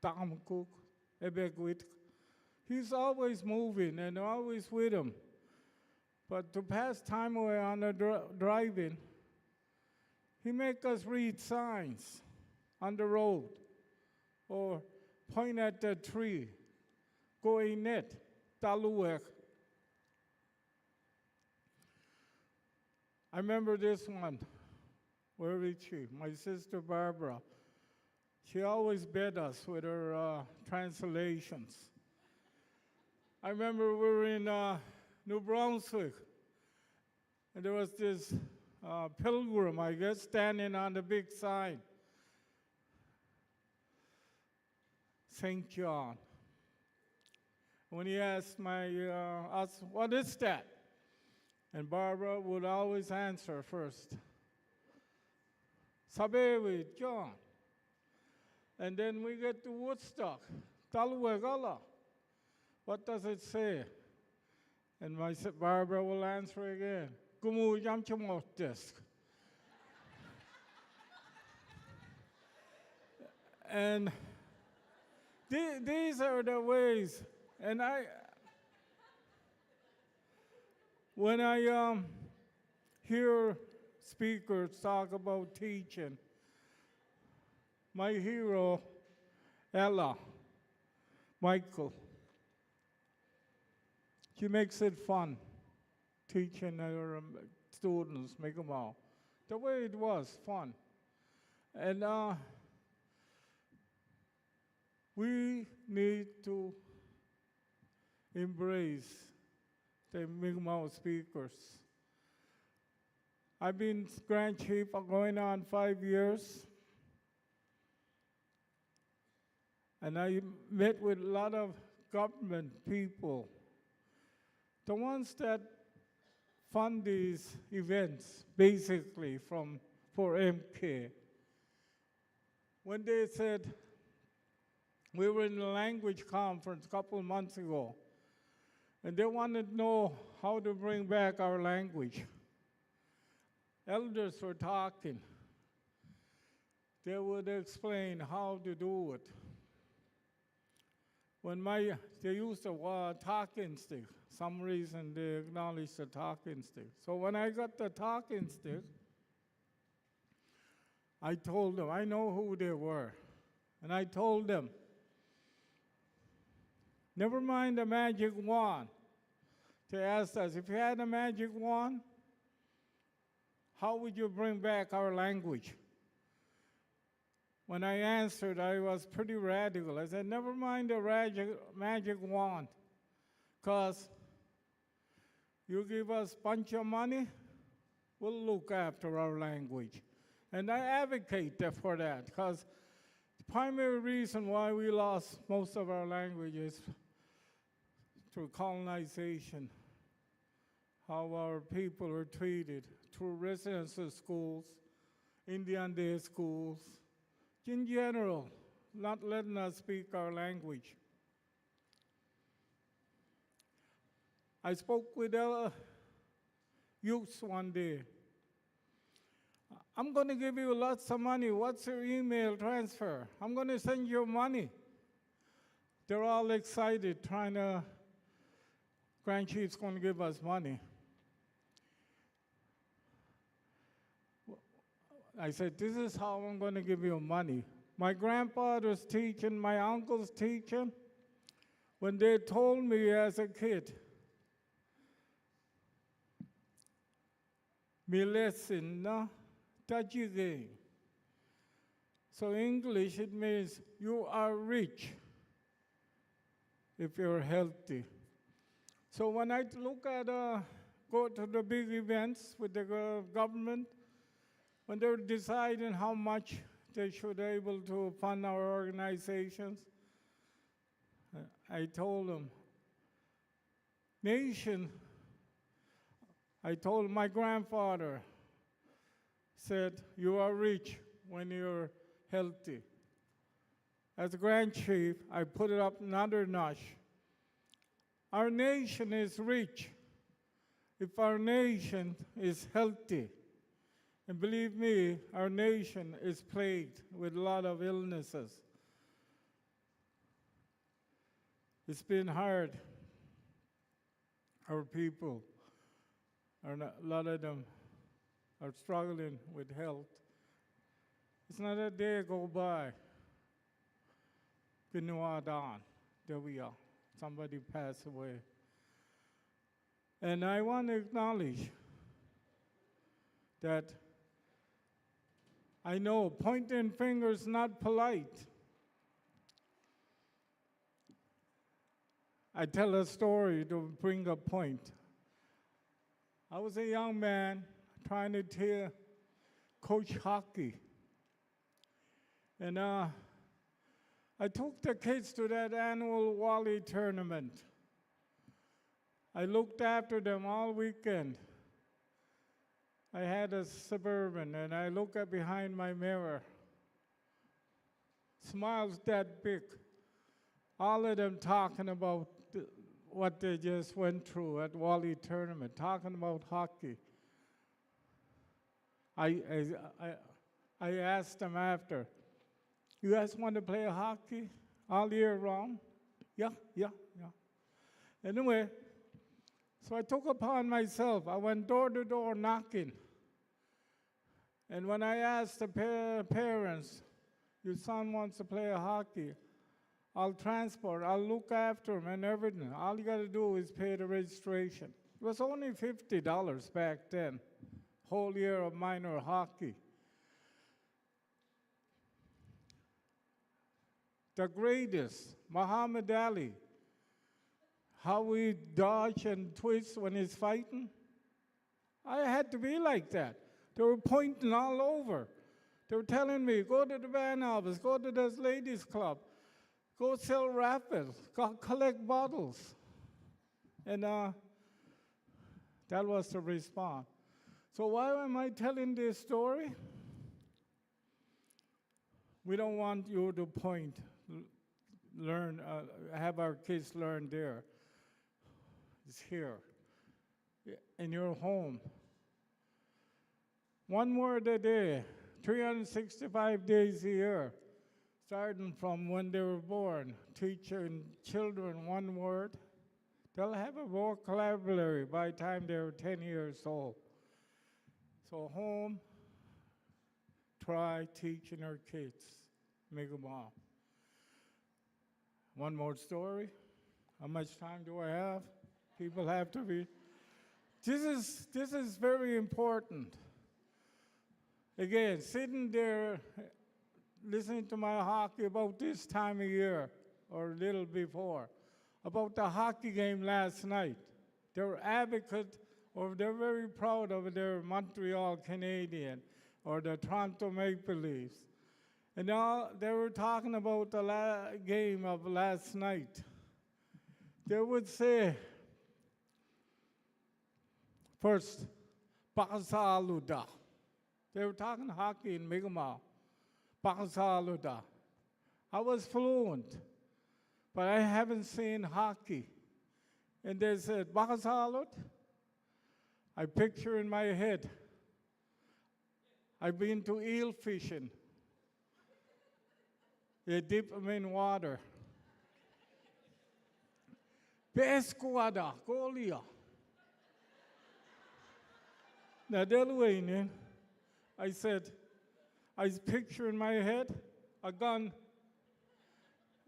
Tom Cook, Ebegwit. He's always moving and always with him. But to pass time away on the driving, he make us read signs on the road or point at the tree, go in it, taluek. I remember this one. Where is she? My sister Barbara. She always bed us with her translations. I remember we were in New Brunswick, and there was this pilgrim, I guess, standing on the big sign, St. John. When he asked us, what is that? And Barbara would always answer first, Sabewi, John. And then we get to Woodstock, Taluegala. What does it say? And my Barbara will answer again, Gumu Yamchamotisk. And these are the ways. And when I hear speakers talk about teaching, my hero, Ella, Michael, She makes it fun, teaching her students, Mi'kmaw. The way it was, fun. And we need to embrace the Mi'kmaw speakers. I've been Grand Chief for going on 5 years. And I met with a lot of government people, the ones that fund these events, basically for MK. When they said, we were in a language conference a couple of months ago, and they wanted to know how to bring back our language. Elders were talking. They would explain how to do it. They used the talking stick. Some reason they acknowledged the talking stick. So when I got the talking stick, I told them, I know who they were. And I told them, never mind the magic wand. They asked us, if you had a magic wand, how would you bring back our language? When I answered, I was pretty radical. I said, never mind the magic wand, because you give us a bunch of money, we'll look after our language. And I advocate for that, because the primary reason why we lost most of our languages through colonization, how our people were treated through residency schools, Indian day schools, in general, not letting us speak our language. I spoke with youths one day. I'm going to give you lots of money. What's your email transfer? I'm going to send you money. They're all excited, Grand Chief's going to give us money. I said, this is how I'm going to give you money. My grandfather's teaching, my uncle's teaching, when they told me as a kid, me lesson na tajige. So English, it means you are rich if you're healthy. So when I look at, go to the big events with the government, when they're deciding how much they should be able to fund our organizations, I told them, nation, I told my grandfather, said, you are rich when you're healthy. As a Grand Chief, I put it up another notch. Our nation is rich if our nation is healthy. And believe me, our nation is plagued with a lot of illnesses. It's been hard. Our people, a lot of them are struggling with health. It's not a day go by. There we are. Somebody passed away. And I want to acknowledge that I know pointing fingers not polite. I tell a story to bring a point. I was a young man trying to coach hockey. And I took the kids to that annual Wally tournament. I looked after them all weekend. I had a Suburban, and I look up behind my mirror. Smiles that big. All of them talking about what they just went through at Wally tournament, talking about hockey. I asked them after, you guys want to play hockey all year round? Yeah. Anyway, so I took upon myself. I went door to door knocking. And when I asked the parents, your son wants to play hockey, I'll transport, I'll look after them and everything. All you got to do is pay the registration. It was only $50 back then, whole year of minor hockey. The greatest, Muhammad Ali, how he dodge and twist when he's fighting. I had to be like that. They were pointing all over. They were telling me, go to the band office, go to this ladies' club, go sell raffles, go collect bottles. And that was the response. So why am I telling this story? We don't want you to point, learn, have our kids learn there. It's here, in your home. One word a day, 365 days a year, starting from when they were born, teaching children one word. They'll have a vocabulary by the time they're 10 years old. So home, try teaching our kids, Mi'kmaw. One more story. How much time do I have? People have to be. This is very important. Again, sitting there listening to my hockey about this time of year or a little before, about the hockey game last night. They're advocate, or they're very proud of their Montreal Canadiens or the Toronto Maple Leafs. And now they were talking about the game of last night. They would say, first, Pakasaluda. They were talking hockey in Mi'kmaw. Pakasaluda. I was fluent, but I haven't seen hockey. And they said, Pakasalud. I picture in my head, I've been to eel fishing. They dip them in water. Pesquada, Golia. Now, Delaware, I said, I picture in my head a gun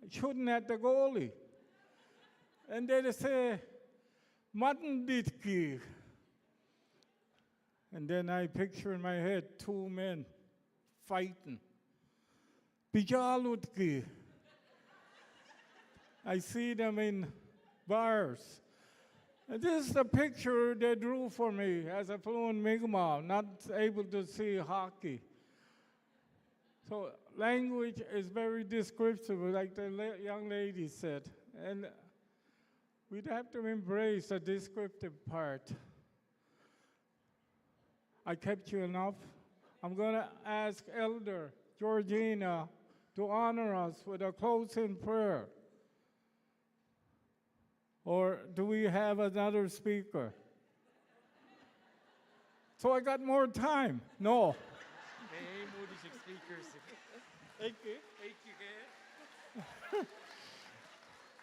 shooting at the goalie. And they say, Mutton ditki. And then I picture in my head 2 men fighting. Pijalutki. I see them in bars. And this is the picture they drew for me as a fluent Mi'kmaw, not able to see hockey. So language is very descriptive, like the young lady said. And we'd have to embrace the descriptive part. I kept you enough. I'm going to ask Elder Georgina to honor us with a closing prayer. Or do we have another speaker? So I got more time. No.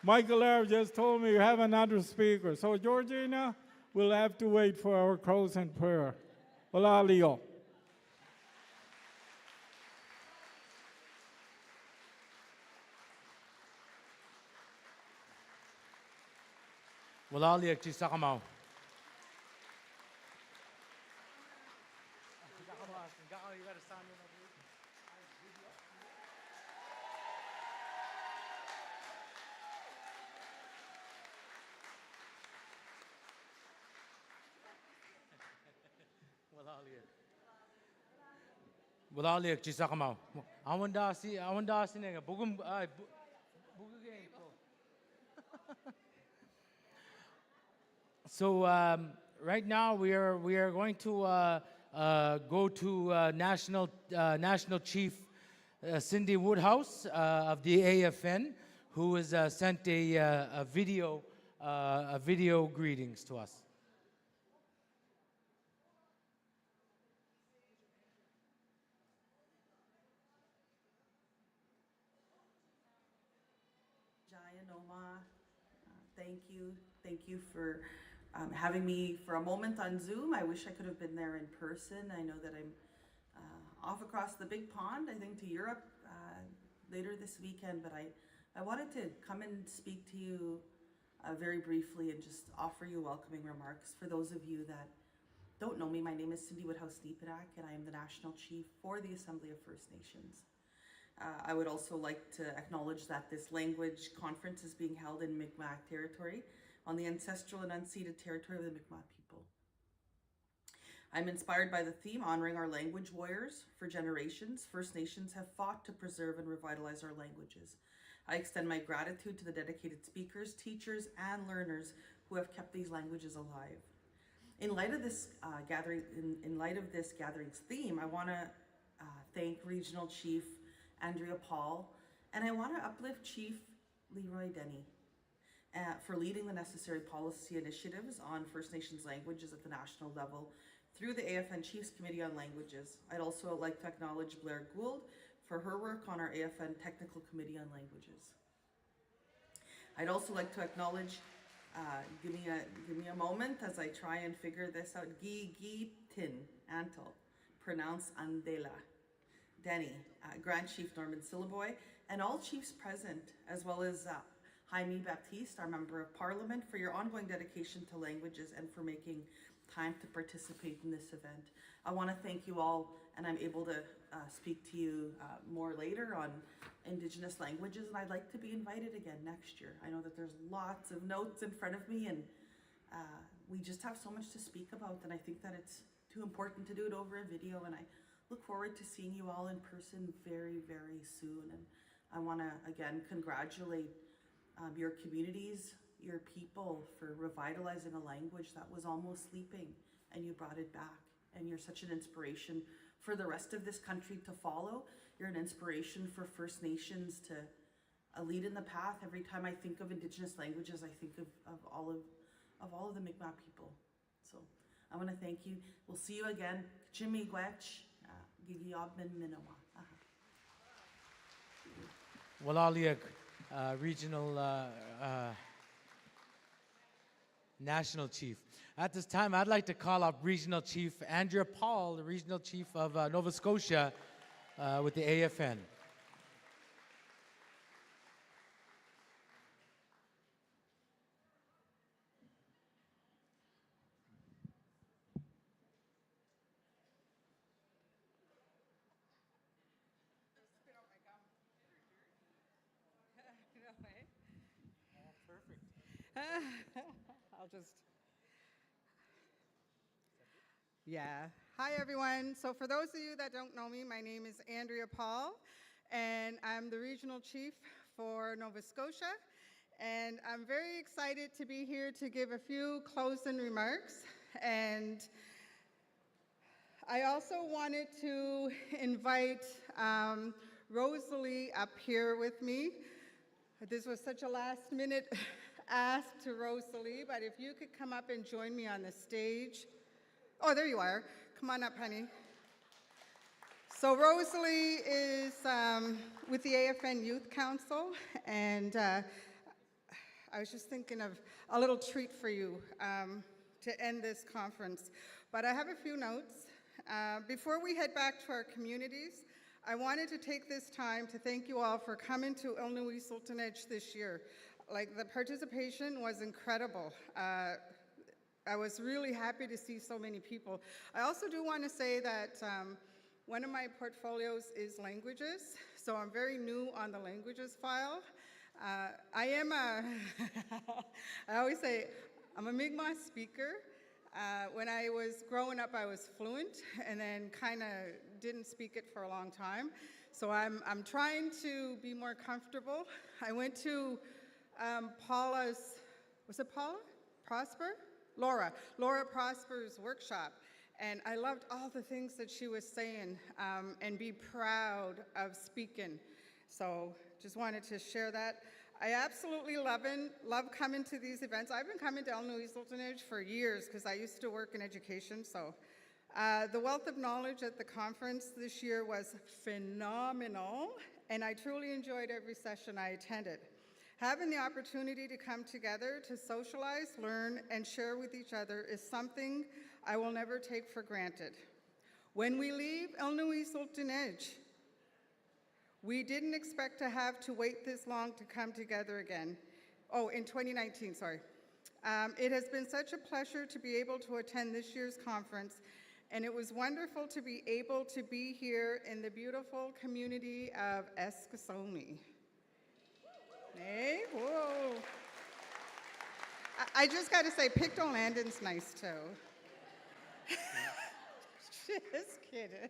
Michael Air just told me you have another speaker. So Georgina, we'll have to wait for our closing prayer. Wala Leo. Wala liyak chisa kamao. Wala liyak chisa kamao. Awanda si nega bugum bugugay ko. So right now we are going to go to National Chief Cindy Woodhouse of the AFN, who has sent a video greetings to us. Jaya Noma, thank you for having me for a moment on Zoom. I wish I could have been there in person. I know that I'm off across the big pond, I think to Europe later this weekend, but I wanted to come and speak to you very briefly and just offer you welcoming remarks. For those of you that don't know me, my name is Cindy Woodhouse-Neepadak, and I am the National Chief for the Assembly of First Nations. I would also like to acknowledge that this language conference is being held in Mi'kmaq territory on the ancestral and unceded territory of the Mi'kmaq people. I'm inspired by the theme, honoring our language warriors. For generations, First Nations have fought to preserve and revitalize our languages. I extend my gratitude to the dedicated speakers, teachers, and learners who have kept these languages alive. In light of this gathering's theme, I want to thank Regional Chief Andrea Paul, and I want to uplift Chief Leroy Denny for leading the necessary policy initiatives on First Nations languages at the national level through the AFN Chiefs Committee on Languages. I'd also like to acknowledge Blair Gould for her work on our AFN Technical Committee on Languages. I'd also like to acknowledge, give me a moment as I try and figure this out, Gi Tin Antal, pronounced Andela, Denny, Grand Chief Norman Syllaboy, and all chiefs present, as well as Jaime Baptiste, our Member of Parliament, for your ongoing dedication to languages and for making time to participate in this event. I want to thank you all, and I'm able to speak to you more later on Indigenous languages, and I'd like to be invited again next year. I know that there's lots of notes in front of me, and we just have so much to speak about, and I think that it's too important to do it over a video, and I look forward to seeing you all in person very, very soon. And I want to, again, congratulate your communities, your people, for revitalizing a language that was almost sleeping, and you brought it back. And you're such an inspiration for the rest of this country to follow. You're an inspiration for First Nations to lead in the path. Every time I think of Indigenous languages, I think of all of the Mi'kmaq people. So I want to thank you. We'll see you again. Jimmy Gwetch, Gigi Obman Minowa. Walaliak, Regional National Chief. At this time, I'd like to call up Regional Chief Andrea Paul, the Regional Chief of Nova Scotia with the AFN. I'll just, yeah. Hi, everyone. So for those of you that don't know me, my name is Andrea Paul, and I'm the Regional Chief for Nova Scotia. And I'm very excited to be here to give a few closing remarks. And I also wanted to invite Rosalie up here with me. This was such a last minute ask to Rosalie, but if you could come up and join me on the stage. Oh, there you are. Come on up, honey. So Rosalie is with the AFN Youth Council, and I was just thinking of a little treat for you to end this conference. But I have a few notes. Before we head back to our communities, I wanted to take this time to thank you all for coming to Elnui Sultanech this year. Like, the participation was incredible. I was really happy to see so many people. I also do want to say that one of my portfolios is languages, so I'm very new on the languages file. I am a, I always say, I'm a Mi'kmaq speaker. When I was growing up, I was fluent, and then kind of didn't speak it for a long time. So I'm trying to be more comfortable. I went to Paula's, was it Paula? Prosper? Laura Prosper's workshop, and I loved all the things that she was saying, and be proud of speaking. So just wanted to share that. I absolutely love coming to these events. I've been coming to Elnui Sultanech for years because I used to work in education. So the wealth of knowledge at the conference this year was phenomenal, and I truly enjoyed every session I attended. Having the opportunity to come together to socialize, learn, and share with each other is something I will never take for granted. When we leave Elnui Sultanech, We didn't expect to have to wait this long to come together again. Oh, in 2019, sorry. It has been such a pleasure to be able to attend this year's conference, and it was wonderful to be able to be here in the beautiful community of Eskasoni. Hey, whoa. I just got to say, Pictou Landon's nice too. Just kidding.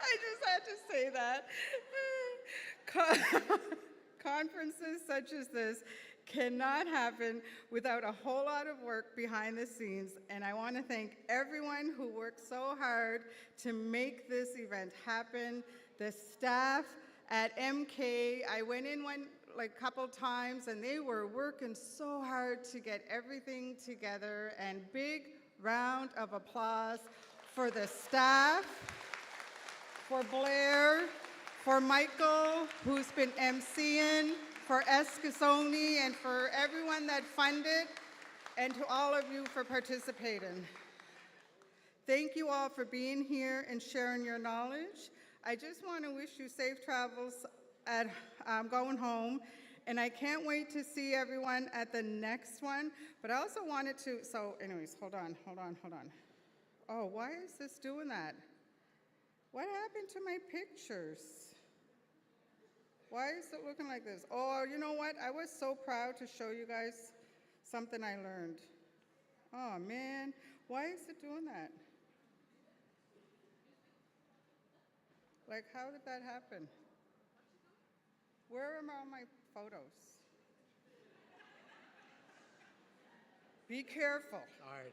I just had to say that. Conferences such as this cannot happen without a whole lot of work behind the scenes, and I want to thank everyone who worked so hard to make this event happen. The staff at MK, I went in a couple times, and they were working so hard to get everything together, and big round of applause for the staff, for Blair, for Michael, who's been emceeing, for Eskasoni, and for everyone that funded, and to all of you for participating. Thank you all for being here and sharing your knowledge. I just want to wish you safe travels at going home, and I can't wait to see everyone at the next one. But I also wanted to, so anyways, hold on. Oh, why is this doing that? What happened to my pictures? Why is it looking like this? Oh, you know what? I was so proud to show you guys something I learned. Oh, man. Why is it doing that? Like, how did that happen? Where are all my photos? Be careful. All right.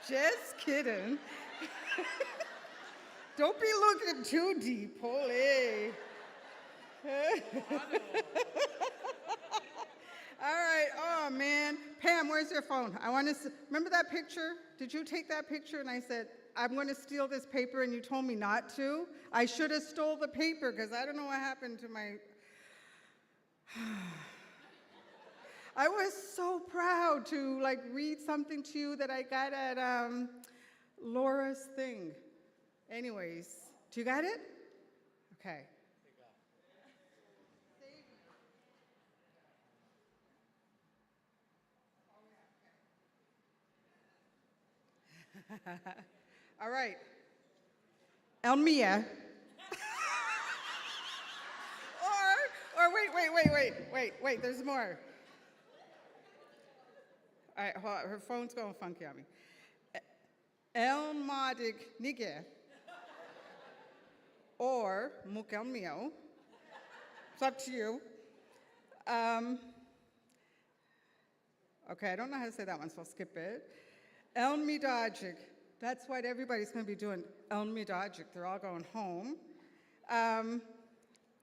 Just kidding. Don't be looking too deep, holy. All right, oh man. Pam, where's your phone? I want to, remember that picture? Did you take that picture? And I said, I'm going to steal this paper, and you told me not to. I should have stole the paper, because I don't know what happened to my... I was so proud to read something to you that I got at Laura's thing. Anyways, do you got it? Okay. All right. Elmia. or wait, there's more. All right, hold on, her phone's going funky on me. Elmadig Nige. Or Mukelmio. It's up to you. Okay, I don't know how to say that one, so I'll skip it. Elmidajik. That's what everybody's going to be doing. Elmidajik. They're all going home.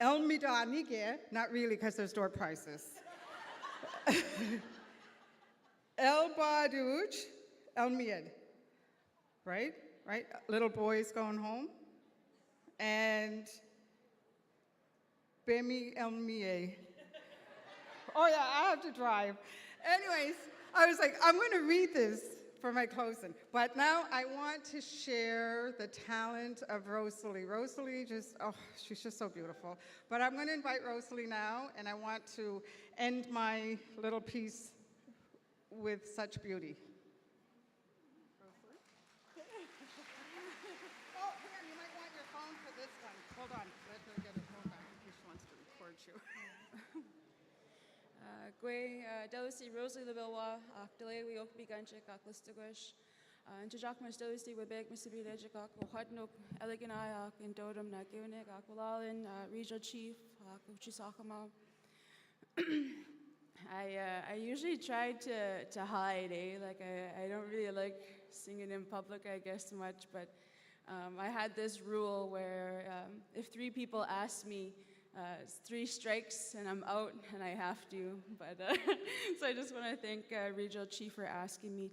Elmidanige. Not really, because there's door prizes. Elbaduj. Elmied. Right? Little boys going home. And Bemi Elmie. Oh yeah, I have to drive. Anyways, I was like, I'm going to read this for my closing. But now I want to share the talent of Rosalie. Rosalie she's just so beautiful. But I'm going to invite Rosalie now, and I want to end my little piece with such beauty. Oh, Pam, you might want your phone for this one. Hold on, let her get her phone back in case she wants to record you. Gwe Delisi Rosalie Labilwa, Delay we ok biganchik Aklistagush, and Jackmas Delisi Webek Mississippi Legicok, Hudnok, Eleganayak, and Dodom Nagunik, Aqualalin, Regional Chief, Uchisakama. I usually try to hide, Like I don't really like singing in public, I guess, much, but I had this rule where if 3 people ask me, it's 3 strikes and I'm out and I have to. But so I just want to thank Regional Chief for asking me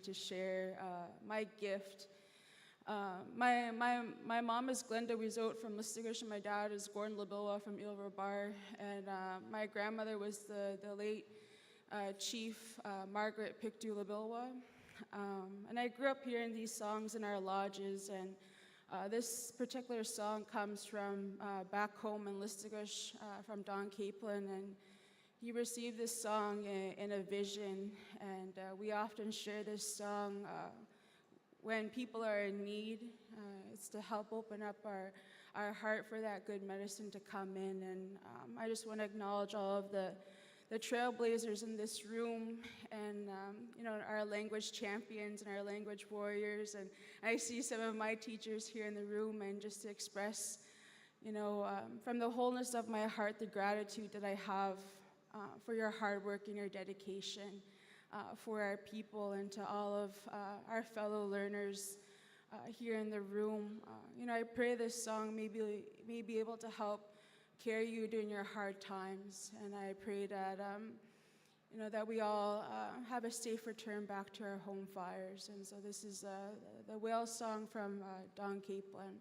to share my gift. My mom is Glenda Wizot from Listigish, and my dad is Gordon Labilwa from Ilrabar, and my grandmother was the late Chief Margaret Pictou Labilwa. And I grew up hearing these songs in our lodges, and This particular song comes from back home in Listigosh, from Don Capelin, and he received this song in a vision, and we often share this song when people are in need. It's to help open up our heart for that good medicine to come in, and I just want to acknowledge all of the trailblazers in this room, and our language champions and our language warriors. And I see some of my teachers here in the room, and just to express, from the wholeness of my heart, the gratitude that I have for your hard work and your dedication for our people, and to all of our fellow learners here in the room. I pray this song may be able to help carry you during your hard times, and I pray that that we all have a safe return back to our home fires. And so this is the whale song from Don Capelin.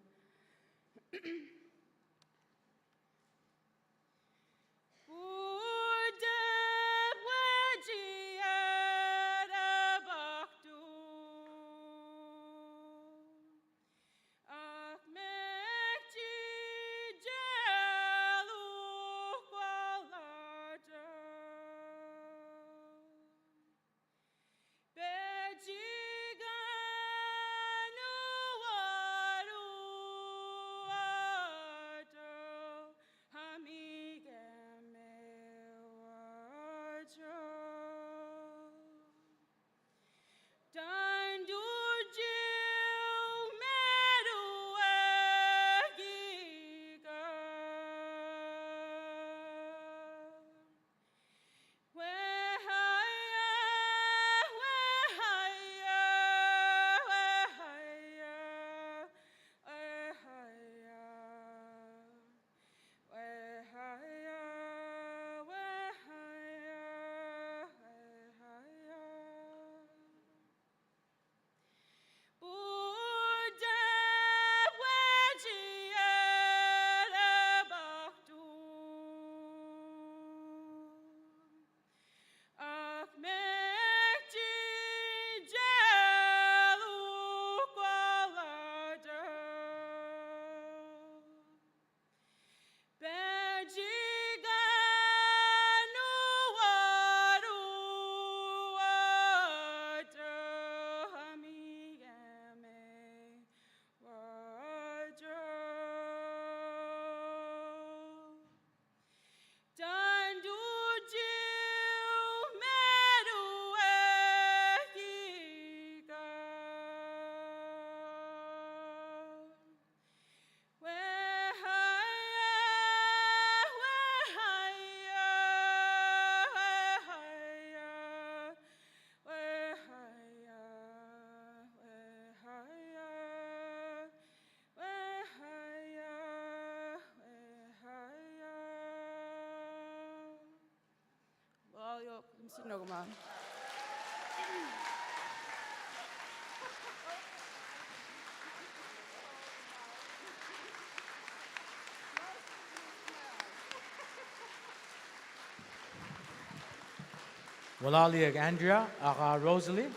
Walaliag Andrea, aka Rosalie.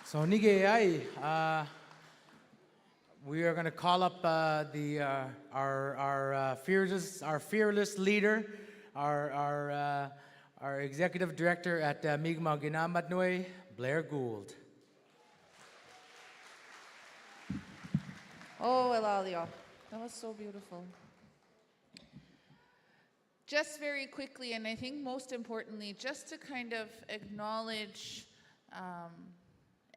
So nige ai, we are going to call up our fearless leader, our executive director at Mi'kmaw Kina'matnewey, Blair Gould. Oh, Elalio, that was so beautiful. Just very quickly, and I think most importantly, just to kind of acknowledge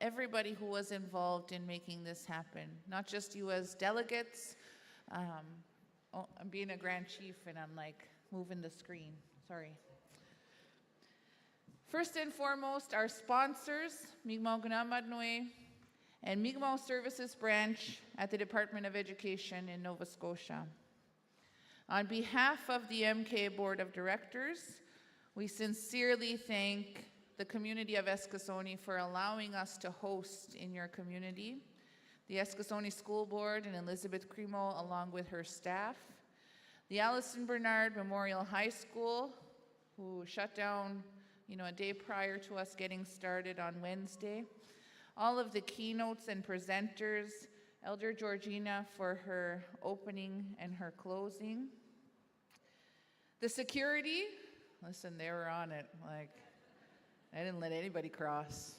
everybody who was involved in making this happen, not just you as delegates. I'm being a Grand Chief and I'm like moving the screen, sorry. First and foremost, our sponsors, Mi'kmaw Kina'matnewey and Mi'kmaw Services Branch at the Department of Education in Nova Scotia. On behalf of the MK Board of Directors, we sincerely thank the community of Eskasoni for allowing us to host in your community, the Eskasoni School Board and Elizabeth Cremo along with her staff, the Allison Bernard Memorial High School, who shut down a day prior to us getting started on Wednesday, all of the keynotes and presenters, Elder Georgina for her opening and her closing. The security, listen, they were on it. Like, I didn't let anybody cross.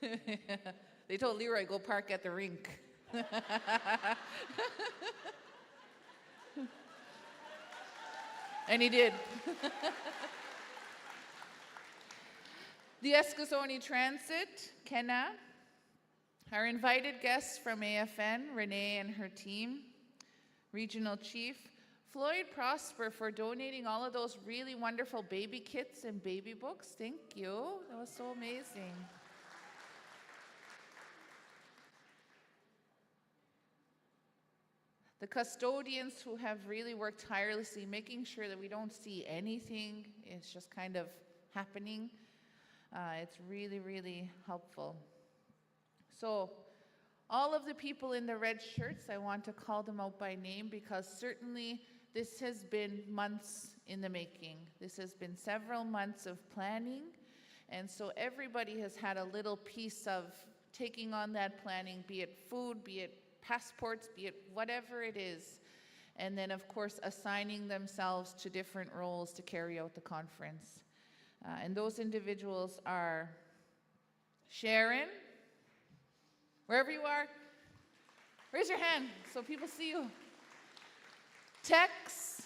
They told Leroy, go park at the rink. And he did. The Eskasoni Transit, Kenna, our invited guests from AFN, Renee and her team, Regional Chief, Floyd Prosper for donating all of those really wonderful baby kits and baby books. Thank you. That was so amazing. The custodians who have really worked tirelessly, making sure that we don't see anything. It's just kind of happening. It's really, really helpful. So, all of the people in the red shirts, I want to call them out by name because certainly this has been months in the making. This has been several months of planning, and so everybody has had a little piece of taking on that planning, be it food, be it passports, be it whatever it is, and then of course assigning themselves to different roles to carry out the conference. And those individuals are Sharon, wherever you are, raise your hand so people see you. Tex,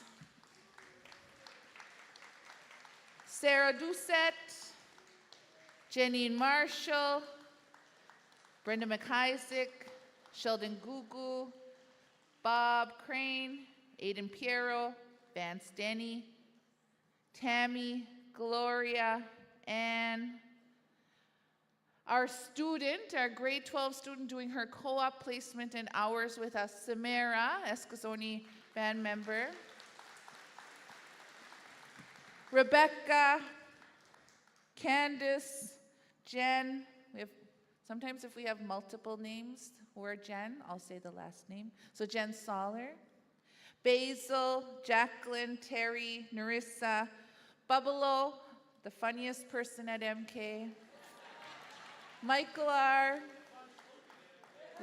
Sarah Doucette, Janine Marshall, Brenda McIsaac, Sheldon Gugu, Bob Crane, Aiden Piero, Vance Denny, Tammy, Gloria, Ann. Our student, our grade 12 student doing her co-op placement and hours with us, Samara, Eskasoni band member. Rebecca, Candace, Jen. Sometimes if we have multiple names who are Jen, I'll say the last name. So Jen Soller. Basil, Jacqueline, Terry, Narissa, Bubalo, the funniest person at MK. Michael R.,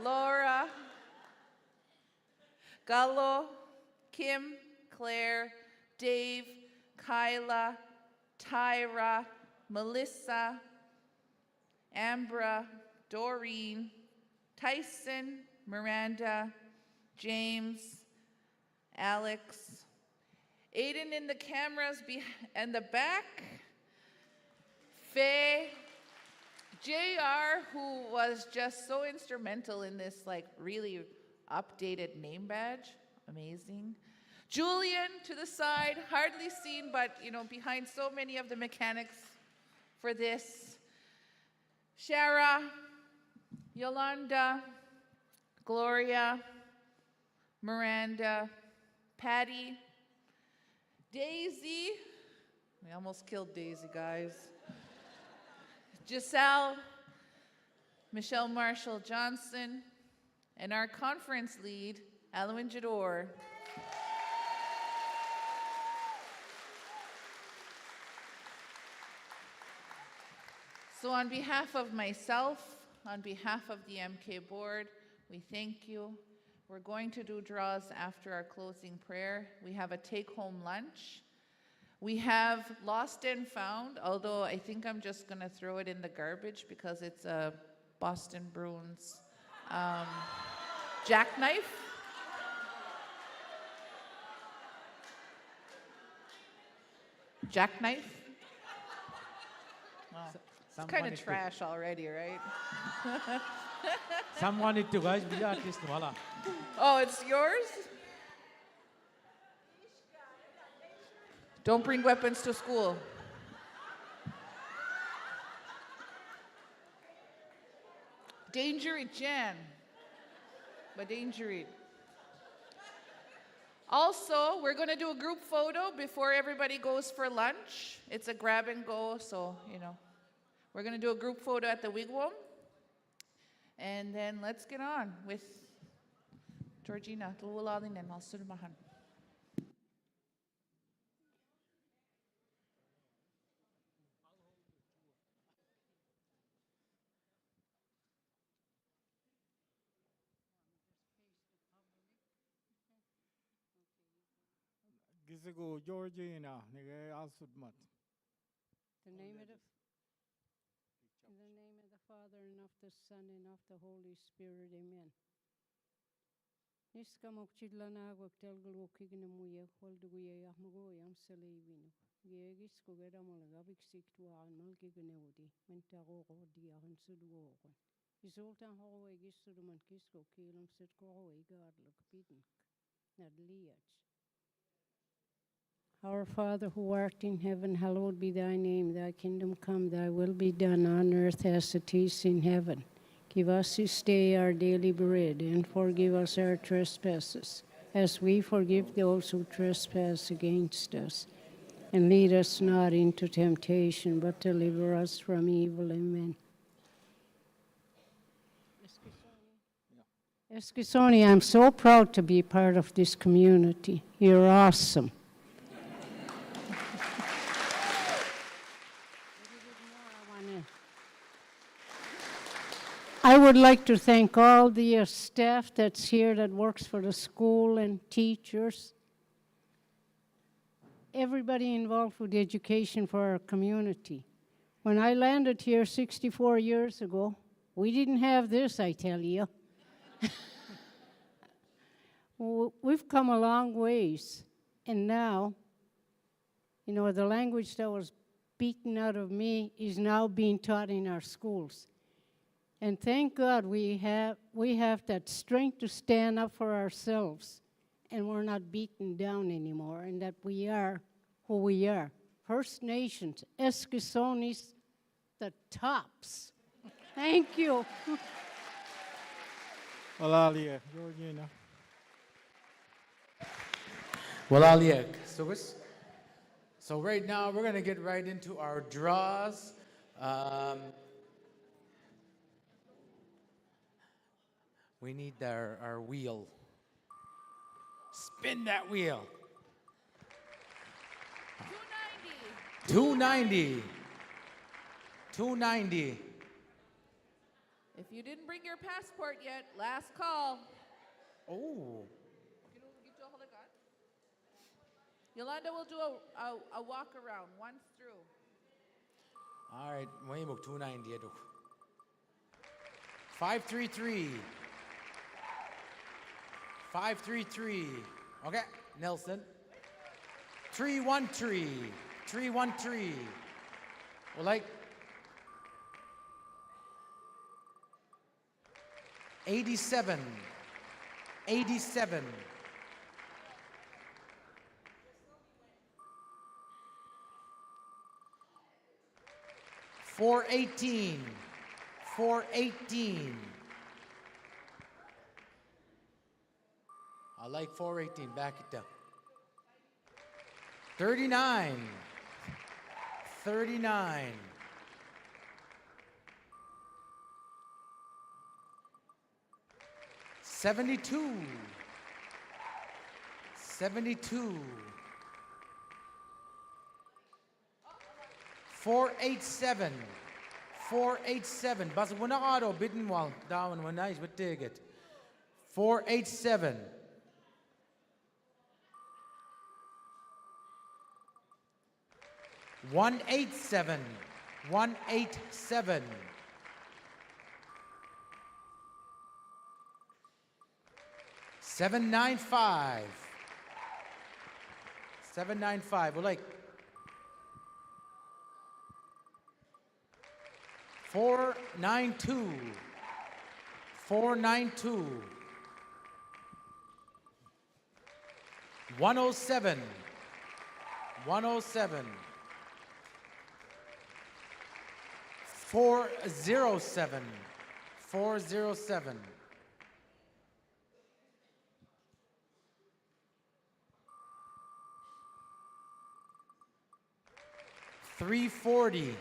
Laura, Gallo, Kim, Claire, Dave, Kyla, Tyra, Melissa, Ambra, Doreen, Tyson, Miranda, James, Alex, Aiden in the cameras and the back, Faye, JR, who was just so instrumental in this like really updated name badge, amazing. Julian to the side, hardly seen, but you know, behind so many of the mechanics for this. Shara, Yolanda, Gloria, Miranda, Patty, Daisy, we almost killed Daisy, guys. Giselle, Michelle Marshall Johnson, and our conference lead, Alwyn Jador. So on behalf of myself, on behalf of the MK board, we thank you. We're going to do draws after our closing prayer. We have a take-home lunch. We have lost and found, although I think I'm just gonna throw it in the garbage because it's a Boston Bruins jackknife. Jackknife? Wow. It's kind of trash already, right? Someone need to guys be artist wala. Oh, it's yours? Don't bring weapons to school. Dangerit Jan. But dangerit. Also, we're going to do a group photo before everybody goes for lunch. It's a grab and go, so, you know. We're going to do a group photo at the Wigwam. And then let's get on with Georgina. Gisigo Georgina, nige asudmat. The name of the, in the name of the Father and of the Son and of the Holy Spirit, amen. Niskamok chidlanagwak telgalwokignamuya, holduguya yahmagoyam salivino. Gegis kogedamalagabik siktuan malgiganewdi, mentago diahan suduogon. Isultan howe gisuduman kisko kilum sitko gadluk bidink, nadliach. Our Father who art in heaven, hallowed be thy name. Thy kingdom come, thy will be done on earth as it is in heaven. Give us this day our daily bread, and forgive us our trespasses, as we forgive those who trespass against us. And lead us not into temptation, but deliver us from evil. Amen. Eskisoni, I'm so proud to be part of this community. You're awesome. I would like to thank all the staff that's here that works for the school and teachers, everybody involved with education for our community. When I landed here 64 years ago, we didn't have this, I tell you. We've come a long ways, and now, you know, the language that was beaten out of me is now being taught in our schools. And thank God we have that strength to stand up for ourselves, and we're not beaten down anymore, and that we are who we are. First Nations, Eskisoni's, the tops. Thank you. Alalia, Georgina. Well, Aliek, so right now we're going to get right into our draws. We need our wheel. Spin that wheel. 290. 290. If you didn't bring your passport yet, last call. Oh. Yolanda will do a walk around, once through. All right, may mo 290 ado. 533. 533. Okay, Nelson. 313. 313. Well, like 87. 87. 418. 418. I like 418. Back it down. 39. 39. 72. 72. 487. 487. Basta wala ka ro bidin wal down when nice but take it. 487. 187. 187. 795. 795. Well, like 492. 492. 107. 107. 407. 407. 340.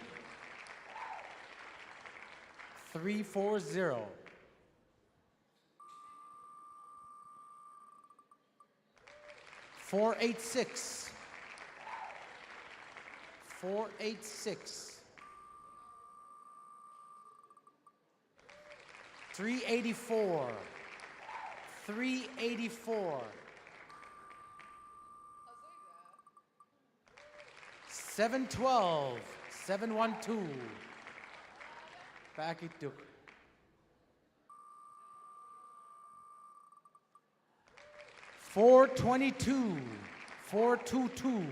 340. 486. 486. 384. 384. 712, 712. Back it took. 422, 422.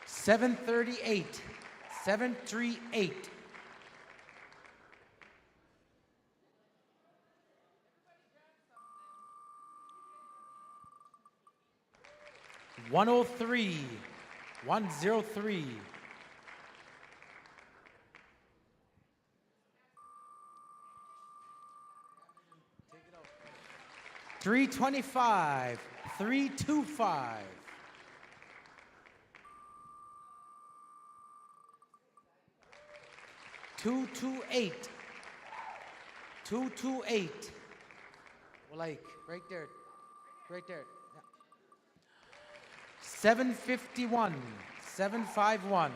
738, 738. 103, 103. 325, 325. 228, 228. Well, like right there, right there. Yeah. 751, 751.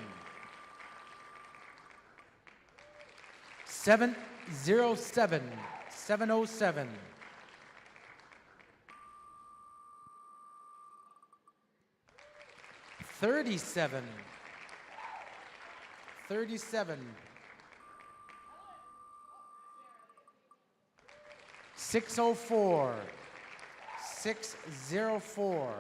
707, 707. 37, 37. 604, 604.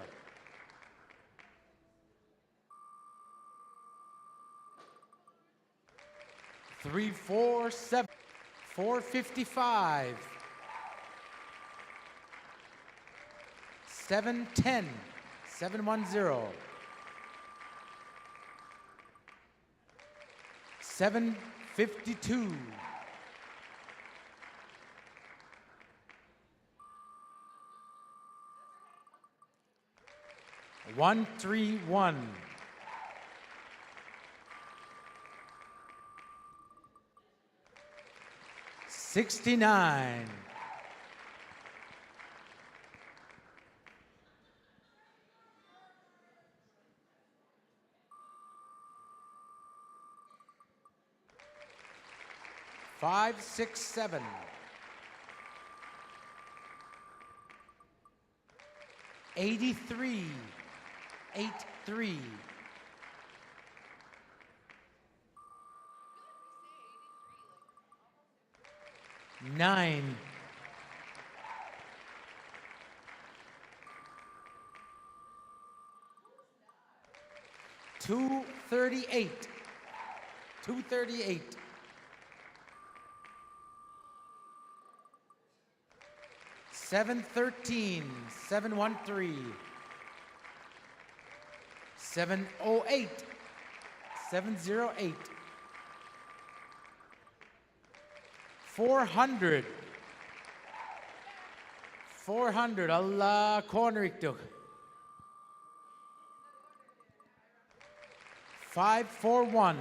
347, 455. 710, 710. 752. 131. 69. 567. 83. 83. 9. 238. 238. 713. 713. 708. 708. 400. 400. Allah corner iktuk. 541.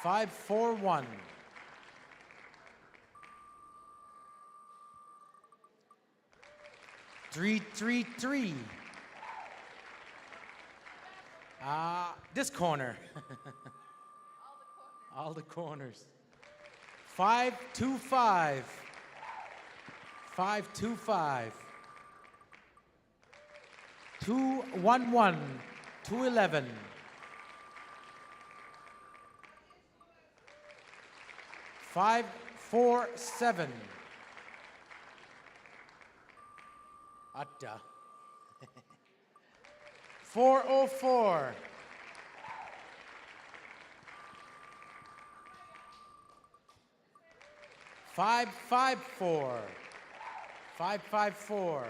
541. 333. This corner. All the corners. 525. 525. 211. 211. 547. Atta. 404. 554. 554.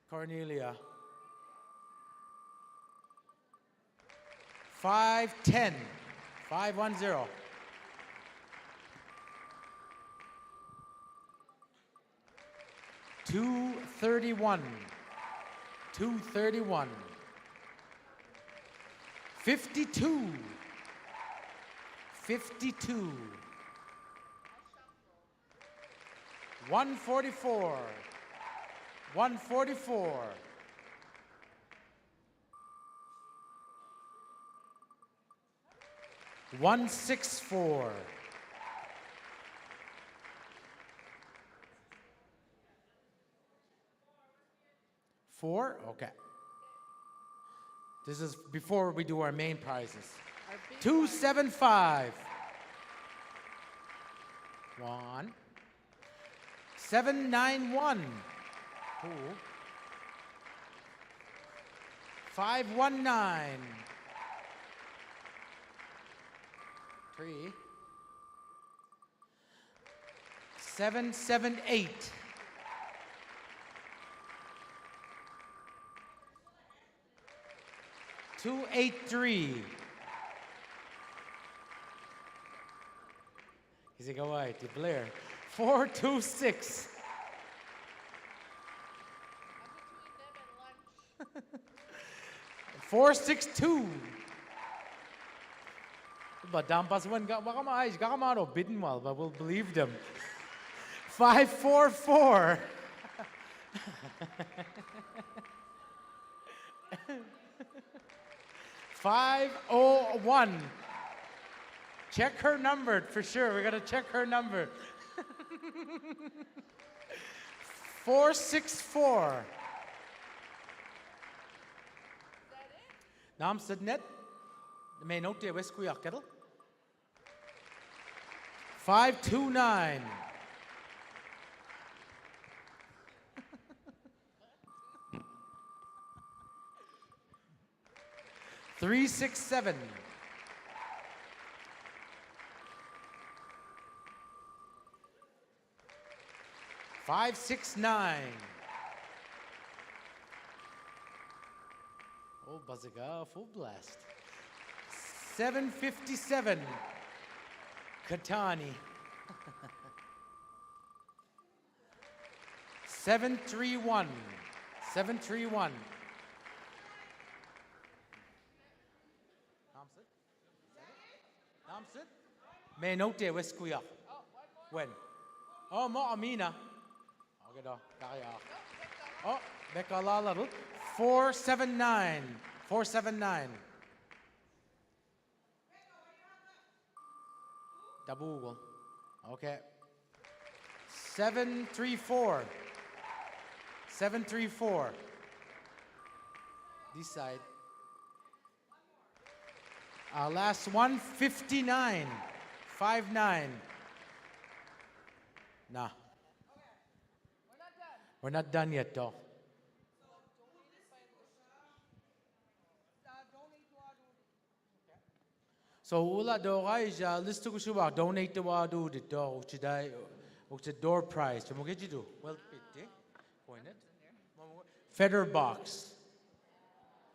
Cornelia. 510. 510. 231. 231. 52. 52. 144. 144. 164. 4? Okay. This is before we do our main prizes. 275. 1. 791. 2. 519. 3. 778. 283. Is it away to Blair? 426. I'm between them and lunch. 462. But dampas one gakamaro bidden well, but we'll believe them. 544. 501. Check her number for sure. We gotta check her number. 464. Nam Sidnet. The main note there, West Kettle. 529. Three, 6, 7. 569. Oh, Buzziga, full blast. 757. Katani. 731. 731. Thompson? May note there, West Kuya. When? Oh, Mo Amina. Oh, Becca Lala. 479. 479. Dabugal. Okay. 734. 734. This side. Last one, 59. 59. Nah. We're not done yet, though. So ula do guys list ko shuba donate to wadu the do chidai the door prize. Mo get you do. Well pitti. Point it. Feather box.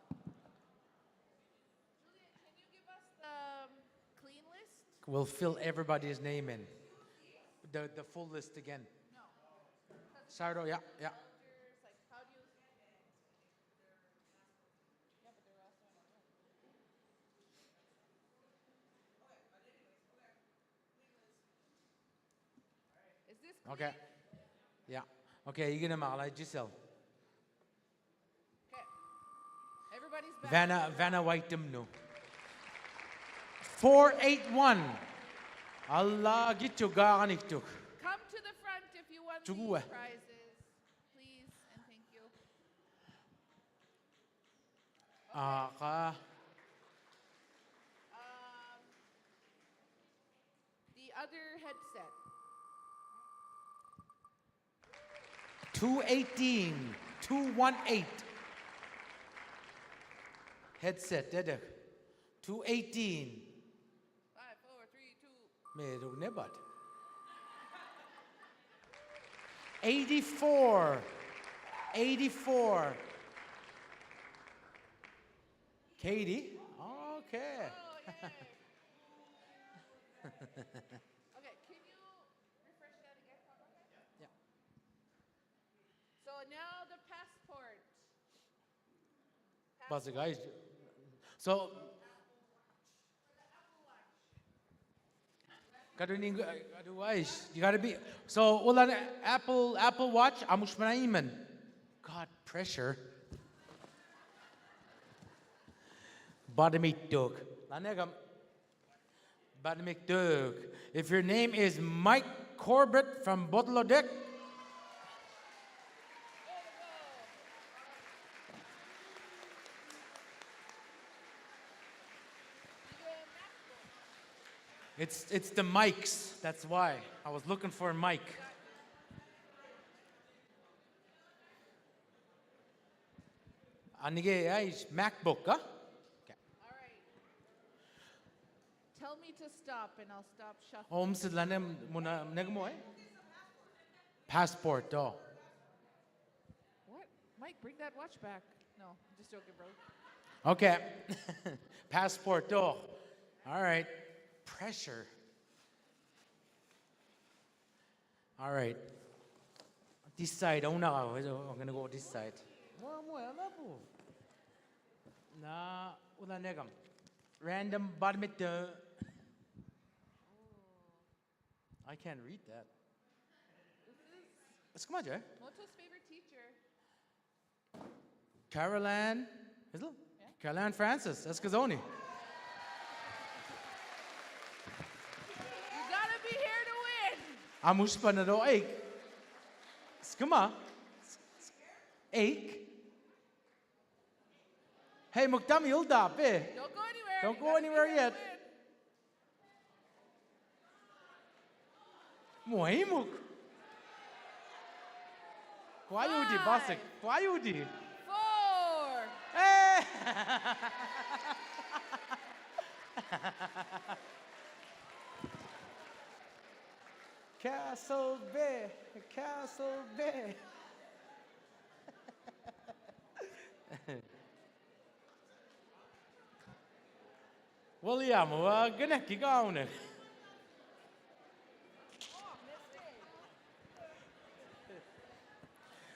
Can you give us the clean list? We'll fill everybody's name in. The full list again. No. Sardo, yeah. Like, how do you... Yeah, but they're also in a room. Is this clean? Okay. Yeah. Okay, you're gonna malay Giselle. Okay. Everybody's back. Vanna Whiteum no. 481. Allah gitu garanik tuk. Come to the front if you want Chugua. these prizes, please, and thank you. The other headset. 218. 218. Headset, dede. 218. 5, 4, 3, 2. Merong nebat. 84. 84. Katie? Okay. Okay, can you refresh that again? Yeah. So now the passport. But the guys, so otherwise you gotta be so ulan Apple Watch amush manaiman. God pressure. Badamik dog. Lanegam. Badamik dog. If your name is Mike Corbett from Botlodek, It's the mics. That's why I was looking for a mic. Anige is MacBook, huh? All right. Tell me to stop and I'll stop shuffling. Om sidlanem muna negmo eh. Passport, oh. What? Mike, bring that watch back. No, I'm just joking, bro. Okay. Passport, oh. All right. Pressure. All right. This side, I'm gonna go this side. Na, wala negam. Random badminton. I can't read that. This is Come on, Jay. Moto's favorite teacher. Caroline, is it? Yeah. Caroline Francis, Escazoni. You gotta be here to win. Amush pa na do eik. Skuma. Eik. Hey, Muktam Yuldap, eh? Don't go anywhere. Don't You go gotta be anywhere here yet. to win. Muhimuk. Kwayudi, Basik. Kwayudi. 4. Hey! Castle Bay. Castle Bay. William, gonna keep going.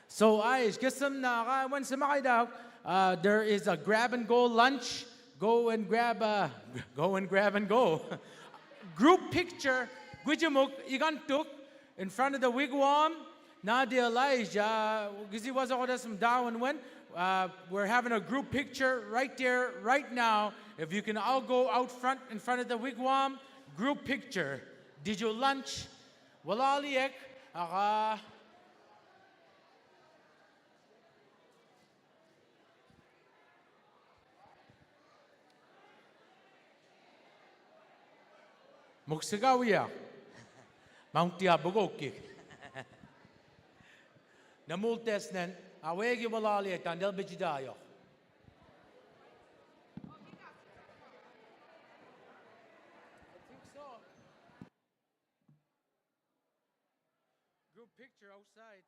So, Aish, get some when there is a grab and go lunch. Go and grab and go. Group picture, Gwijamuk, Igantuk, in front of the wigwam. Nadia Elijah, Gizi was all some Darwin when. We're having a group picture right there, right now. If you can all go out front, in front of the wigwam, group picture. Did you lunch? Walaliek, Muksigawiya. Mountia Bugoki. Namultesnen, Awegi Walaliek, and Del Bijidayo. Group picture outside.